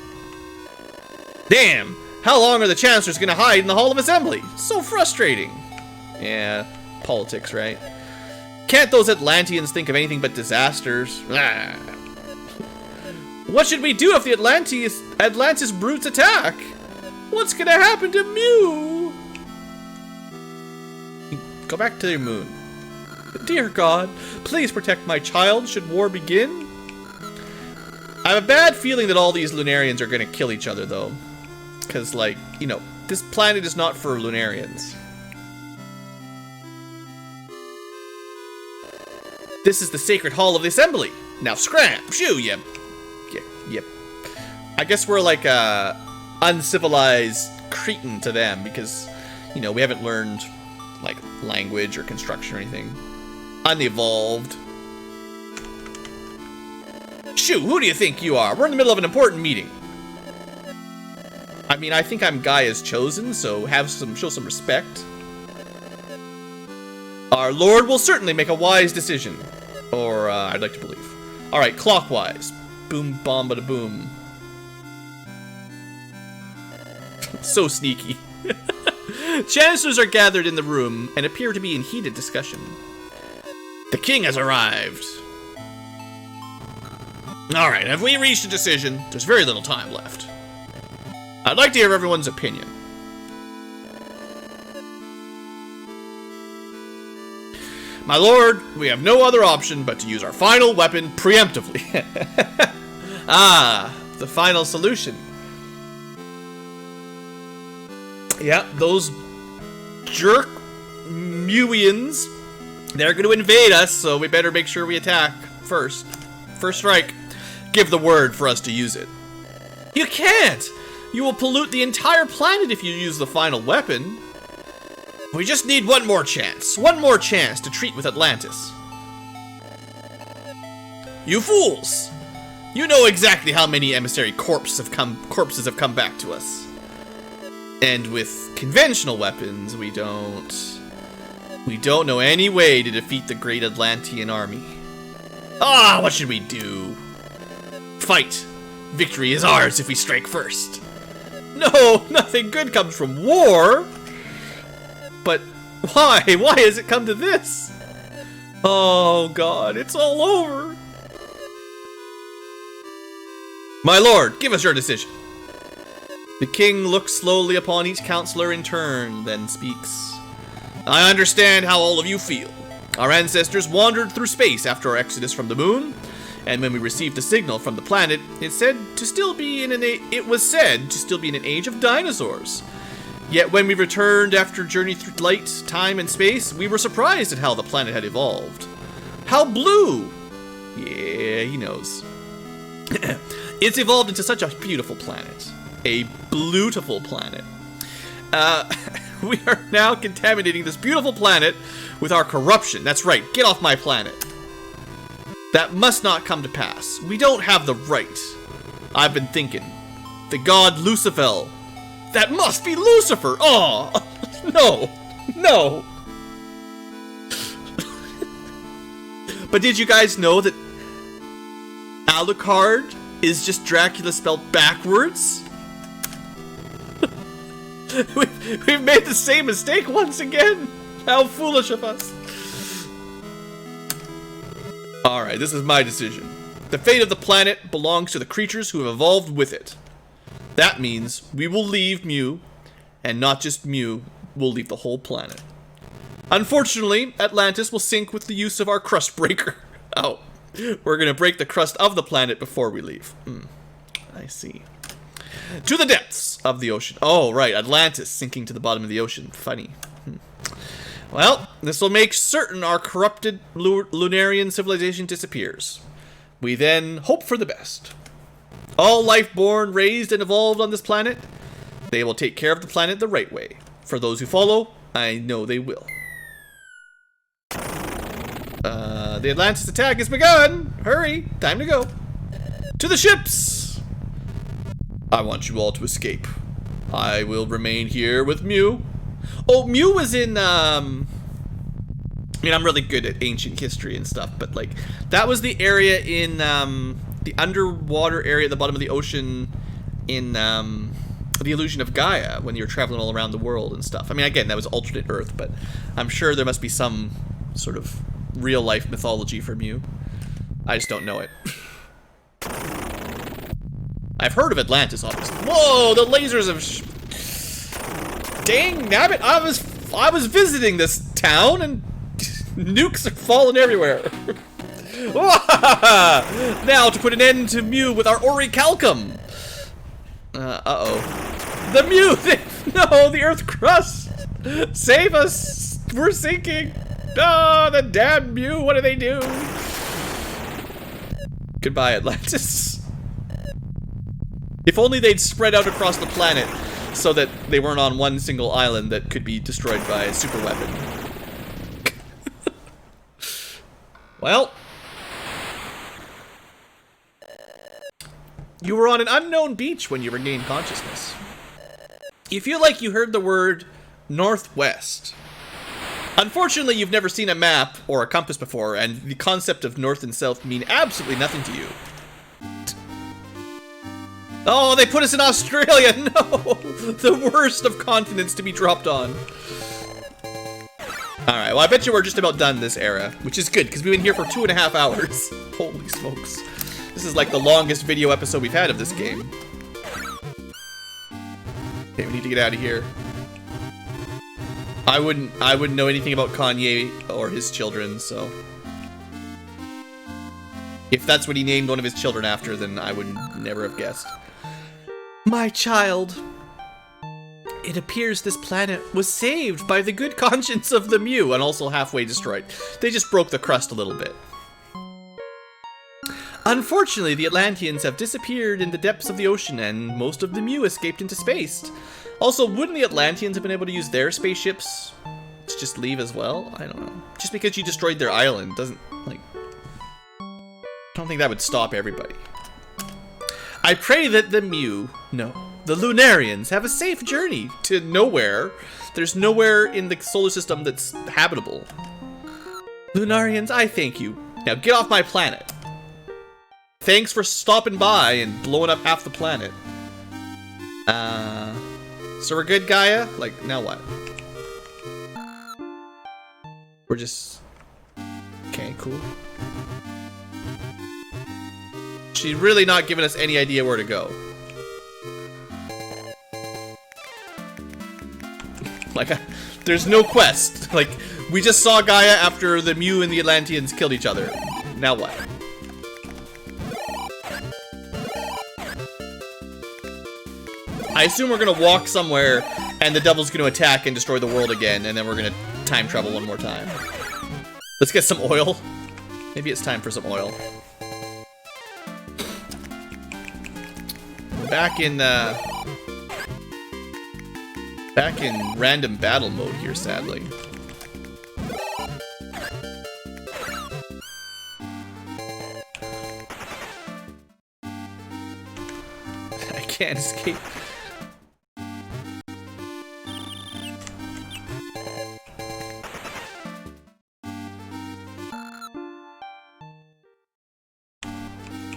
Damn! How long are the Chancellors gonna hide in the Hall of Assembly? So frustrating. Yeah, politics, right? Can't those Atlanteans think of anything but disasters? Ah. What should we do if the Atlantis brutes attack? What's gonna happen to Mew? Go back to your moon. Dear God, please protect my child should war begin. I have a bad feeling that all these Lunarians are gonna kill each other, though. Because, like, you know, this planet is not for Lunarians. This is the sacred hall of the assembly. Now scram! Shoo, yep. Yep. I guess we're like a uncivilized cretin to them because, you know, we haven't learned, like, language or construction or anything. Unevolved. Shoo, who do you think you are? We're in the middle of an important meeting. I mean, I think I'm Gaia's chosen, so show some respect. Our lord will certainly make a wise decision. Or, I'd like to believe. Alright, clockwise. Boom, bomb, bada boom. So sneaky. Chancellors are gathered in the room and appear to be in heated discussion. The king has arrived. Alright, have we reached a decision? There's very little time left. I'd like to hear everyone's opinion. My lord, we have no other option but to use our final weapon preemptively. Ah, the final solution. Yeah, those jerk Mewians, they're going to invade us, so we better make sure we attack first. First strike. Give the word for us to use it. You can't! You will pollute the entire planet if you use the final weapon. We just need one more chance. One more chance to treat with Atlantis. You fools! You know exactly how many emissary corpses have come back to us. And with conventional weapons, we don't know any way to defeat the great Atlantean army. Ah, what should we do? Fight. Victory is ours if we strike first. No, nothing good comes from war. But why? Why has it come to this? Oh God, it's all over. My lord, give us your decision. The king looks slowly upon each counselor in turn, then speaks. I understand how all of you feel. Our ancestors wandered through space after our exodus from the moon, and when we received a signal from the planet, it was said to still be in an age of dinosaurs. Yet when we returned after a journey through light, time, and space, we were surprised at how the planet had evolved. How blue! Yeah, he knows. It's evolved into such a beautiful planet. A beautiful planet. We are now contaminating this beautiful planet with our corruption. That's right, get off my planet. That must not come to pass. We don't have the right. I've been thinking. The god Lucifer. That must be Lucifer! Oh, no, no. But did you guys know that Alucard is just Dracula spelled backwards? We've made the same mistake once again. How foolish of us. Alright, this is my decision. The fate of the planet belongs to the creatures who have evolved with it. That means we will leave Mu, and not just Mu, we'll leave the whole planet. Unfortunately, Atlantis will sink with the use of our crust breaker. Oh, we're gonna break the crust of the planet before we leave. I see. To the depths of the ocean. Oh, right, Atlantis sinking to the bottom of the ocean. Funny. Well, this will make certain our corrupted Lunarian civilization disappears. We then hope for the best. All life born, raised, and evolved on this planet, they will take care of the planet the right way. For those who follow, I know they will. The Atlantis attack has begun! Hurry! Time to go! To the ships! I want you all to escape. I will remain here with Mu. Oh, Mu was in, I mean, I'm really good at ancient history and stuff, but, like, that was the area in, the underwater area at the bottom of the ocean in, The Illusion of Gaia, when you're traveling all around the world and stuff. I mean, again, that was alternate Earth, but I'm sure there must be some sort of real-life mythology for Mu. I just don't know it. I've heard of Atlantis, obviously. Whoa, the lasers have... Dang nabbit, I was visiting this town, and nukes are falling everywhere. Now to put an end to Mu with our orichalcum. Uh-oh. The Mew! No, the Earth crust! Save us! We're sinking! Oh, the damn Mew! What do they do? Goodbye, Atlantis. If only they'd spread out across the planet so that they weren't on one single island that could be destroyed by a super weapon. Well, you were on an unknown beach when you regained consciousness. You feel like you heard the word northwest. Unfortunately, you've never seen a map or a compass before, and the concept of north and south mean absolutely nothing to you. Oh, they put us in Australia! No! The worst of continents to be dropped on. Alright, well, I bet you we're just about done this era, which is good, because we've been here for 2.5 hours. Holy smokes. This is like the longest video episode we've had of this game. Okay, we need to get out of here. I wouldn't know anything about Kanye or his children, so... If that's what he named one of his children after, then I would never have guessed. My child. It appears this planet was saved by the good conscience of the Mew, and also halfway destroyed. They just broke the crust a little bit. Unfortunately, the Atlanteans have disappeared in the depths of the ocean, and most of the Mew escaped into space. Also, wouldn't the Atlanteans have been able to use their spaceships to just leave as well? I don't know. Just because you destroyed their island doesn't, like... I don't think that would stop everybody. I pray that the Mew... No. The Lunarians have a safe journey to nowhere. There's nowhere in the solar system that's habitable. Lunarians, I thank you. Now get off my planet. Thanks for stopping by and blowing up half the planet. So we're good, Gaia? Like, now what? We're just... Okay, cool. She's really not giving us any idea where to go. Like, there's no quest. Like, we just saw Gaia after the Mew and the Atlanteans killed each other. Now what? I assume we're gonna walk somewhere and the devil's gonna attack and destroy the world again, and then we're gonna time travel one more time. Let's get some oil. Maybe it's time for some oil. We're back in random battle mode here, sadly. I can't escape.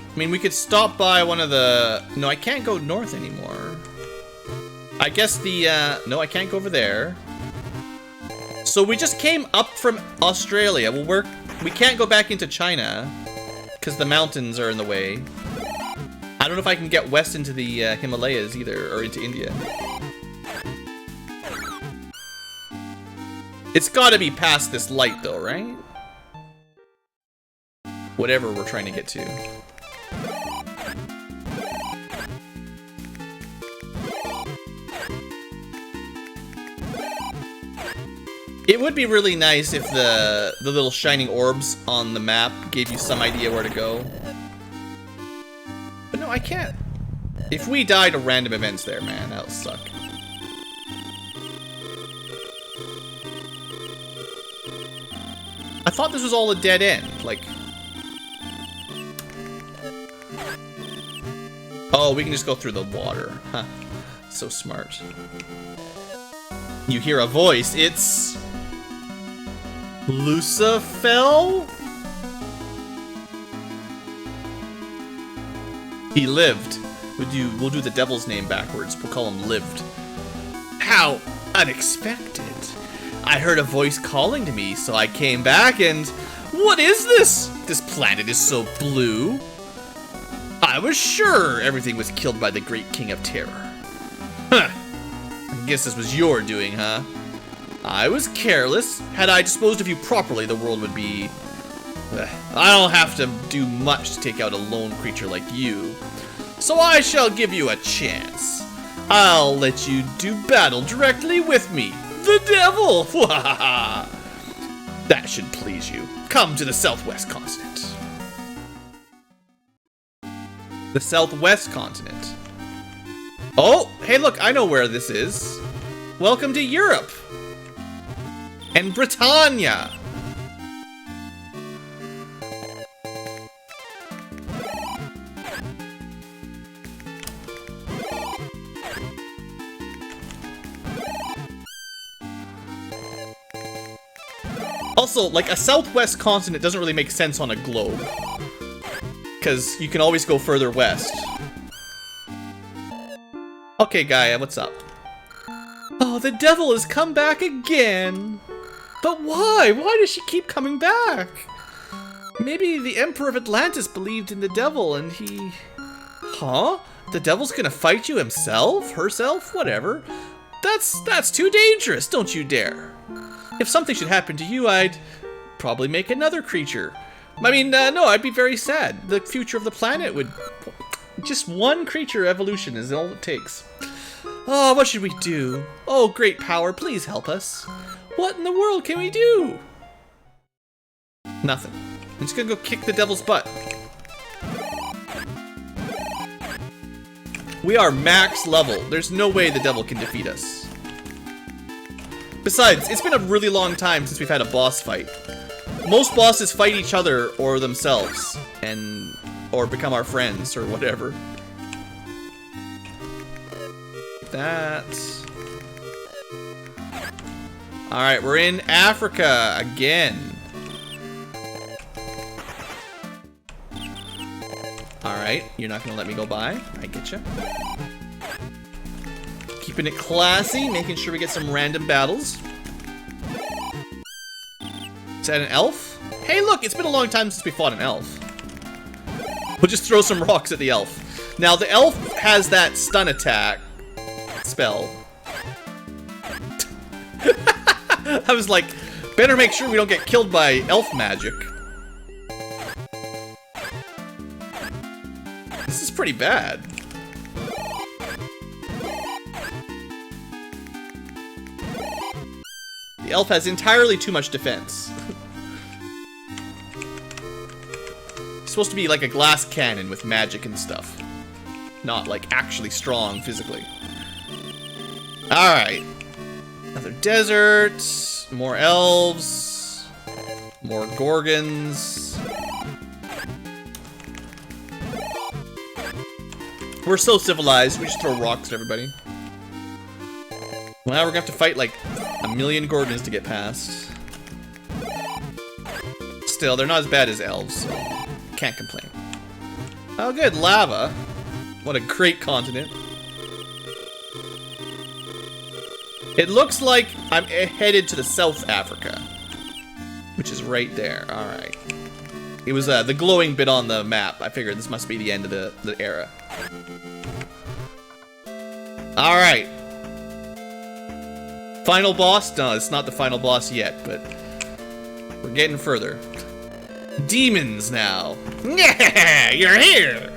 I mean, we could stop by one of the... No, I can't go north anymore. I guess the, no, I can't go over there. So we just came up from Australia. Well, we can't go back into China because the mountains are in the way. I don't know if I can get west into the Himalayas either, or into India. It's gotta be past this light though, right? Whatever we're trying to get to. It would be really nice if the little shining orbs on the map gave you some idea where to go. But no, I can't. If we die to random events there, man, that'll suck. I thought this was all a dead end, like... Oh, we can just go through the water. Huh. So smart. You hear a voice, it's... Lucifer? He lived. We'll do the devil's name backwards. We'll call him Lived. How unexpected. I heard a voice calling to me, so I came back and... What is this? This planet is so blue. I was sure everything was killed by the great king of terror. Huh. I guess this was your doing, huh? I was careless. Had I disposed of you properly, the world would be... I don't have to do much to take out a lone creature like you. So I shall give you a chance. I'll let you do battle directly with me, the devil! That should please you. Come to the southwest continent. The southwest continent. Oh, hey look, I know where this is. Welcome to Europe. And Britannia. Also, like, a southwest continent doesn't really make sense on a globe. Because you can always go further west. Okay, Gaia, what's up? Oh, the devil has come back again! But why? Why does she keep coming back? Maybe the Emperor of Atlantis believed in the devil and he... Huh? The devil's gonna fight you himself? Herself? Whatever. That's too dangerous, don't you dare. If something should happen to you, I'd probably make another creature. I mean, no, I'd be very sad. The future of the planet would... Just one creature evolution is all it takes. Oh, what should we do? Oh, great power, please help us. What in the world can we do? Nothing. I'm just gonna go kick the devil's butt. We are max level. There's no way the devil can defeat us. Besides, it's been a really long time since we've had a boss fight. Most bosses fight each other or themselves, or become our friends or whatever. That. Alright, we're in Africa again. Alright, you're not gonna let me go by. I getcha. Keeping it classy, making sure we get some random battles. Is that an elf? Hey look, it's been a long time since we fought an elf. We'll just throw some rocks at the elf. Now the elf has that stun attack spell. I was like, better make sure we don't get killed by elf magic. This is pretty bad. The elf has entirely too much defense. It's supposed to be like a glass cannon with magic and stuff. Not like actually strong physically. Alright. Another desert. More elves. More gorgons. We're so civilized, we just throw rocks at everybody. Well, we're gonna have to fight like a million gorgons to get past. Still, they're not as bad as elves, so can't complain. Oh good, lava. What a great continent. It looks like I'm headed to the South Africa, which is right there. Alright. It was the glowing bit on the map. I figured this must be the end of the era. Alright. Final boss? No, it's not the final boss yet, but we're getting further. Demons now. Yeah, you're here!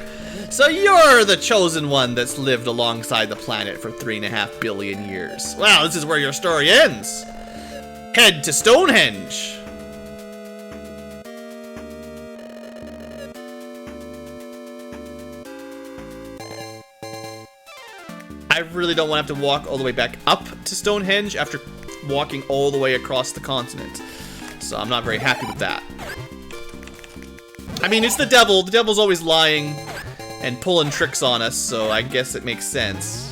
So you're the chosen one that's lived alongside the planet for 3.5 billion years. Well, this is where your story ends. Head to Stonehenge. I really don't want to have to walk all the way back up to Stonehenge after walking all the way across the continent. So I'm not very happy with that. I mean, it's the devil. The devil's always lying and pulling tricks on us, so I guess it makes sense.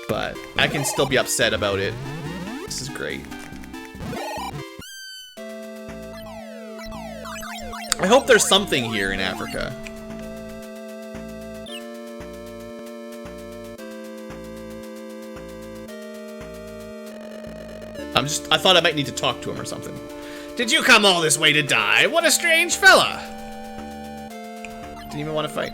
But I can still be upset about it. This is great. I hope there's something here in Africa. I thought I might need to talk to him or something. Did you come all this way to die? What a strange fella! Didn't even want to fight.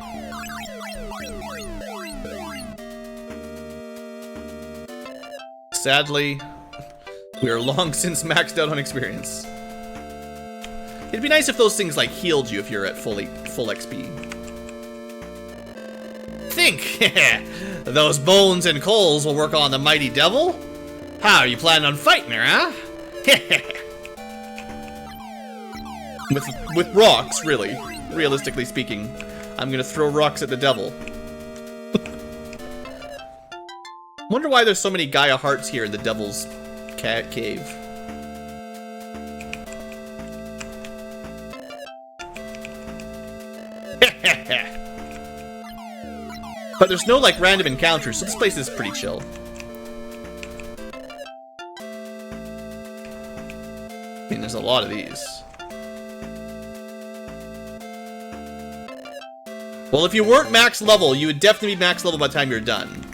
Sadly, we are long since maxed out on experience. It'd be nice if those things like healed you if you're at full XP. Think! Those bones and coals will work on the mighty devil? How are you planning on fighting her, huh? with rocks, really. Realistically speaking. I'm gonna throw rocks at the devil. Wonder why there's so many Gaia hearts here in the devil's cave. But there's no, like, random encounters, so this place is pretty chill. I mean, there's a lot of these. Well, if you weren't max level, you would definitely be max level by the time you're done.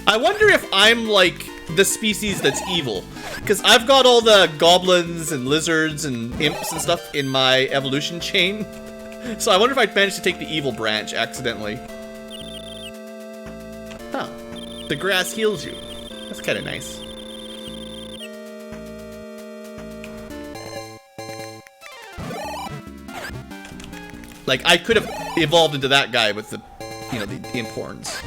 I wonder if I'm, like, the species that's evil. Because I've got all the goblins and lizards and imps and stuff in my evolution chain. So I wonder if I managed to take the evil branch accidentally. Huh. The grass heals you. That's kind of nice. Like, I could have evolved into that guy with the, you know, the imp horns.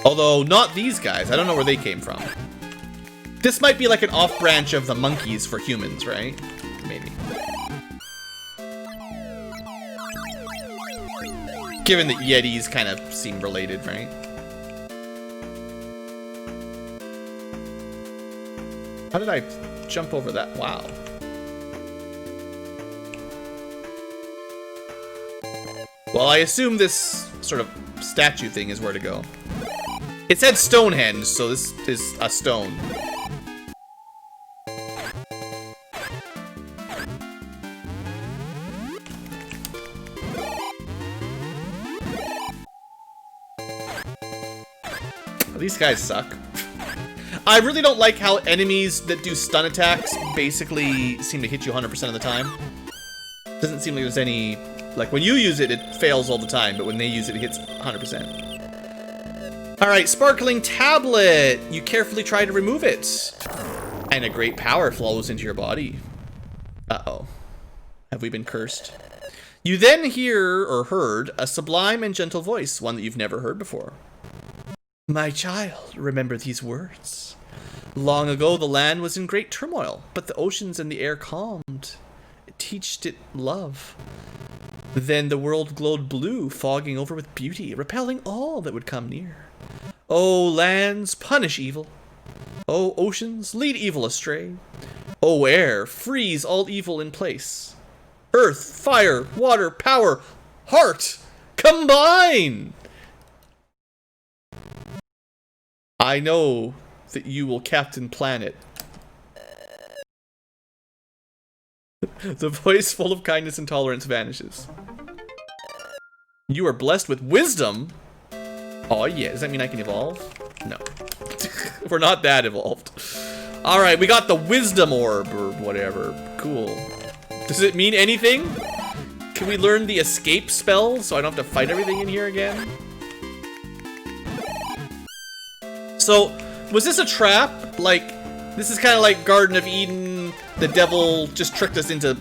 Although, not these guys. I don't know where they came from. This might be like an off-branch of the monkeys for humans, right? Maybe. Given that Yetis kind of seem related, right? How did I jump over that? Wow. Well, I assume this sort of statue thing is where to go. It said Stonehenge, so this is a stone. These guys suck. I really don't like how enemies that do stun attacks basically seem to hit you 100% of the time. Doesn't seem like there's any... Like, when you use it, it fails all the time, but when they use it, it hits 100%. Alright, sparkling tablet! You carefully try to remove it. And a great power flows into your body. Uh-oh. Have we been cursed? You then hear, or heard, a sublime and gentle voice, one that you've never heard before. My child, remember these words. Long ago, the land was in great turmoil, but the oceans and the air calmed. It teached it love. Then the world glowed blue, fogging over with beauty, repelling all that would come near. O lands, punish evil. O oceans, lead evil astray. O air, freeze all evil in place. Earth, fire, water, power, heart, combine! I know that you will captain planet. The voice full of kindness and tolerance vanishes. You are blessed with wisdom? Oh yeah, does that mean I can evolve? No. We're not that evolved. Alright, we got the wisdom orb or whatever. Cool. Does it mean anything? Can we learn the escape spell so I don't have to fight everything in here again? So, was this a trap? Like, this is kind of like Garden of Eden. The devil just tricked us into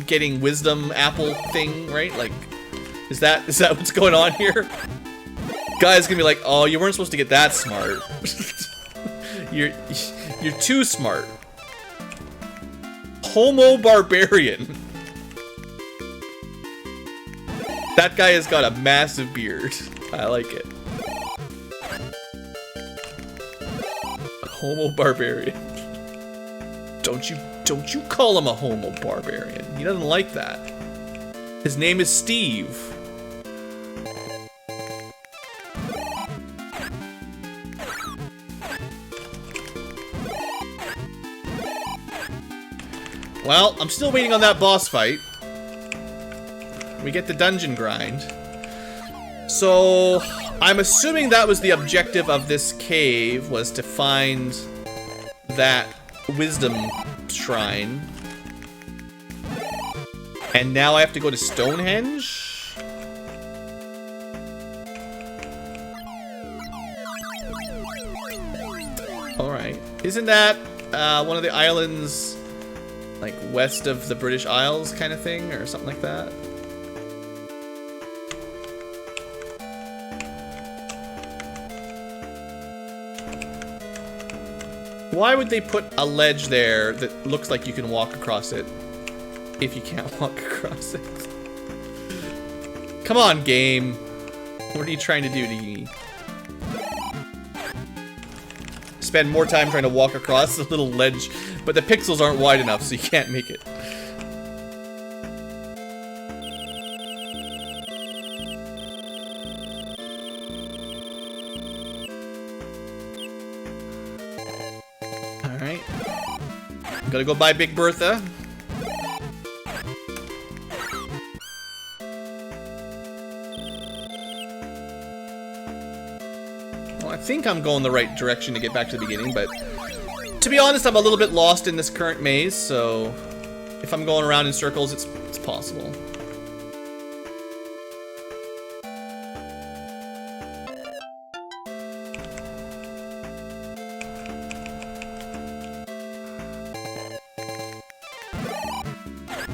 getting wisdom apple thing, right? Like, is that what's going on here? Guy's gonna be like, oh, you weren't supposed to get that smart. You're too smart. Homo barbarian. That guy has got a massive beard. I like it. Homo barbarian. Don't you call him a homo barbarian. He doesn't like that. His name is Steve. Well, I'm still waiting on that boss fight. We get the dungeon grind. So, I'm assuming that was the objective of this cave, was to find that wisdom shrine. And now I have to go to Stonehenge? Alright. Isn't that one of the islands Like west of the British Isles kind of thing, or something like that. Why would they put a ledge there that looks like you can walk across it if you can't walk across it? Come on, game. What are you trying to do to me? Spend more time trying to walk across the little ledge, but the pixels aren't wide enough, so you can't make it. Alright. Gotta go buy Big Bertha. I think I'm going the right direction to get back to the beginning, but to be honest, I'm a little bit lost in this current maze, so if I'm going around in circles, it's possible.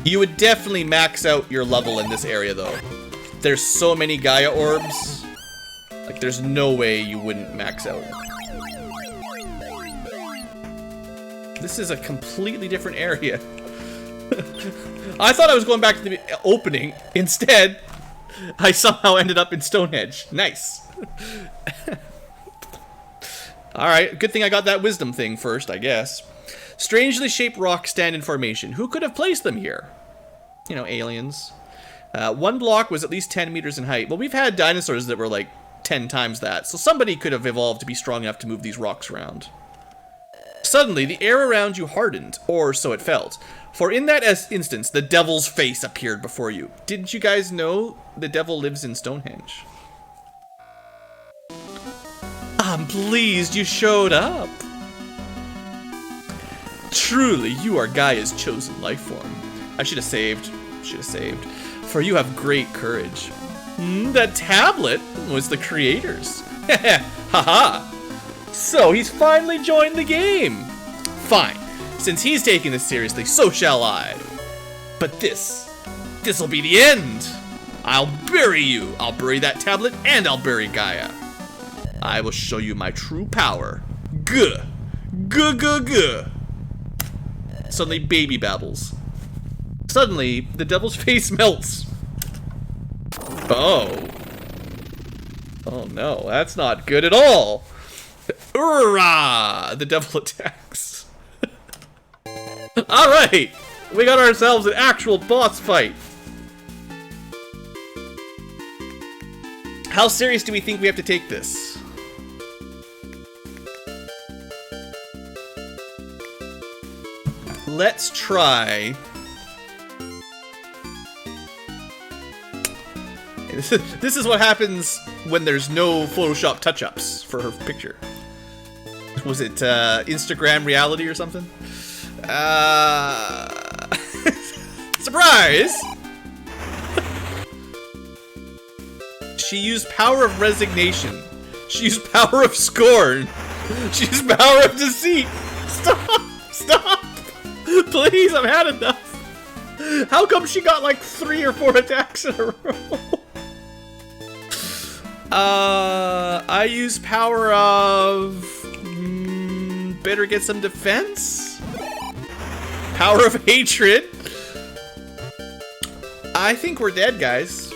You would definitely max out your level in this area, though. There's so many Gaia orbs. Like, there's no way you wouldn't max out. This is a completely different area. I thought I was going back to the opening. Instead, I somehow ended up in Stonehenge. Nice. Alright, good thing I got that wisdom thing first, I guess. Strangely shaped rocks stand in formation. Who could have placed them here? You know, aliens. One block was at least 10 meters in height. Well, we've had dinosaurs that were like 10 times that, so somebody could have evolved to be strong enough to move these rocks around. Suddenly, the air around you hardened, or so it felt. For in that instance, the devil's face appeared before you. Didn't you guys know the devil lives in Stonehenge? I'm pleased you showed up. Truly, you are Gaia's chosen life form. I should have saved. For you have great courage. That tablet was the creator's. Haha. So he's finally joined the game. Fine. Since he's taking this seriously, so shall I. But this'll be the end. I'll bury you. I'll bury that tablet and I'll bury Gaia. I will show you my true power. Guh. Guh, guh, guh. Suddenly, baby babbles. Suddenly, the devil's face melts. Oh. Oh no, that's not good at all. Hurrah! The devil attacks. Alright! We got ourselves an actual boss fight. How serious do we think we have to take this? Let's try. This is what happens when there's no Photoshop touch-ups for her picture. Was it Instagram reality or something? Surprise! She used power of resignation. She used power of scorn. She used power of deceit. Stop! Stop! Please, I've had enough. How come she got like 3 or 4 attacks in a row? I use power of... better get some defense? Power of hatred? I think we're dead, guys.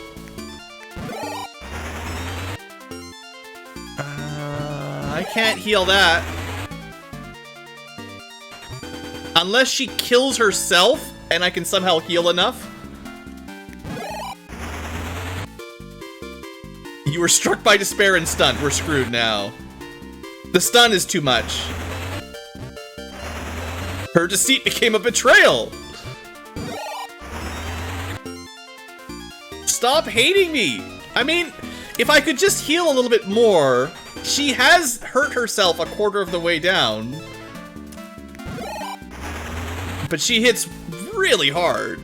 I can't heal that. Unless she kills herself and I can somehow heal enough. You were struck by despair and stunned. We're screwed now. The stun is too much. Her deceit became a betrayal. Stop hating me. I mean, if I could just heal a little bit more. She has hurt herself a quarter of the way down. But she hits really hard.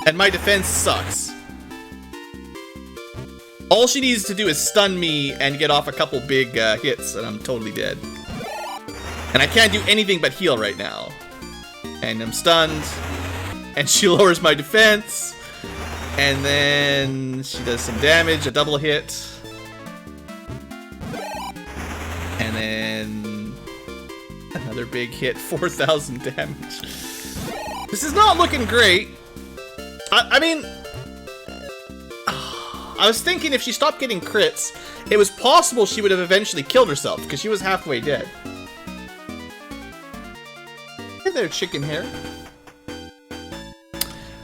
And my defense sucks. All she needs to do is stun me and get off a couple big hits, and I'm totally dead. And I can't do anything but heal right now. And I'm stunned. And she lowers my defense. And then she does some damage, a double hit. And then another big hit, 4,000 damage. This is not looking great. I mean, I was thinking if she stopped getting crits, it was possible she would have eventually killed herself, because she was halfway dead. Hey there, chicken hair.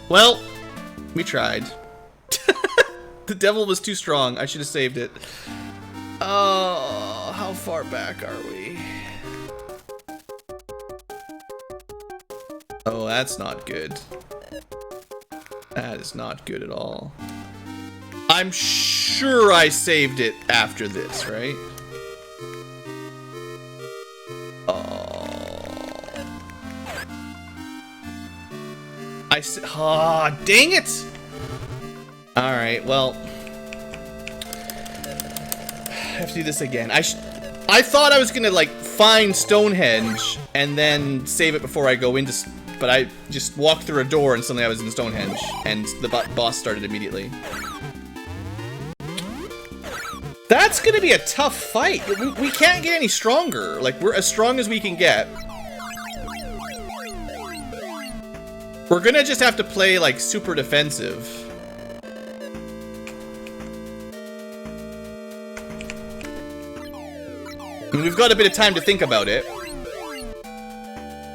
Well, we tried. The devil was too strong. I should have saved it. Oh, how far back are we? Oh, that's not good. That is not good at all. I'm sure I saved it after this, right? Oh, dang it! Alright, well. I have to do this again. I thought I was gonna, like, find Stonehenge and then save it before I go into... But I just walked through a door and suddenly I was in Stonehenge. And the boss started immediately. That's gonna be a tough fight. We can't get any stronger. Like, we're as strong as we can get. We're gonna just have to play, like, super defensive. And we've got a bit of time to think about it.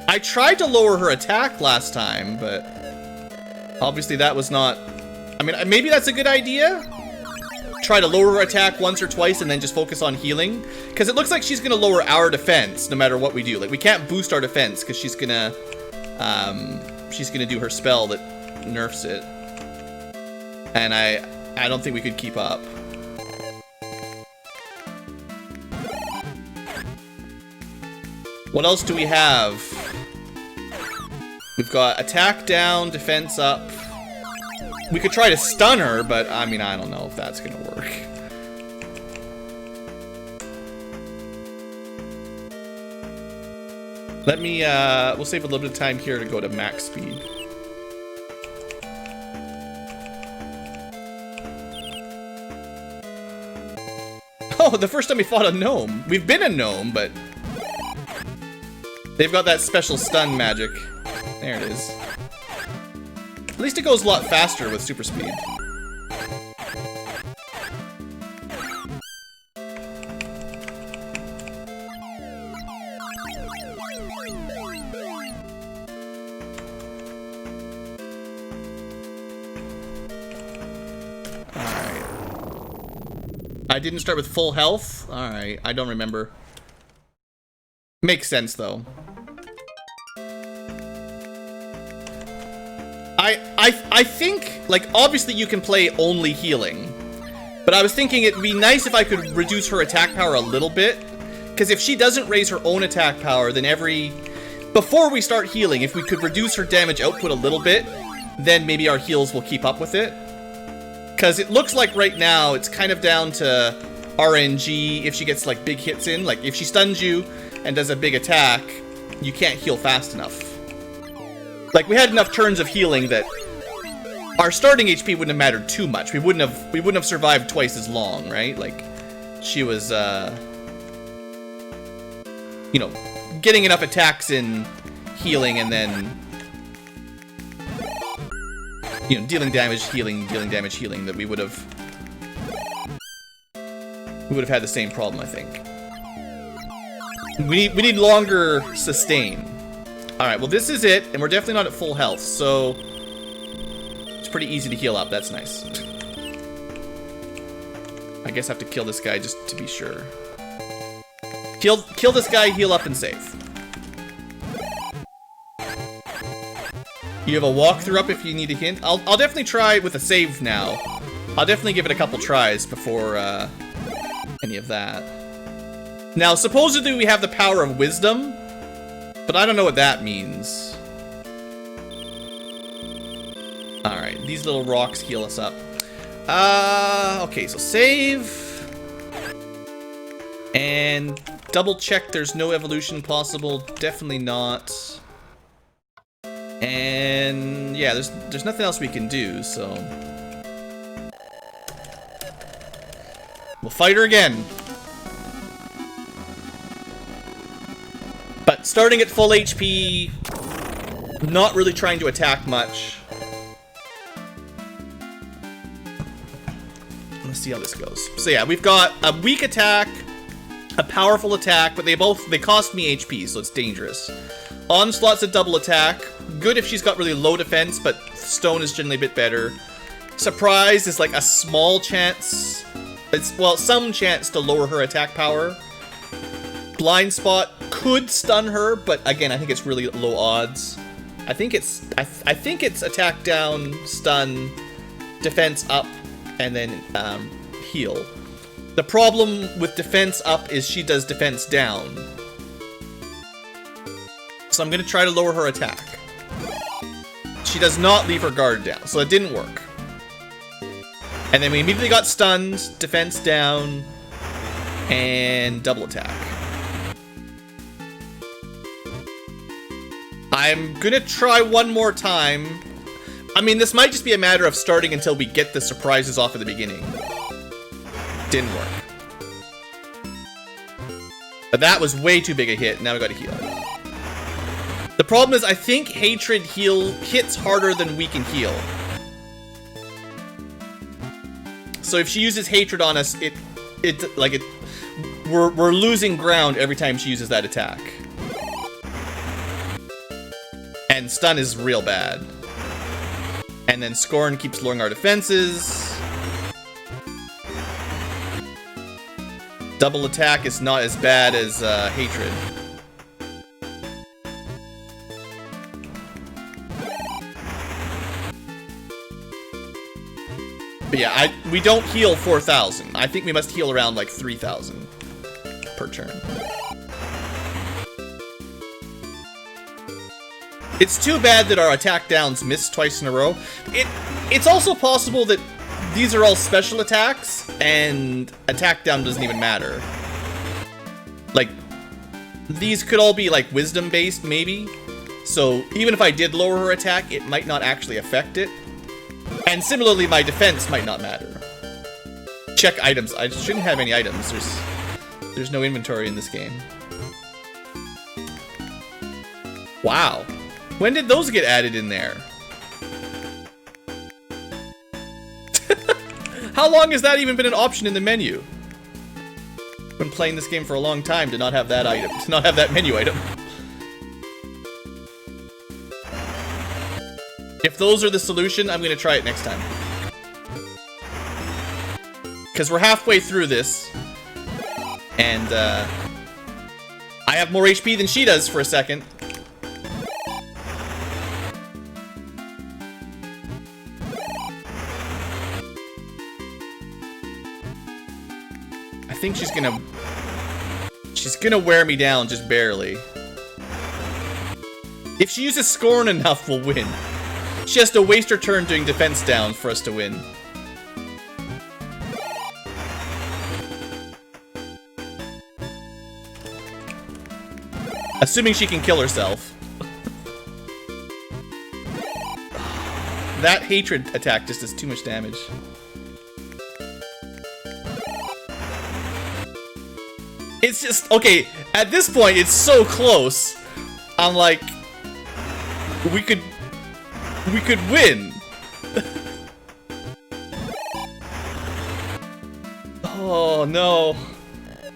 I tried to lower her attack last time, but obviously that was not... I mean, maybe that's a good idea? Try to lower her attack once or twice and then just focus on healing. Because it looks like she's gonna lower our defense no matter what we do. Like, we can't boost our defense because she's gonna do her spell that nerfs it. And I don't think we could keep up. What else do we have? We've got attack down, defense up. We could try to stun her, but I mean, I don't know if that's gonna work. Let me, we'll save a little bit of time here to go to max speed. Oh, the first time we fought a gnome. We've been a gnome, but they've got that special stun magic. There it is. At least it goes a lot faster with super speed. I didn't start with full health? Alright, I don't remember. Makes sense, though. I think, like, obviously you can play only healing. But I was thinking it'd be nice if I could reduce her attack power a little bit. Because if she doesn't raise her own attack power, then before we start healing, if we could reduce her damage output a little bit, then maybe our heals will keep up with it. Because it looks like right now it's kind of down to RNG if she gets, like, big hits in. Like, if she stuns you and does a big attack, you can't heal fast enough. Like, we had enough turns of healing that our starting HP wouldn't have mattered too much. We wouldn't have survived twice as long, right? Like, she was, you know, getting enough attacks in healing and then, you know, dealing damage, healing, dealing damage, healing, that we would have had the same problem, I think. We need longer sustain. Alright, well this is it, and we're definitely not at full health, so it's pretty easy to heal up. That's nice. I guess I have to kill this guy just to be sure. Kill this guy, heal up, and save. You have a walkthrough up if you need a hint. I'll definitely try with a save now. I'll definitely give it a couple tries before any of that. Now, supposedly we have the power of wisdom, but I don't know what that means. Alright, these little rocks heal us up. Okay, so save. And double check there's no evolution possible. Definitely not. And yeah, there's nothing else we can do, so we'll fight her again. But starting at full HP, not really trying to attack much. Let's see how this goes. So yeah, we've got a weak attack, a powerful attack, but they cost me HP, so it's dangerous. Onslaught's a double attack. Good if she's got really low defense, but stone is generally a bit better. Surprise is like a small chance. Well, some chance to lower her attack power. Blind spot could stun her, but again, I think it's really low odds. I think it's attack down, stun, defense up, and then heal. The problem with defense up is she does defense down. So I'm gonna try to lower her attack. She does not leave her guard down, so it didn't work. And then we immediately got stunned, defense down, and double attack. I'm gonna try one more time. I mean, this might just be a matter of starting until we get the surprises off at the beginning. Didn't work. But that was way too big a hit, now we gotta heal. The problem is, I think Hatred hits harder than we can heal. So if she uses Hatred on us, we're losing ground every time she uses that attack. And stun is real bad. And then Scorn keeps lowering our defenses. Double attack is not as bad as Hatred. But yeah, we don't heal 4,000. I think we must heal around like 3,000 per turn. It's too bad that our attack downs missed twice in a row. It's also possible that these are all special attacks and attack down doesn't even matter. Like, these could all be like wisdom based maybe. So even if I did lower her attack, it might not actually affect it. And similarly, my defense might not matter. Check items. I shouldn't have any items. There's no inventory in this game. Wow. When did those get added in there? How long has that even been an option in the menu? Been playing this game for a long time to not have that item, to not have that menu item. If those are the solution, I'm gonna try it next time. Because we're halfway through this. And, I have more HP than she does for a second. I think she's gonna wear me down just barely. If she uses Scorn enough, we'll win. She has to waste her turn doing defense down for us to win. Assuming she can kill herself. That Hatred attack just does too much damage. It's just, okay, at this point, it's so close. I'm like, we could win. Oh, no.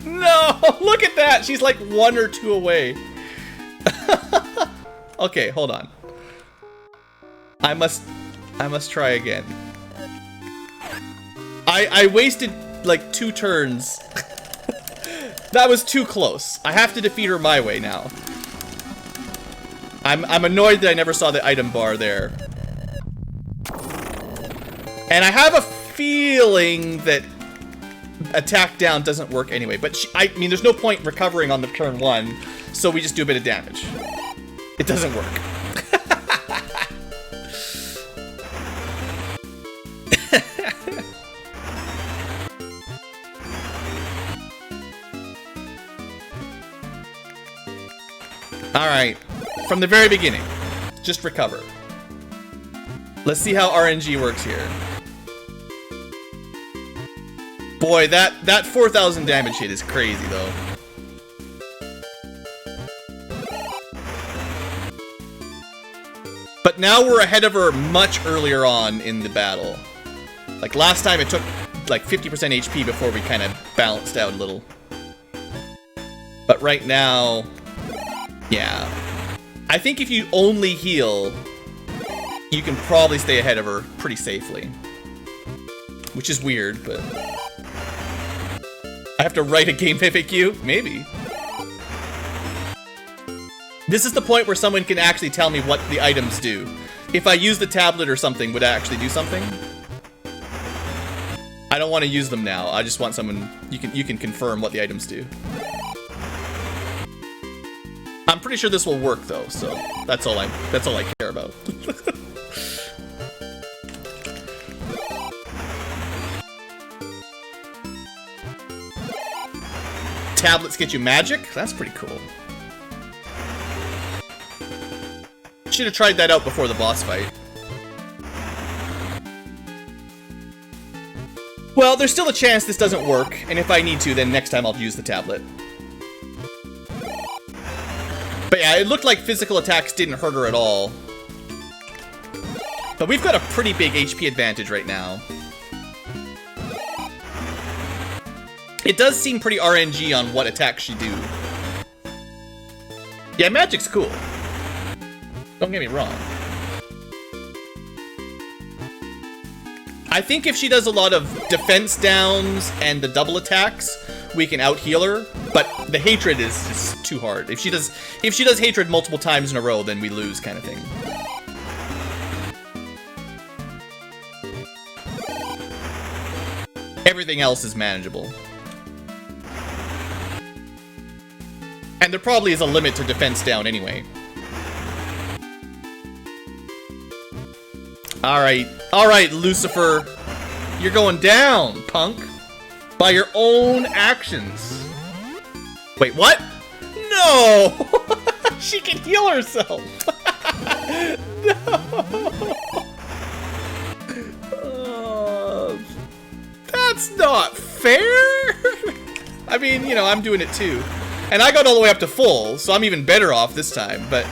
No, look at that. She's like 1 or 2 away. Okay, hold on. I must try again. I wasted like 2 turns. That was too close. I have to defeat her my way now. I'm annoyed that I never saw the item bar there. And I have a feeling that attack down doesn't work anyway. But I mean, there's no point recovering on the turn 1, so we just do a bit of damage. It doesn't work. Alright, from the very beginning. Just recover. Let's see how RNG works here. Boy, that 4,000 damage hit is crazy, though. But now we're ahead of her much earlier on in the battle. Like, last time it took, like, 50% HP before we kind of balanced out a little. But right now... yeah. I think if you only heal, you can probably stay ahead of her pretty safely. Which is weird, but... I have to write a game FAQ? Maybe. This is the point where someone can actually tell me what the items do. If I use the tablet or something, would it actually do something? I don't want to use them now. I just want someone... You can confirm what the items do. I'm pretty sure this will work though, so that's all I care about. Tablets get you magic? That's pretty cool. Should have tried that out before the boss fight. Well, there's still a chance this doesn't work, and if I need to, then next time I'll use the tablet. But yeah, it looked like physical attacks didn't hurt her at all. But we've got a pretty big HP advantage right now. It does seem pretty RNG on what attacks she do. Yeah, magic's cool. Don't get me wrong. I think if she does a lot of defense downs and the double attacks, we can out-heal her, but the hatred is just too hard. If she does hatred multiple times in a row, then we lose, kind of thing. Everything else is manageable. And there probably is a limit to defense down anyway. Alright, Lucifer. You're going down, punk. By your own actions. Wait, what? No! She can heal herself! No! That's not fair! I mean, you know, I'm doing it too. And I got all the way up to full, so I'm even better off this time, but...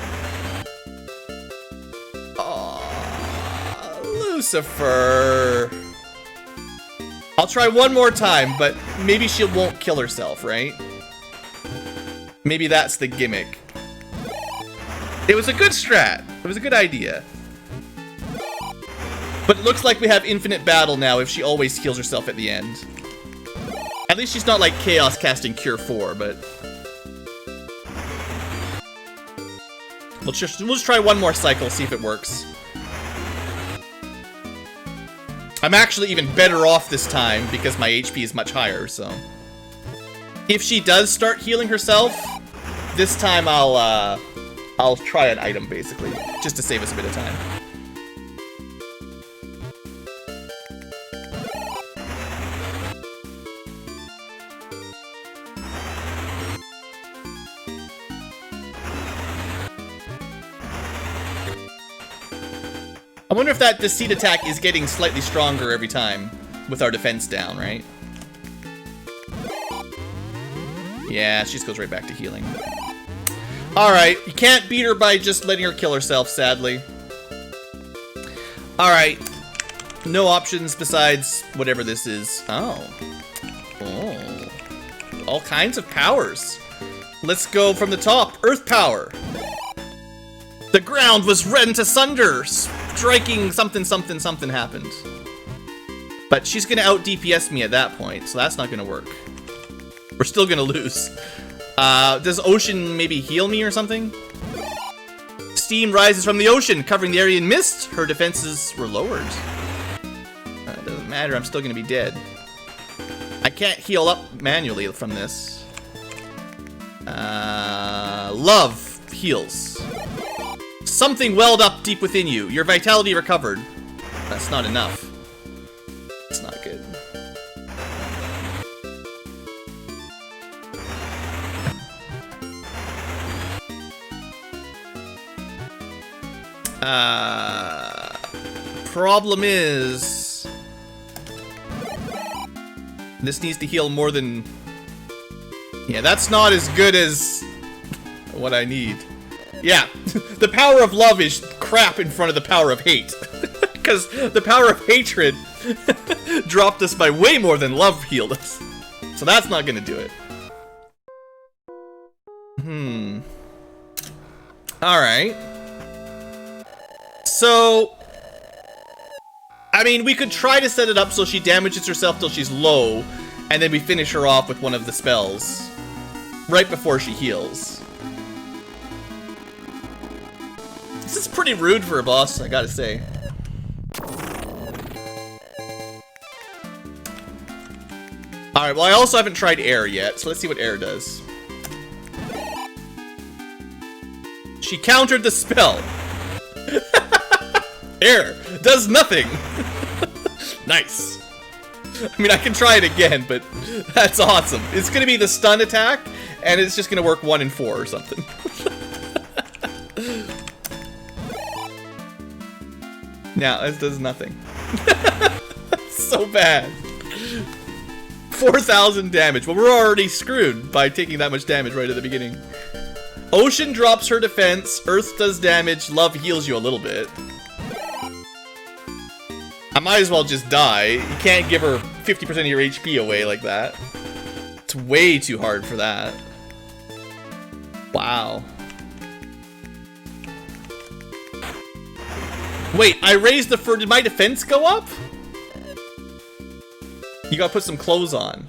oh, Lucifer... I'll try one more time, but maybe she won't kill herself, right? Maybe that's the gimmick. It was a good strat. It was a good idea. But it looks like we have infinite battle now if she always heals herself at the end. At least she's not like Chaos casting Cure 4, but... we'll just try one more cycle, see if it works. I'm actually even better off this time because my HP is much higher, so... if she does start healing herself, this time I'll try an item, basically, just to save us a bit of time. I wonder if that deceit attack is getting slightly stronger every time with our defense down, right? Yeah, she just goes right back to healing. Alright, you can't beat her by just letting her kill herself, sadly. Alright. No options besides whatever this is. Oh. Oh. All kinds of powers. Let's go from the top. Earth power. The ground was rent asunder. Striking something something something happened. But she's gonna out DPS me at that point, so that's not gonna work. We're still gonna lose. Does ocean maybe heal me or something? Steam rises from the ocean, covering the area in mist. Her defenses were lowered. It doesn't matter, I'm still gonna be dead. I can't heal up manually from this. Love heals. Something welled up deep within you. Your vitality recovered. That's not enough. It's not good. Problem is, this needs to heal more than... Yeah, that's not as good as what I need. Yeah, the power of love is crap in front of the power of hate. Because the power of hatred dropped us by way more than love healed us. So that's not gonna do it. Alright. So... I mean, we could try to set it up so she damages herself till she's low, and then we finish her off with one of the spells right before she heals. This is pretty rude for a boss, I gotta say. Alright, well I also haven't tried air yet, so let's see what air does. She countered the spell. Air does nothing. Nice. I mean, I can try it again, but that's awesome. It's gonna be the stun attack, and it's just gonna work 1 in 4 or something. Now, it does nothing. So bad. 4,000 damage. Well, we're already screwed by taking that much damage right at the beginning. Ocean drops her defense, Earth does damage, Love heals you a little bit. I might as well just die. You can't give her 50% of your HP away like that. It's way too hard for that. Wow. Wait, I raised the did my defense go up? You gotta put some clothes on.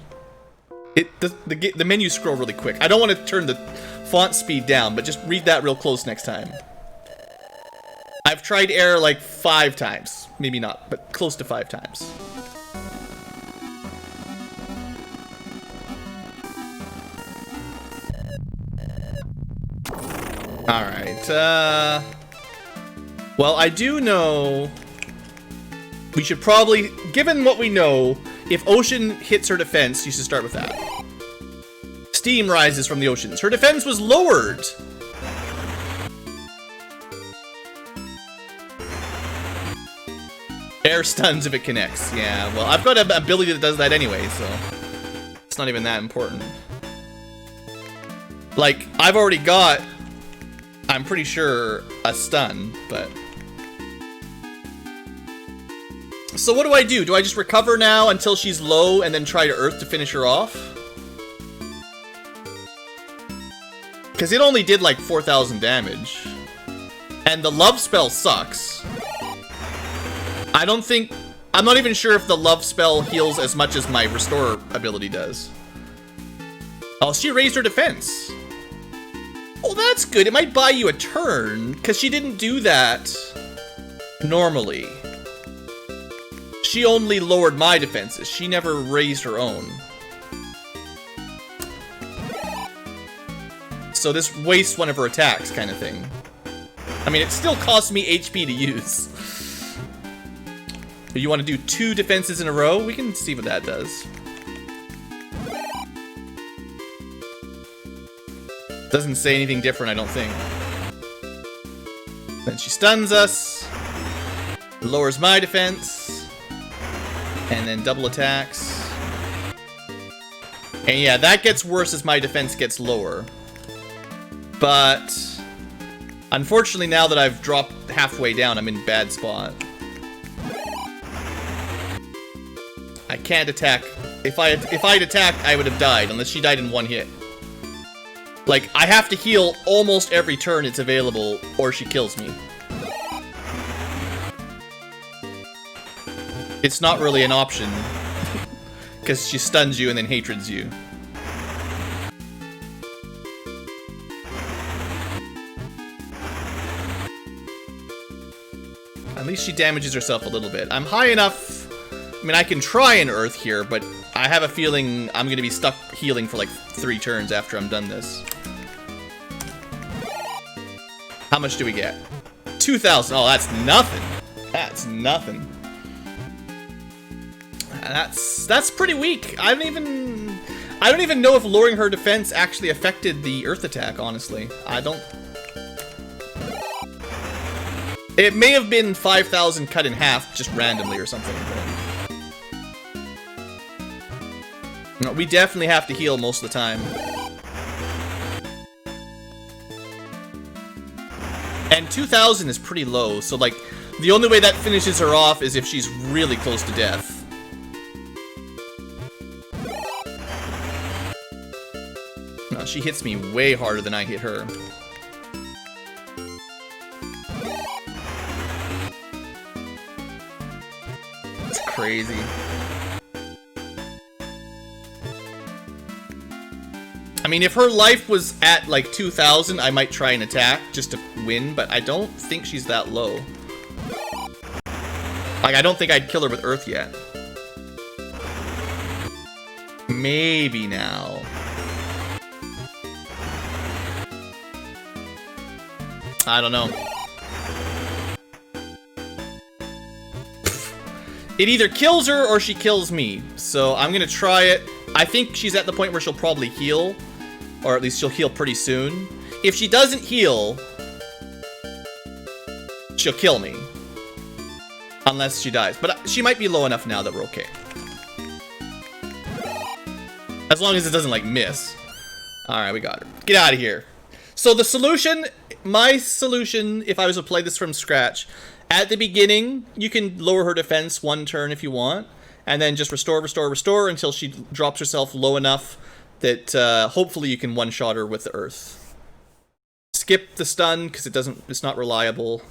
The menu scroll really quick. I don't want to turn the font speed down, but just read that real close next time. I've tried air like 5 times. Maybe not, but close to 5 times. Alright, well, I do know we should probably, given what we know, if Ocean hits her defense, you should start with that. Steam rises from the oceans. Her defense was lowered. Air stuns if it connects. Yeah, well, I've got an ability that does that anyway, so it's not even that important. Like, I've already got, I'm pretty sure, a stun, but... So what do I do? Do I just recover now until she's low and then try to Earth to finish her off? Because it only did like 4,000 damage. And the love spell sucks. I don't think... I'm not even sure if the love spell heals as much as my restore ability does. Oh, she raised her defense. Oh, that's good. It might buy you a turn, because she didn't do that normally. She only lowered my defenses. She never raised her own. So this wastes one of her attacks, kind of thing. I mean, it still costs me HP to use. But you want to do 2 defenses in a row? We can see what that does. Doesn't say anything different, I don't think. Then she stuns us. Lowers my defense. And then double attacks. And yeah, that gets worse as my defense gets lower. But unfortunately, now that I've dropped halfway down, I'm in bad spot. I can't attack. If I'd attacked, I would have died, unless she died in 1 hit. Like, I have to heal almost every turn it's available, or she kills me. It's not really an option. Because she stuns you and then hatreds you. At least she damages herself a little bit. I'm high enough... I mean, I can try an Earth here, but I have a feeling I'm gonna be stuck healing for like 3 turns after I'm done this. How much do we get? 2,000. Oh, that's nothing. That's nothing. That's pretty weak. I don't even know if lowering her defense actually affected the Earth attack, honestly. I don't... It may have been 5,000 cut in half just randomly or something. No, we definitely have to heal most of the time. And 2,000 is pretty low, so like, the only way that finishes her off is if she's really close to death. No, she hits me way harder than I hit her. It's crazy. I mean, if her life was at like 2,000, I might try and attack just to win, but I don't think she's that low. Like, I don't think I'd kill her with Earth yet. Maybe now. I don't know. It either kills her or she kills me. So I'm gonna try it. I think she's at the point where she'll probably heal. Or at least she'll heal pretty soon. If she doesn't heal, she'll kill me. Unless she dies. But she might be low enough now that we're okay. As long as it doesn't, like, miss. Alright, we got her. Get out of here. So the solution, my solution, if I was to play this from scratch, at the beginning, you can lower her defense 1 turn if you want. And then just restore, restore, restore until she drops herself low enough that hopefully you can one-shot her with the Earth. Skip the stun, because it's not reliable.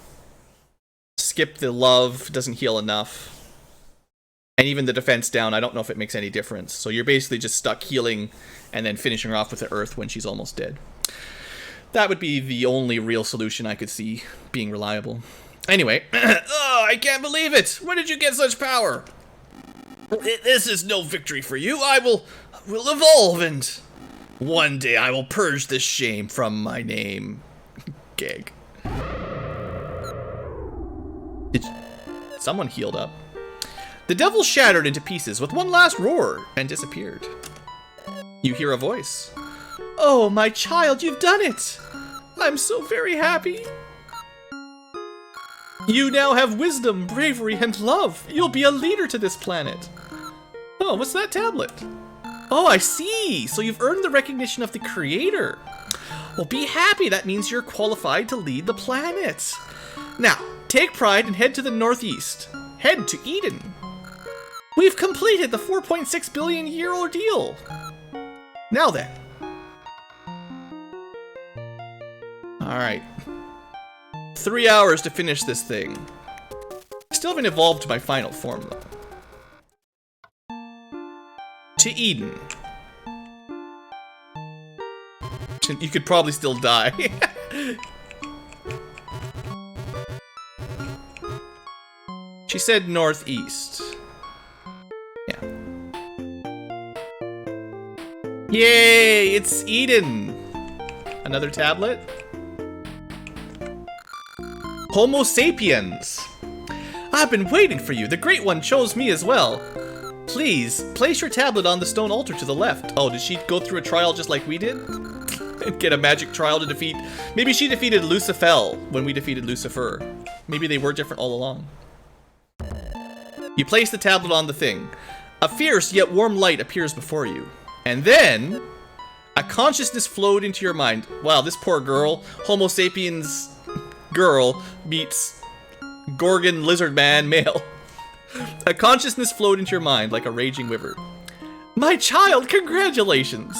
Skip the love, doesn't heal enough. And even the defense down, I don't know if it makes any difference. So you're basically just stuck healing and then finishing her off with the Earth when she's almost dead. That would be the only real solution I could see being reliable. Anyway, oh, I can't believe it! Where did you get such power? This is no victory for you. I will evolve, and one day I will purge this shame from my name. Gag. Someone healed up. The devil shattered into pieces with one last roar and disappeared. You hear a voice. Oh, my child, you've done it! I'm so very happy. You now have wisdom, bravery, and love. You'll be a leader to this planet. Oh, what's that tablet? Oh, I see. So you've earned the recognition of the creator. Well, be happy. That means you're qualified to lead the planet. Now, take pride and head to the northeast. Head to Eden. We've completed the 4.6 billion year ordeal. Now then. Alright. 3 hours to finish this thing. Still haven't evolved to my final form, though. To Eden. You could probably still die. She said northeast. Yeah. Yay! It's Eden! Another tablet? Homo sapiens! I've been waiting for you. The Great One chose me as well. Please, place your tablet on the stone altar to the left. Oh, did she go through a trial just like we did? And get a magic trial to defeat... Maybe she defeated Lucifer when we defeated Lucifer. Maybe they were different all along. You place the tablet on the thing. A fierce yet warm light appears before you. And then... a consciousness flowed into your mind. Wow, this poor girl, Homo sapiens girl, meets Gorgon lizard man male. A consciousness flowed into your mind like a raging river. My child, congratulations!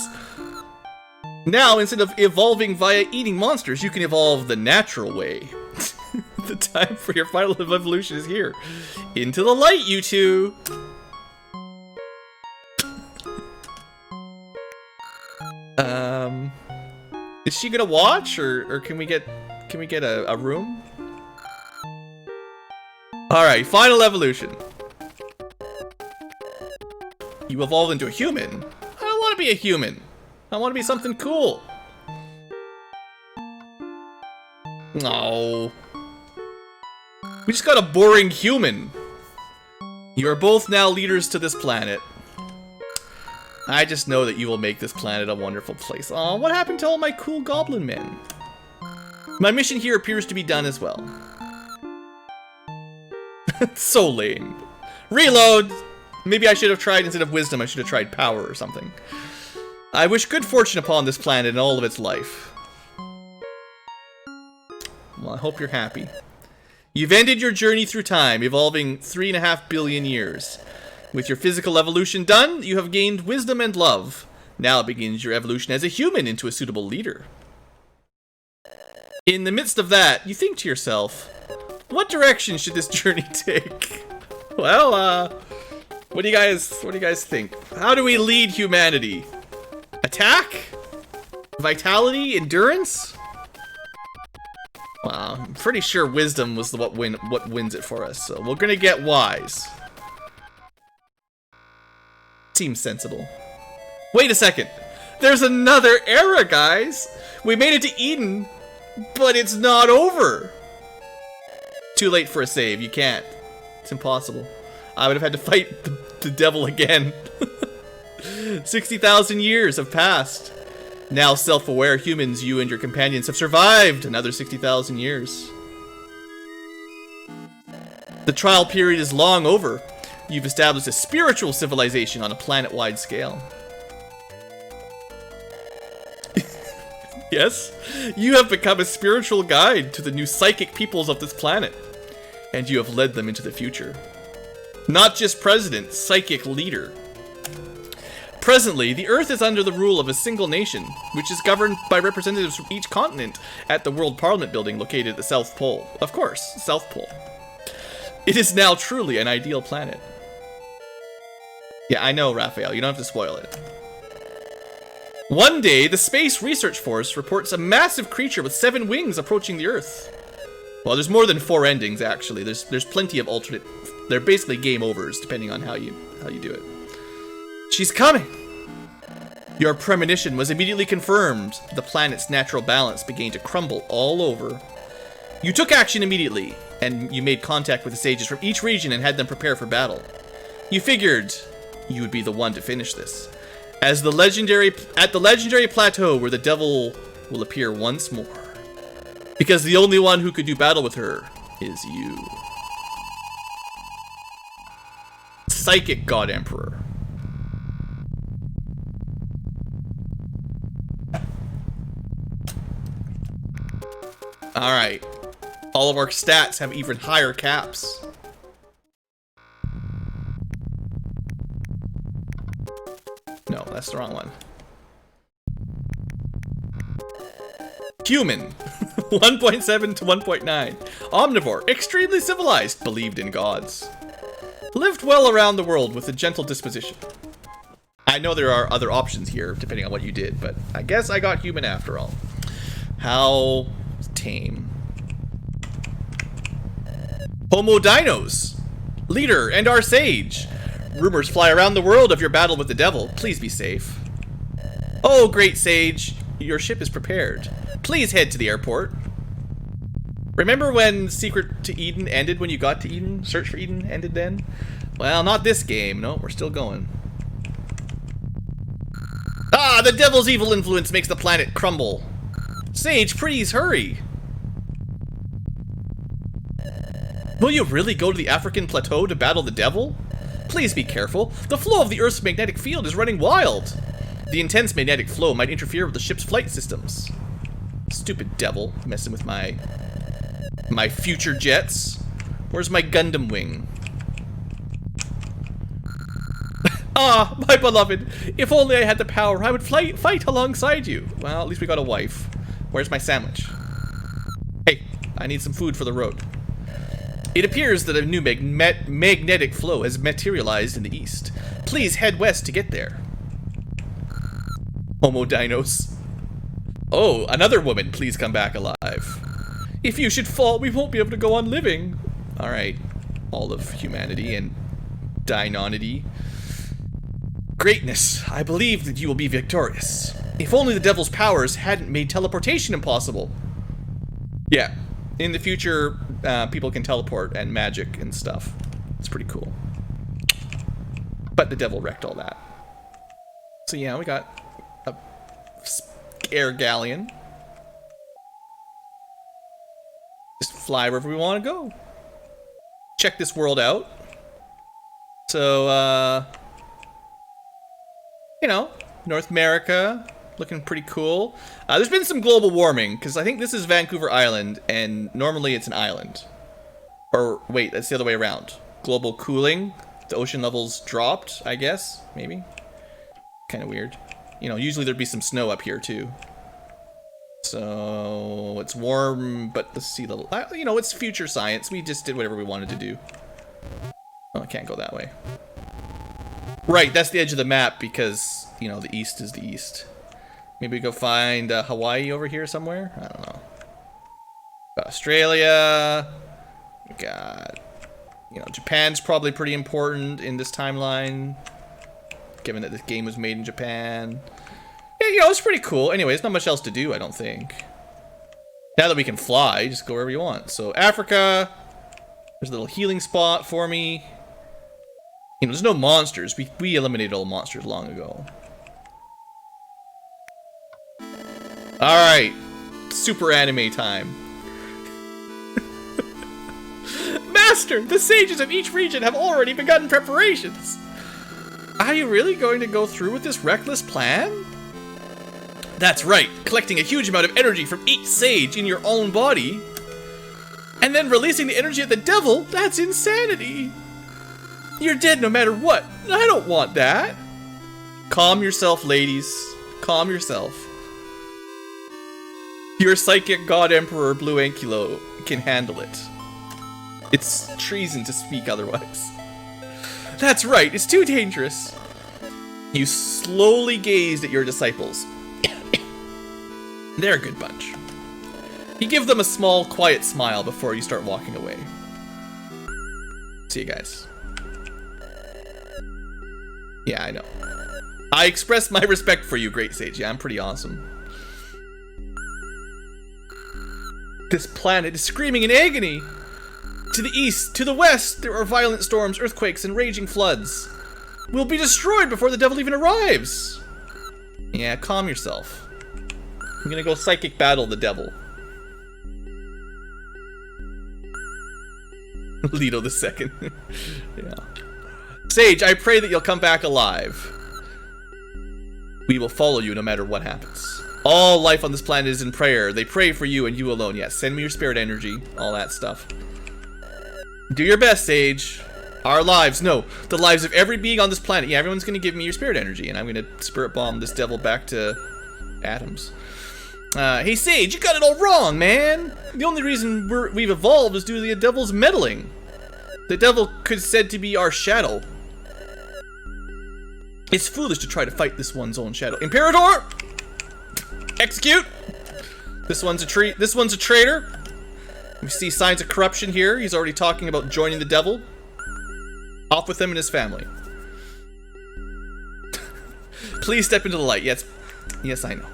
Now, instead of evolving via eating monsters, you can evolve the natural way. The time for your final evolution is here. Into the light, you two! Is she gonna watch, or can we get a room? Alright, final evolution. You evolve into a human? I don't want to be a human. I want to be something cool. No. We just got a boring human. You are both now leaders to this planet. I just know that you will make this planet a wonderful place. Aw, what happened to all my cool goblin men? My mission here appears to be done as well. So lame. Reload! Maybe I should have tried, instead of wisdom, I should have tried power or something. I wish good fortune upon this planet and all of its life. Well, I hope you're happy. You've ended your journey through time, evolving 3.5 billion years. With your physical evolution done, you have gained wisdom and love. Now begins your evolution as a human into a suitable leader. In the midst of that, you think to yourself, what direction should this journey take? Well, what do you guys think? How do we lead humanity? Attack? Vitality? Endurance? Well, I'm pretty sure wisdom was what wins it for us, so we're gonna get wise. Seems sensible. Wait a second! There's another era, guys! We made it to Eden, but it's not over! Too late for a save, you can't. It's impossible. I would have had to fight the devil again. 60,000 years have passed. Now self-aware humans, you and your companions have survived another 60,000 years. The trial period is long over. You've established a spiritual civilization on a planet-wide scale. Yes, you have become a spiritual guide to the new psychic peoples of this planet. And you have led them into the future. Not just president, psychic leader. Presently, the Earth is under the rule of a single nation, which is governed by representatives from each continent at the World Parliament building located at the South Pole. Of course, South Pole. It is now truly an ideal planet. Yeah, I know, Raphael, you don't have to spoil it. One day, the Space Research Force reports a massive creature with 7 wings approaching the Earth. Well, there's more than 4 endings, actually. There's plenty of alternate... They're basically game overs, depending on how you do it. She's coming! Your premonition was immediately confirmed. The planet's natural balance began to crumble all over. You took action immediately, and you made contact with the sages from each region and had them prepare for battle. You figured you would be the one to finish this. At the legendary plateau where the devil will appear once more. Because the only one who could do battle with her is you. Psychic God Emperor. Alright. All of our stats have even higher caps. No, that's the wrong one. Human. 1.7 to 1.9. Omnivore. Extremely civilized. Believed in gods. Lived well around the world with a gentle disposition. I know there are other options here, depending on what you did, but I guess I got human after all. How tame. Homo Dinos. Leader and our sage. Rumors fly around the world of your battle with the devil. Please be safe. Oh, great sage. Your ship is prepared. Please head to the airport. Remember when Secret to Eden ended when you got to Eden? Search for Eden ended then? Well, not this game. No, we're still going. Ah, the devil's evil influence makes the planet crumble. Sage, please hurry. Will you really go to the African plateau to battle the devil? Please be careful. The flow of the Earth's magnetic field is running wild. The intense magnetic flow might interfere with the ship's flight systems. Stupid devil, messing with my future jets. Where's my Gundam wing? Ah, my beloved. If only I had the power, I would fight alongside you. Well, at least we got a wife. Where's my sandwich? Hey, I need some food for the road. It appears that a new magnetic flow has materialized in the east. Please head west to get there. Homo Dinos. Oh, another woman, please come back alive. If you should fall, we won't be able to go on living. Alright, all of humanity and Dinonity. Greatness, I believe that you will be victorious. If only the devil's powers hadn't made teleportation impossible. Yeah, in the future, people can teleport and magic and stuff. It's pretty cool. But the devil wrecked all that. So yeah, we got a air galleon. Just fly wherever we want to go. check this world out. So, you know, North America, looking pretty cool. There's been some global warming, because I think this is Vancouver Island, and normally it's an island. Or, wait, that's the other way around. Global cooling, the ocean levels dropped, I guess, maybe? Kind of weird. You know, usually there'd be some snow up here, too. So, it's warm, but the sea level... you know, it's future science. We just did whatever we wanted to do. Oh, I can't go that way. Right, that's the edge of the map because, you know, the east is the east. Maybe we go find Hawaii over here somewhere? I don't know. Got Australia. We got, you know, Japan's probably pretty important in this timeline, given that this game was made in Japan. Yeah, you know, it's pretty cool. Anyway, there's not much else to do, I don't think. Now that we can fly, just go wherever you want. So, Africa. There's a little healing spot for me. You know, there's no monsters. We eliminated all monsters long ago. Alright. Super anime time. Master! The sages of each region have already begun preparations! Are you really going to go through with this reckless plan? That's right. Collecting a huge amount of energy from each sage in your own body. And then releasing the energy of the devil? That's insanity! You're dead no matter what. I don't want that. Calm yourself, ladies. Calm yourself. Your psychic god emperor, BlueAnkylo, can handle it. It's treason to speak otherwise. That's right, it's too dangerous. You slowly gazed at your disciples. They're a good bunch. You give them a small, quiet smile before you start walking away. See you guys. Yeah, I know. I express my respect for you, Great Sage. Yeah, I'm pretty awesome. This planet is screaming in agony. To the east, to the west, there are violent storms, earthquakes, and raging floods. We'll be destroyed before the devil even arrives. Yeah, calm yourself. I'm gonna go psychic battle the devil. Leto the second. Yeah. Sage, I pray that you'll come back alive. We will follow you no matter what happens. All life on this planet is in prayer. They pray for you and you alone. Yes, send me your spirit energy. All that stuff. Do your best, Sage. Our lives, no, the lives of every being on this planet. Yeah, everyone's gonna give me your spirit energy, and I'm gonna spirit bomb this devil back to atoms. Hey, Sage, you got it all wrong, man. The only reason we've evolved is due to the devil's meddling. The devil could said to be our shadow. It's foolish to try to fight this one's own shadow. Imperator! Execute! This one's a traitor. We see signs of corruption here. He's already talking about joining the devil. Off with him and his family. Please step into the light. Yes, I know.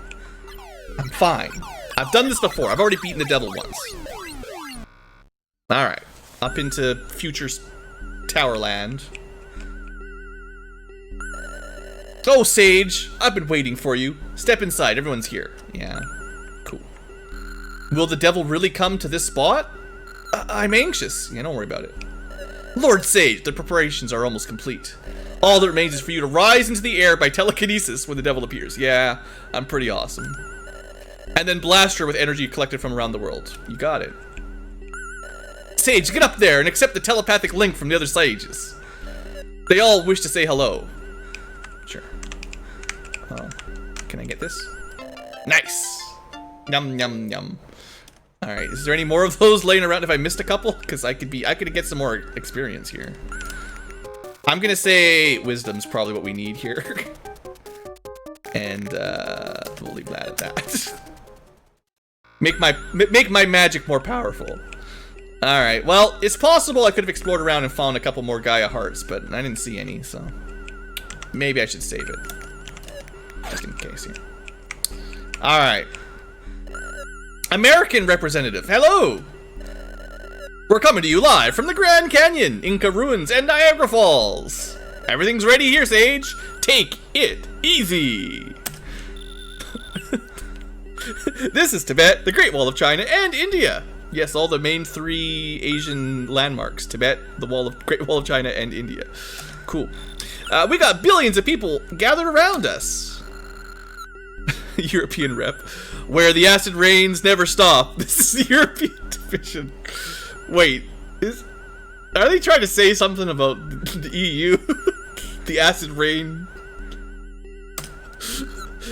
I'm fine. I've done this before. I've already beaten the devil once. Alright. Up into future Towerland. Oh, Sage. I've been waiting for you. Step inside. Everyone's here. Yeah. Cool. Will the devil really come to this spot? I'm anxious. Yeah, don't worry about it. Lord Sage, the preparations are almost complete. All that remains is for you to rise into the air by telekinesis when the devil appears. Yeah, I'm pretty awesome. And then blast her with energy collected from around the world. You got it. Sage, get up there and accept the telepathic link from the other sages. They all wish to say hello. Sure. Oh, can I get this? Nice. Yum, yum, yum. Alright, is there any more of those laying around if I missed a couple? Because I could get some more experience here. I'm gonna say wisdom's probably what we need here. And we'll leave that at that. Make my magic more powerful. Alright, well, it's possible I could have explored around and found a couple more Gaia hearts, but I didn't see any, so maybe I should save it. Just in case here. Alright. American representative, hello! We're coming to you live from the Grand Canyon, Inca Ruins, and Niagara Falls. Everything's ready here, Sage. Take it easy. This is Tibet, the Great Wall of China, and India. Yes, all the main 3 Asian landmarks. Tibet, the Great Wall of China, and India. Cool. We got billions of people gathered around us. European rep. Where the acid rains never stop. This is the European division. Wait, are they trying to say something about the EU? The acid rain?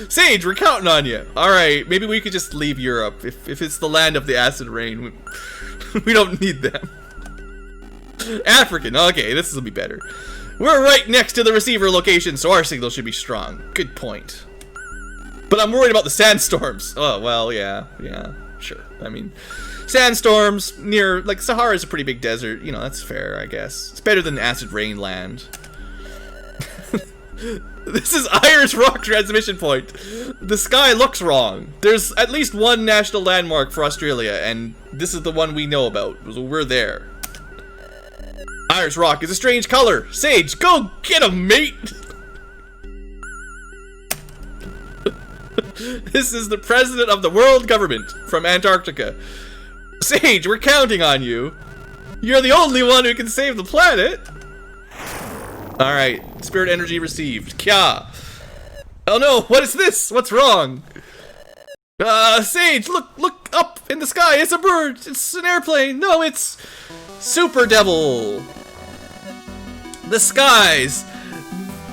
Sage, we're counting on you. Alright, maybe we could just leave Europe. If it's the land of the acid rain, we don't need them. African, okay, this will be better. We're right next to the receiver location, so our signal should be strong. Good point. But I'm worried about the sandstorms. Oh, well, yeah, sure. I mean, sandstorms near, like, Sahara is a pretty big desert. You know, that's fair, I guess. It's better than acid rain land. This is Ayers Rock transmission point. The sky looks wrong. There's at least one national landmark for Australia, and this is the one we know about. So we're there. Ayers Rock is a strange color. Sage, go get him, mate. This is the president of the world government from Antarctica. Sage, we're counting on you. You're the only one who can save the planet. Alright, spirit energy received. Kya. Oh no, what is this? What's wrong? Sage, look up in the sky. It's a bird. It's an airplane. No, it's Super Devil. The skies.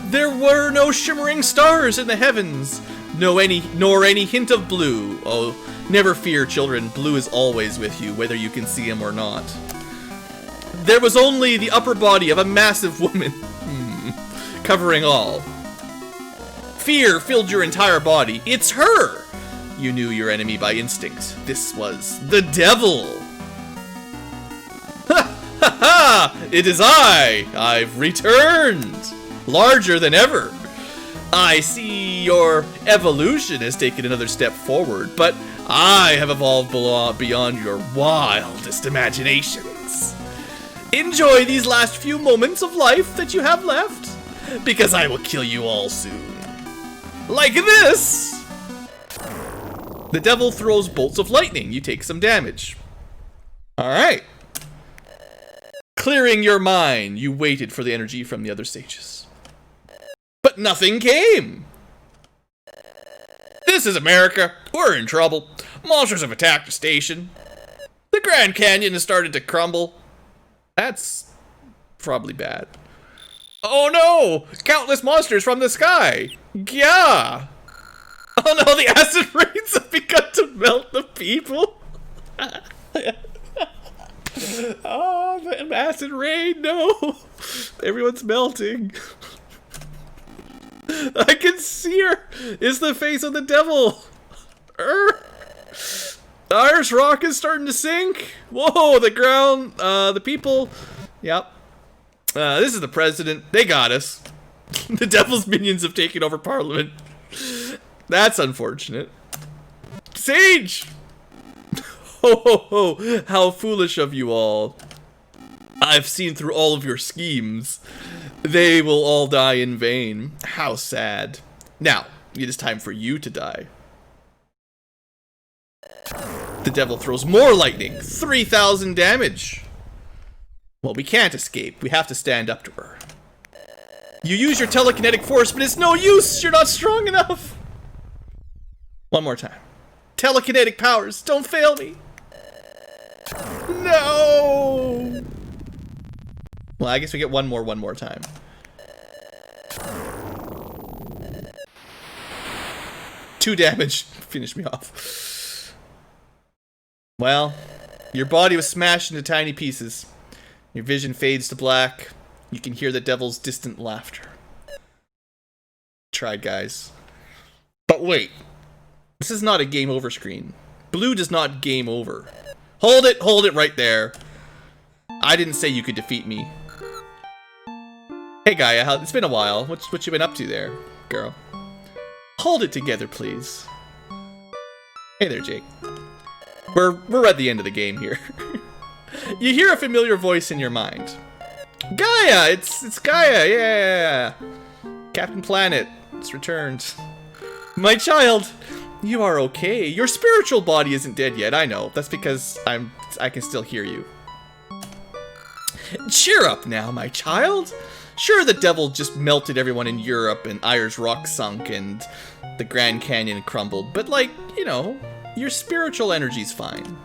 There were no shimmering stars in the heavens. Nor any hint of blue. Oh, never fear, children. Blue is always with you, whether you can see him or not. There was only the upper body of a massive woman. Covering all. Fear filled your entire body. It's her! You knew your enemy by instinct. This was the devil! Ha ha ha! It is I! I've returned! Larger than ever. I see your evolution has taken another step forward, but I have evolved beyond your wildest imaginations. Enjoy these last few moments of life that you have left. Because I will kill you all soon. Like this! The devil throws bolts of lightning. You take some damage. Alright. Clearing your mind, you waited for the energy from the other sages. But nothing came! This is America. We're in trouble. Monsters have attacked the station. The Grand Canyon has started to crumble. That's probably bad. Oh no! Countless monsters from the sky! Yeah! Oh no, the acid rains have begun to melt the people! Oh, the acid rain, no! Everyone's melting. I can see her! It's the face of the devil! Ayers Rock is starting to sink! Whoa, the ground, the people... Yep. This is the president. They got us. The devil's minions have taken over Parliament. That's unfortunate. Sage! Ho ho ho! How foolish of you all. I've seen through all of your schemes. They will all die in vain. How sad. Now, it is time for you to die. The devil throws more lightning. 3,000 damage. Well, we can't escape. We have to stand up to her. You use your telekinetic force, but it's no use! You're not strong enough! One more time. Telekinetic powers, don't fail me! No! Well, I guess we get one more time. Two damage. Finish me off. Well, your body was smashed into tiny pieces. Your vision fades to black. You can hear the devil's distant laughter. Tried, guys. But wait. This is not a game over screen. Blue does not game over. Hold it right there. I didn't say you could defeat me. Hey Gaia, it's been a while. What you been up to there, girl? Hold it together, please. Hey there, Jake. We're at the end of the game here. You hear a familiar voice in your mind. Gaia! It's Gaia, yeah! Captain Planet, it's returned. My child, You are okay. Your spiritual body isn't dead yet, I know. That's because I can still hear you. Cheer up now, my child. Sure, the devil just melted everyone in Europe and Ayers Rock sunk and the Grand Canyon crumbled, but like, you know, your spiritual energy's fine.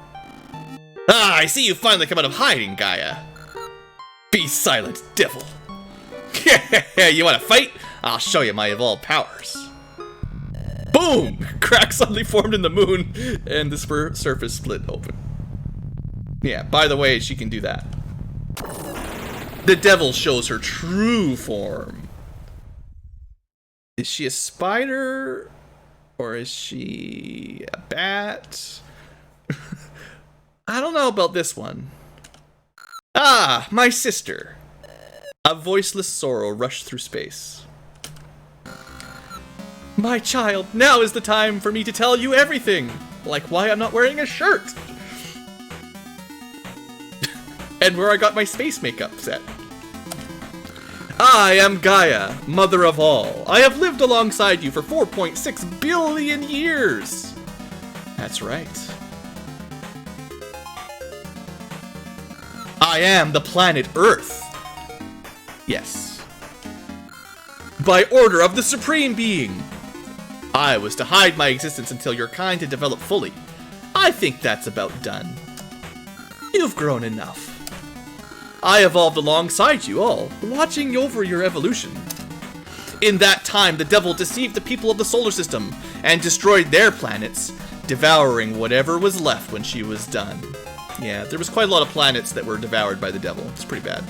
Ah, I see you finally come out of hiding, Gaia. Be silent, devil. You wanna fight? I'll show you my evolved powers. Boom! Crack suddenly formed in the moon, and the surface split open. Yeah, by the way, she can do that. The devil shows her true form. Is she a spider? Or is she a bat? I don't know about this one. Ah, my sister. A voiceless sorrow rushed through space. My child, now is the time for me to tell you everything. Like why I'm not wearing a shirt. And where I got my space makeup set. I am Gaia, mother of all. I have lived alongside you for 4.6 billion years. That's right. I am the planet Earth. Yes. By order of the Supreme Being. I was to hide my existence until your kind had developed fully. I think that's about done. You've grown enough. I evolved alongside you all, watching over your evolution. In that time, the devil deceived the people of the solar system and destroyed their planets, devouring whatever was left when she was done. Yeah, there was quite a lot of planets that were devoured by the devil. It's pretty bad.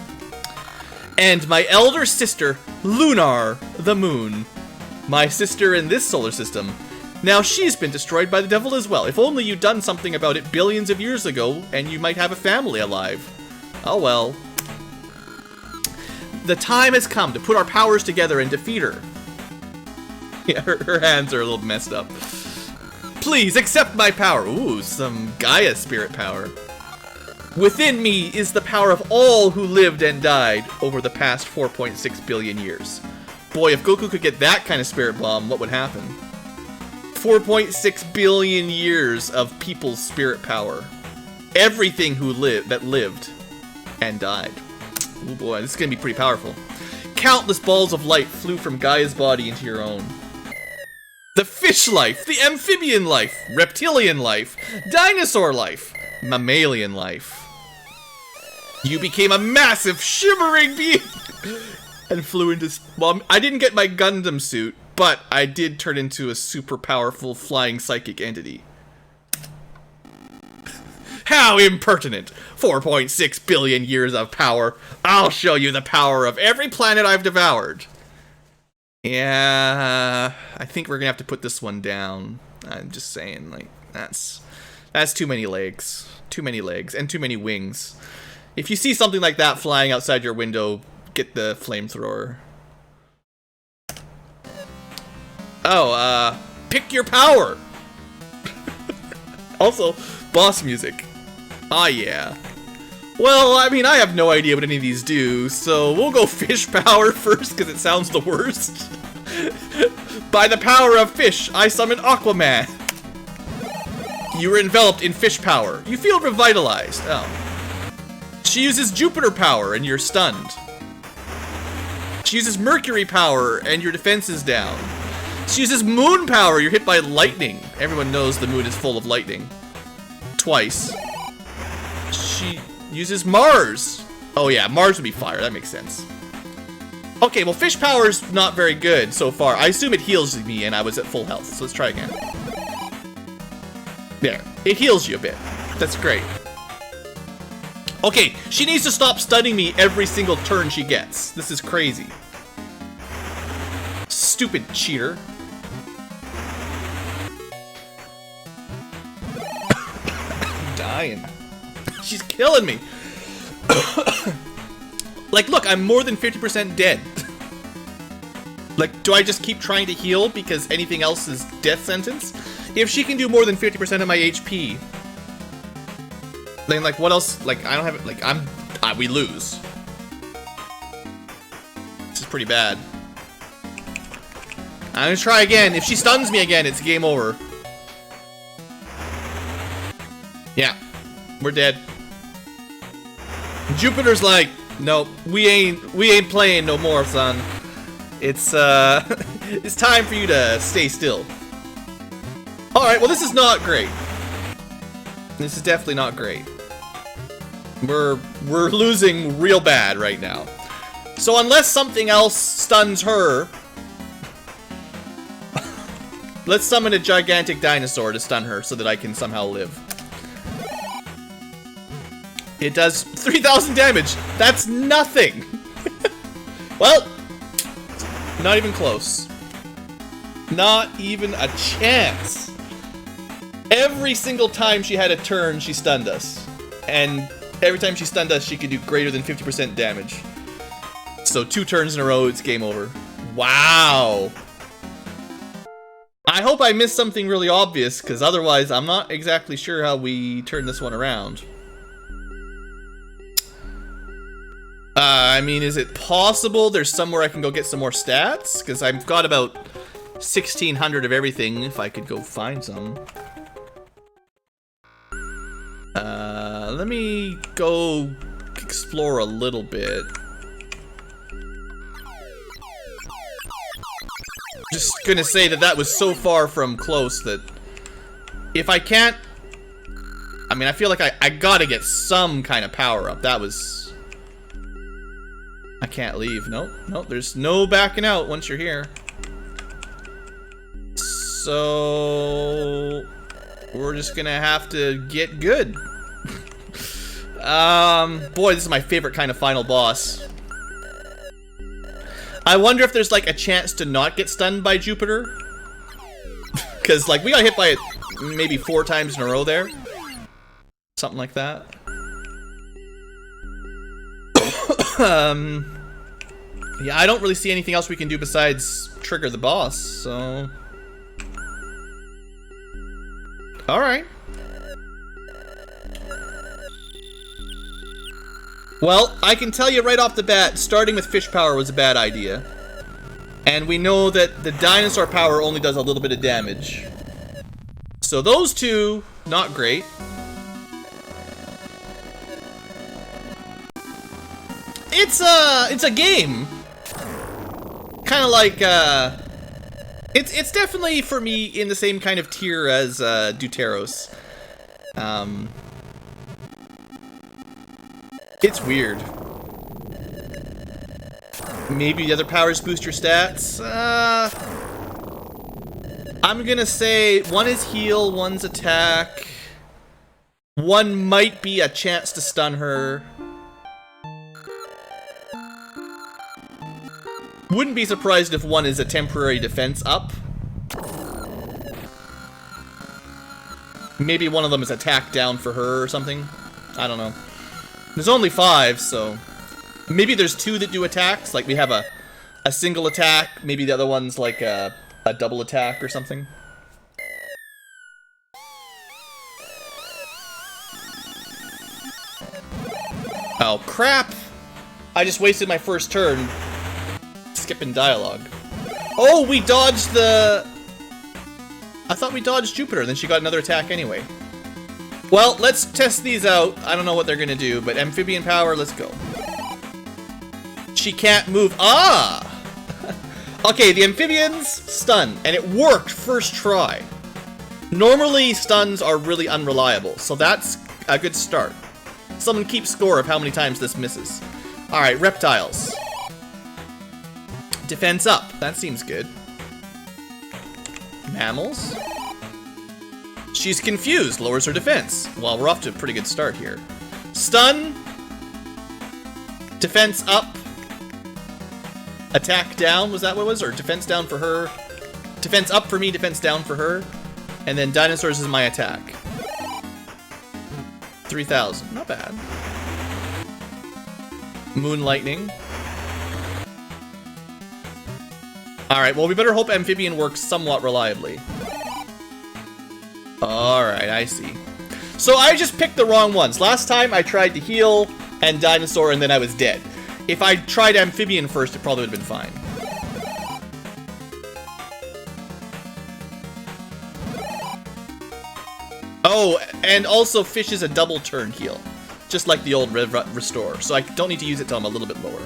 And my elder sister, Lunar, the moon. My sister in this solar system. Now she's been destroyed by the devil as well. If only you'd done something about it billions of years ago, and you might have a family alive. Oh well. The time has come to put our powers together and defeat her. Yeah, her hands are a little messed up. Please accept my power. Ooh, some Gaia spirit power. Within me is the power of all who lived and died over the past 4.6 billion years. Boy, if Goku could get that kind of spirit bomb, what would happen? 4.6 billion years of people's spirit power. Everything that lived and died. Oh boy, this is gonna be pretty powerful. Countless balls of light flew from Gaia's body into your own. The fish life, the amphibian life, reptilian life, dinosaur life, mammalian life. You became a massive, shimmering being and flew into... Well, I didn't get my Gundam suit, but I did turn into a super powerful flying psychic entity. How impertinent! 4.6 billion years of power. I'll show you the power of every planet I've devoured. Yeah, I think we're gonna have to put this one down. I'm just saying, like, that's too many legs. Too many legs, and too many wings. If you see something like that flying outside your window, get the flamethrower. Oh, pick your power! Also, boss music. Ah, yeah. Well, I mean, I have no idea what any of these do, so we'll go fish power first, because it sounds the worst. By the power of fish, I summon Aquaman. You were enveloped in fish power. You feel revitalized. Oh. She uses Jupiter power, and you're stunned. She uses Mercury power, and your defense is down. She uses moon power, you're hit by lightning. Everyone knows the moon is full of lightning. Twice. She uses Mars. Oh yeah, Mars would be fire, that makes sense. Okay, well fish power's not very good so far. I assume it heals me and I was at full health, so let's try again. There, it heals you a bit. That's great. Okay, she needs to stop stunning me every single turn she gets. This is crazy. Stupid cheater. I'm dying. She's killing me. Like, look, I'm more than 50% dead. Like, do I just keep trying to heal because anything else is death sentence? If she can do more than 50% of my HP, then, like, what else? Like, I don't have it. Like, we lose. This is pretty bad. I'm gonna try again. If she stuns me again, it's game over. Yeah, we're dead. Jupiter's like, nope, we ain't playing no more, son. It's it's time for you to stay still. Alright, well this is not great. This is definitely not great. We're losing real bad right now. So unless something else stuns her, let's summon a gigantic dinosaur to stun her so that I can somehow live. It does 3,000 damage. That's nothing. Well, not even close. Not even a chance. Every single time she had a turn, she stunned us. And every time she stunned us, she could do greater than 50% damage. So 2 turns in a row, it's game over. Wow. I hope I missed something really obvious, because otherwise I'm not exactly sure how we turn this one around. I mean, is it possible there's somewhere I can go get some more stats? Because I've got about 1,600 of everything, if I could go find some. Let me go explore a little bit. Just gonna say that was so far from close that if I can't... I mean, I feel like I gotta get some kind of power up. That was... I can't leave. Nope, nope, there's no backing out once you're here. So... we're just gonna have to get good. Boy, this is my favorite kind of final boss. I wonder if there's like a chance to not get stunned by Jupiter. Because like we got hit by it maybe 4 times in a row there. Something like that. Yeah, I don't really see anything else we can do besides trigger the boss, so... Alright. Well, I can tell you right off the bat, starting with fish power was a bad idea. And we know that the dinosaur power only does a little bit of damage. So those two, not great. It's a game. Kind of like, it's definitely, for me, in the same kind of tier as, Deuteros. It's weird. Maybe the other powers boost your stats? I'm gonna say one is heal, one's attack. One might be a chance to stun her. Wouldn't be surprised if one is a temporary defense up. Maybe one of them is attack down for her or something. I don't know. There's only 5, so... maybe there's 2 that do attacks. Like, we have a single attack. Maybe the other one's like a double attack or something. Oh, crap! I just wasted my first turn. Skipping dialogue. Oh, we dodged the... I thought we dodged Jupiter, then she got another attack anyway. Well, let's test these out. I don't know what they're gonna do, but amphibian power, let's go. She can't move. Ah! Okay, the amphibians stun, and it worked first try. Normally, stuns are really unreliable, so that's a good start. Someone keep score of how many times this misses. Alright, reptiles. Defense up. That seems good. Mammals. She's confused. Lowers her defense. Well, we're off to a pretty good start here. Stun. Defense up. Attack down. Was that what it was? Or defense down for her. Defense up for me, defense down for her. And then dinosaurs is my attack. 3,000. Not bad. Moon lightning. Alright, well we better hope amphibian works somewhat reliably. Alright, I see. So I just picked the wrong ones. Last time I tried to heal and dinosaur and then I was dead. If I tried amphibian first, it probably would have been fine. Oh, and also fish is a double turn heal. Just like the old restore. So I don't need to use it till I'm a little bit lower.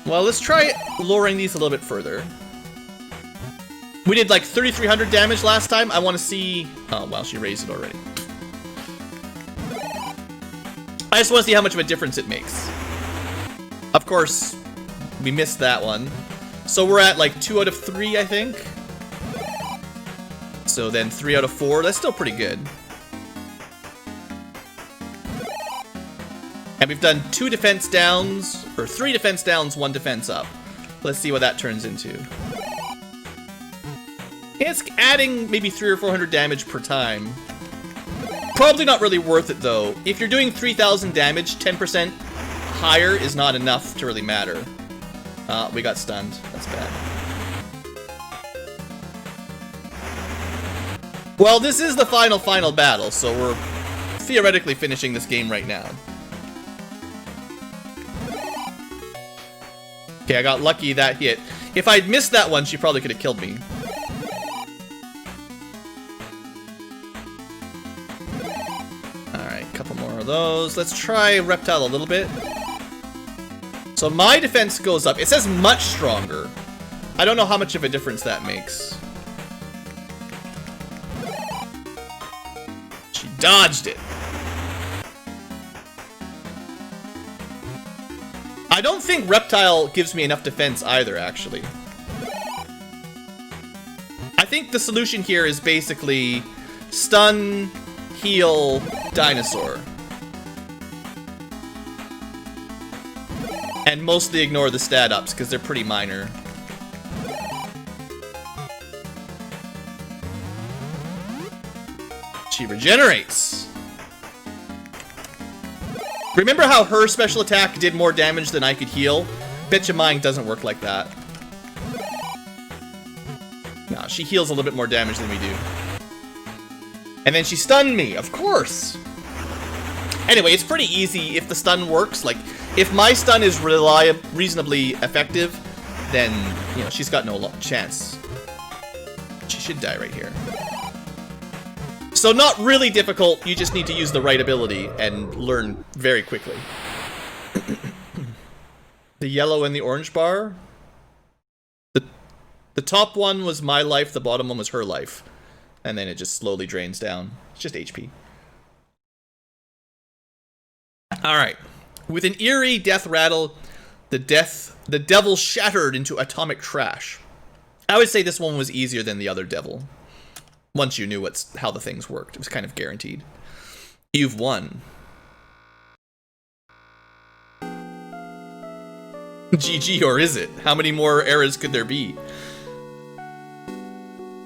Well, let's try lowering these a little bit further. We did like 3,300 damage last time. I want to see... Oh, wow, she raised it already. I just want to see how much of a difference it makes. Of course, we missed that one. So we're at like 2 out of 3, I think. So then 3 out of 4. That's still pretty good. And we've done 2 defense downs, or 3 defense downs, 1 defense up. Let's see what that turns into. It's adding maybe 300 or 400 damage per time. Probably not really worth it though. If you're doing 3,000 damage, 10% higher is not enough to really matter. We got stunned. That's bad. Well, this is the final battle, so we're theoretically finishing this game right now. Okay, I got lucky that hit. If I'd missed that one, she probably could have killed me. Alright, a couple more of those. Let's try Reptile a little bit. So my defense goes up. It says much stronger. I don't know how much of a difference that makes. She dodged it. I don't think Reptile gives me enough defense either, actually. I think the solution here is basically stun, heal, dinosaur. And mostly ignore the stat ups, because they're pretty minor. She regenerates. Remember how her special attack did more damage than I could heal? Betcha mine doesn't work like that. No, she heals a little bit more damage than we do. And then she stunned me, of course! Anyway, it's pretty easy if the stun works. Like, if my stun is reasonably effective, then, you know, she's got no chance. She should die right here. So not really difficult, you just need to use the right ability and learn very quickly. The yellow and the orange bar? The top one was my life, the bottom one was her life. And then it just slowly drains down. It's just HP. Alright. With an eerie death rattle, the devil shattered into atomic trash. I would say this one was easier than the other devil. Once you knew how the things worked. It was kind of guaranteed. You've won. GG, or is it? How many more eras could there be?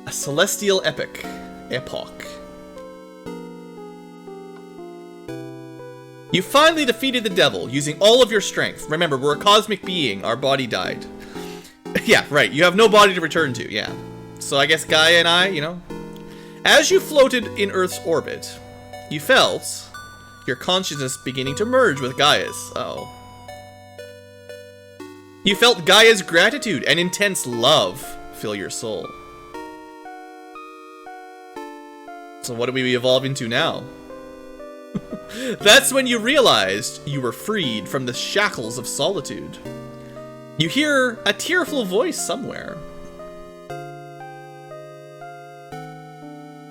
A celestial epoch. You finally defeated the devil, using all of your strength. Remember, we're a cosmic being. Our body died. Yeah, right. You have no body to return to, yeah. So I guess Gaia and I, you know. As you floated in Earth's orbit, you felt your consciousness beginning to merge with Gaia's. Uh-oh. You felt Gaia's gratitude and intense love fill your soul. So what do we evolve into now? That's when you realized you were freed from the shackles of solitude. You hear a tearful voice somewhere.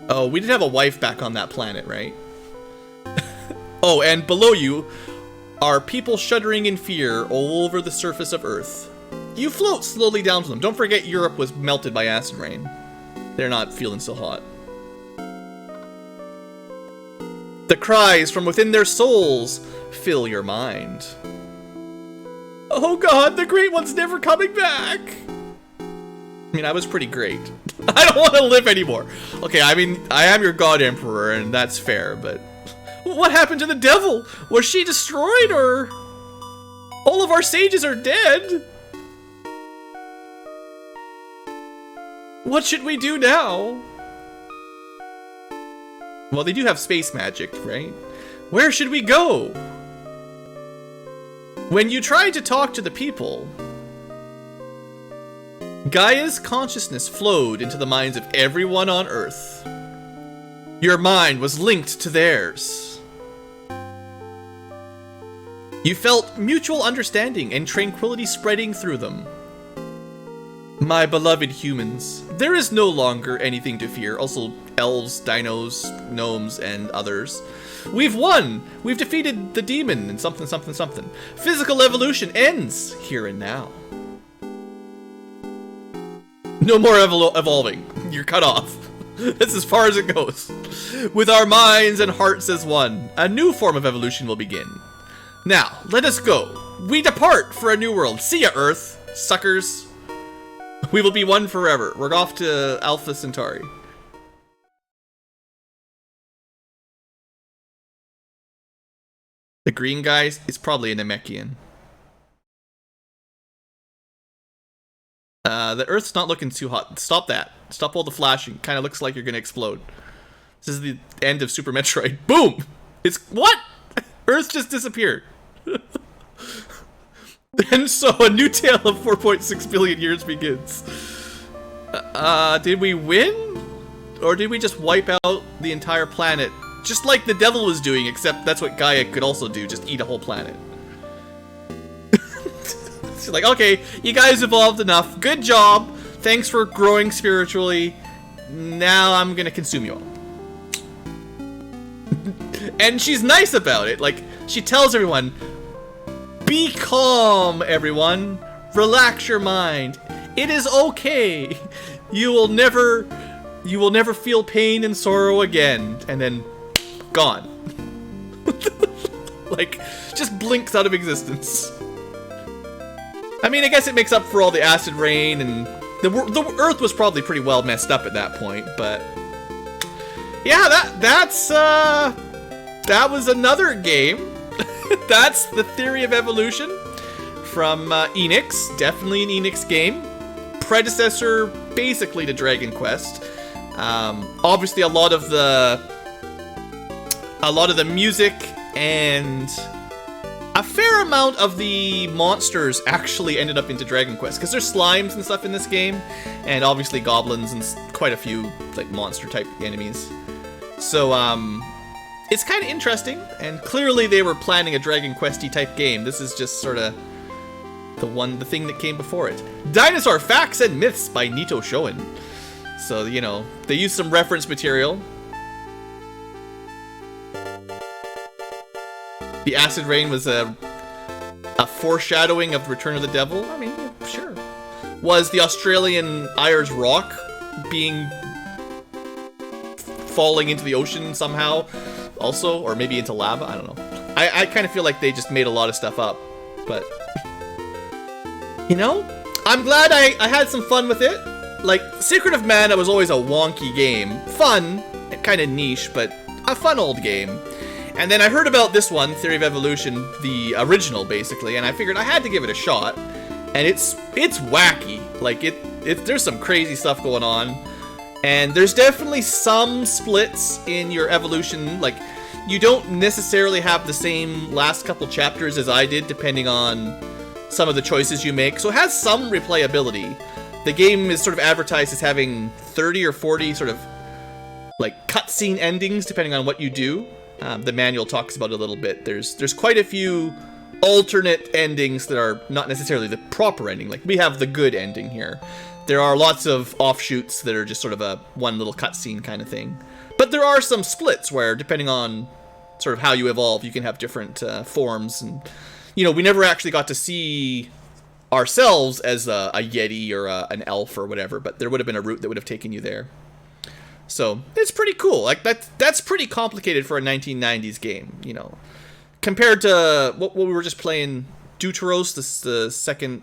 Oh, we did have a wife back on that planet, right? Oh, and below you are people shuddering in fear all over the surface of Earth. You float slowly down to them. Don't forget Europe was melted by acid rain. They're not feeling so hot. The cries from within their souls fill your mind. Oh god, the Great One's never coming back! I mean, I was pretty great. I don't want to live anymore. Okay, I mean, I am your god emperor, and that's fair, but... What happened to the devil? Was she destroyed, or... All of our sages are dead? What should we do now? Well, they do have space magic, right? Where should we go? When you tried to talk to the people, Gaia's consciousness flowed into the minds of everyone on Earth. Your mind was linked to theirs. You felt mutual understanding and tranquility spreading through them. My beloved humans, there is no longer anything to fear. Also, elves, dinos, gnomes, and others. We've won! We've defeated the demon and something, something, something. Physical evolution ends here and now. No more evolving. You're cut off. That's as far as it goes. With our minds and hearts as one, a new form of evolution will begin. Now, let us go. We depart for a new world. See ya, Earth, suckers. We will be one forever. We're off to Alpha Centauri. The green guy is probably a Namekian. The Earth's not looking too hot. Stop that. Stop all the flashing. Kind of looks like you're gonna explode. This is the end of Super Metroid. Boom! It's... What? Earth just disappeared. And so a new tale of 4.6 billion years begins. Did we win? Or did we just wipe out the entire planet? Just like the devil was doing, except that's what Gaia could also do, just eat a whole planet. She's like, okay, you guys evolved enough. Good job. Thanks for growing spiritually. Now I'm gonna consume you all. And she's nice about it. Like, she tells everyone, be calm, everyone. Relax your mind. It is okay. You will never feel pain and sorrow again. And then, gone. Like, just blinks out of existence. I mean, I guess it makes up for all the acid rain, and the Earth was probably pretty well messed up at that point, but... Yeah, that was another game. That's the Theory of Evolution from Enix. Definitely an Enix game. Predecessor, basically, to Dragon Quest. Obviously, a lot of the music and a fair amount of the monsters actually ended up into Dragon Quest, because there's slimes and stuff in this game, and obviously goblins and quite a few like monster type enemies. So it's kind of interesting, and clearly they were planning a Dragon Quest-y type game. This is just sort of the thing that came before it. Dinosaur Facts and Myths by Nito Shoin. So, you know, they used some reference material. The acid rain was a foreshadowing of Return of the Devil. I mean, yeah, sure. Was the Australian Ayers Rock falling into the ocean somehow also, or maybe into lava? I don't know. I kind of feel like they just made a lot of stuff up, but you know, I'm glad I had some fun with it. Like, Secret of Mana was always a wonky game. Fun, kind of niche, but a fun old game. And then I heard about this one, Theory of Evolution, the original, basically, and I figured I had to give it a shot. And it's wacky. Like, there's some crazy stuff going on. And there's definitely some splits in your evolution. Like, you don't necessarily have the same last couple chapters as I did, depending on some of the choices you make. So it has some replayability. The game is sort of advertised as having 30 or 40 sort of, like, cutscene endings, depending on what you do. The manual talks about it a little bit. There's quite a few alternate endings that are not necessarily the proper ending. Like, we have the good ending here. There are lots of offshoots that are just sort of a one little cutscene kind of thing. But there are some splits where, depending on sort of how you evolve, you can have different forms. And, you know, we never actually got to see ourselves as a Yeti or an elf or whatever, but there would have been a route that would have taken you there. So, it's pretty cool. Like, that's pretty complicated for a 1990s game, you know. Compared to what we were just playing, Deuteros, the second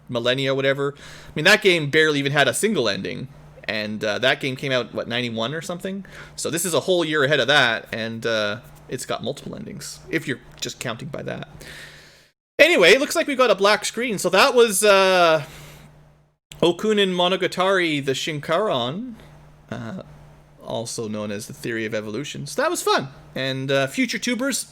millennia, whatever. I mean, that game barely even had a single ending. And that game came out, what, 91 or something? So this is a whole year ahead of that, and it's got multiple endings, if you're just counting by that. Anyway, it looks like we got a black screen. So that was Okunin Monogatari, the Shinkaron. Also known as the Theory of Evolution. So that was fun. And future tubers,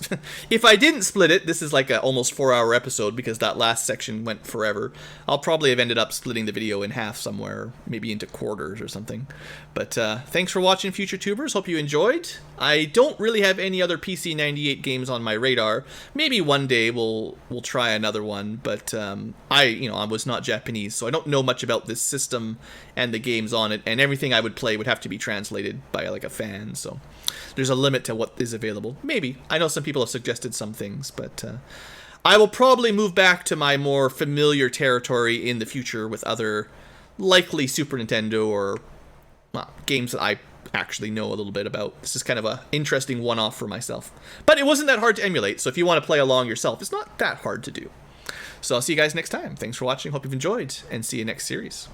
if I didn't split it, this is like a almost 4-hour episode because that last section went forever. I'll probably have ended up splitting the video in half somewhere, maybe into quarters or something. But thanks for watching, future tubers. Hope you enjoyed. I don't really have any other PC-98 games on my radar. Maybe one day we'll try another one, but I was not Japanese, so I don't know much about this system and the games on it, and everything I would play would have to be translated by like a fan, so there's a limit to what is available. Maybe. I know some people have suggested some things, but I will probably move back to my more familiar territory in the future with other likely Super Nintendo or games that I actually know a little bit about. This is kind of a interesting one-off for myself. But it wasn't that hard to emulate, so if you want to play along yourself, it's not that hard to do. So I'll see you guys next time. Thanks for watching, hope you've enjoyed, and see you next series.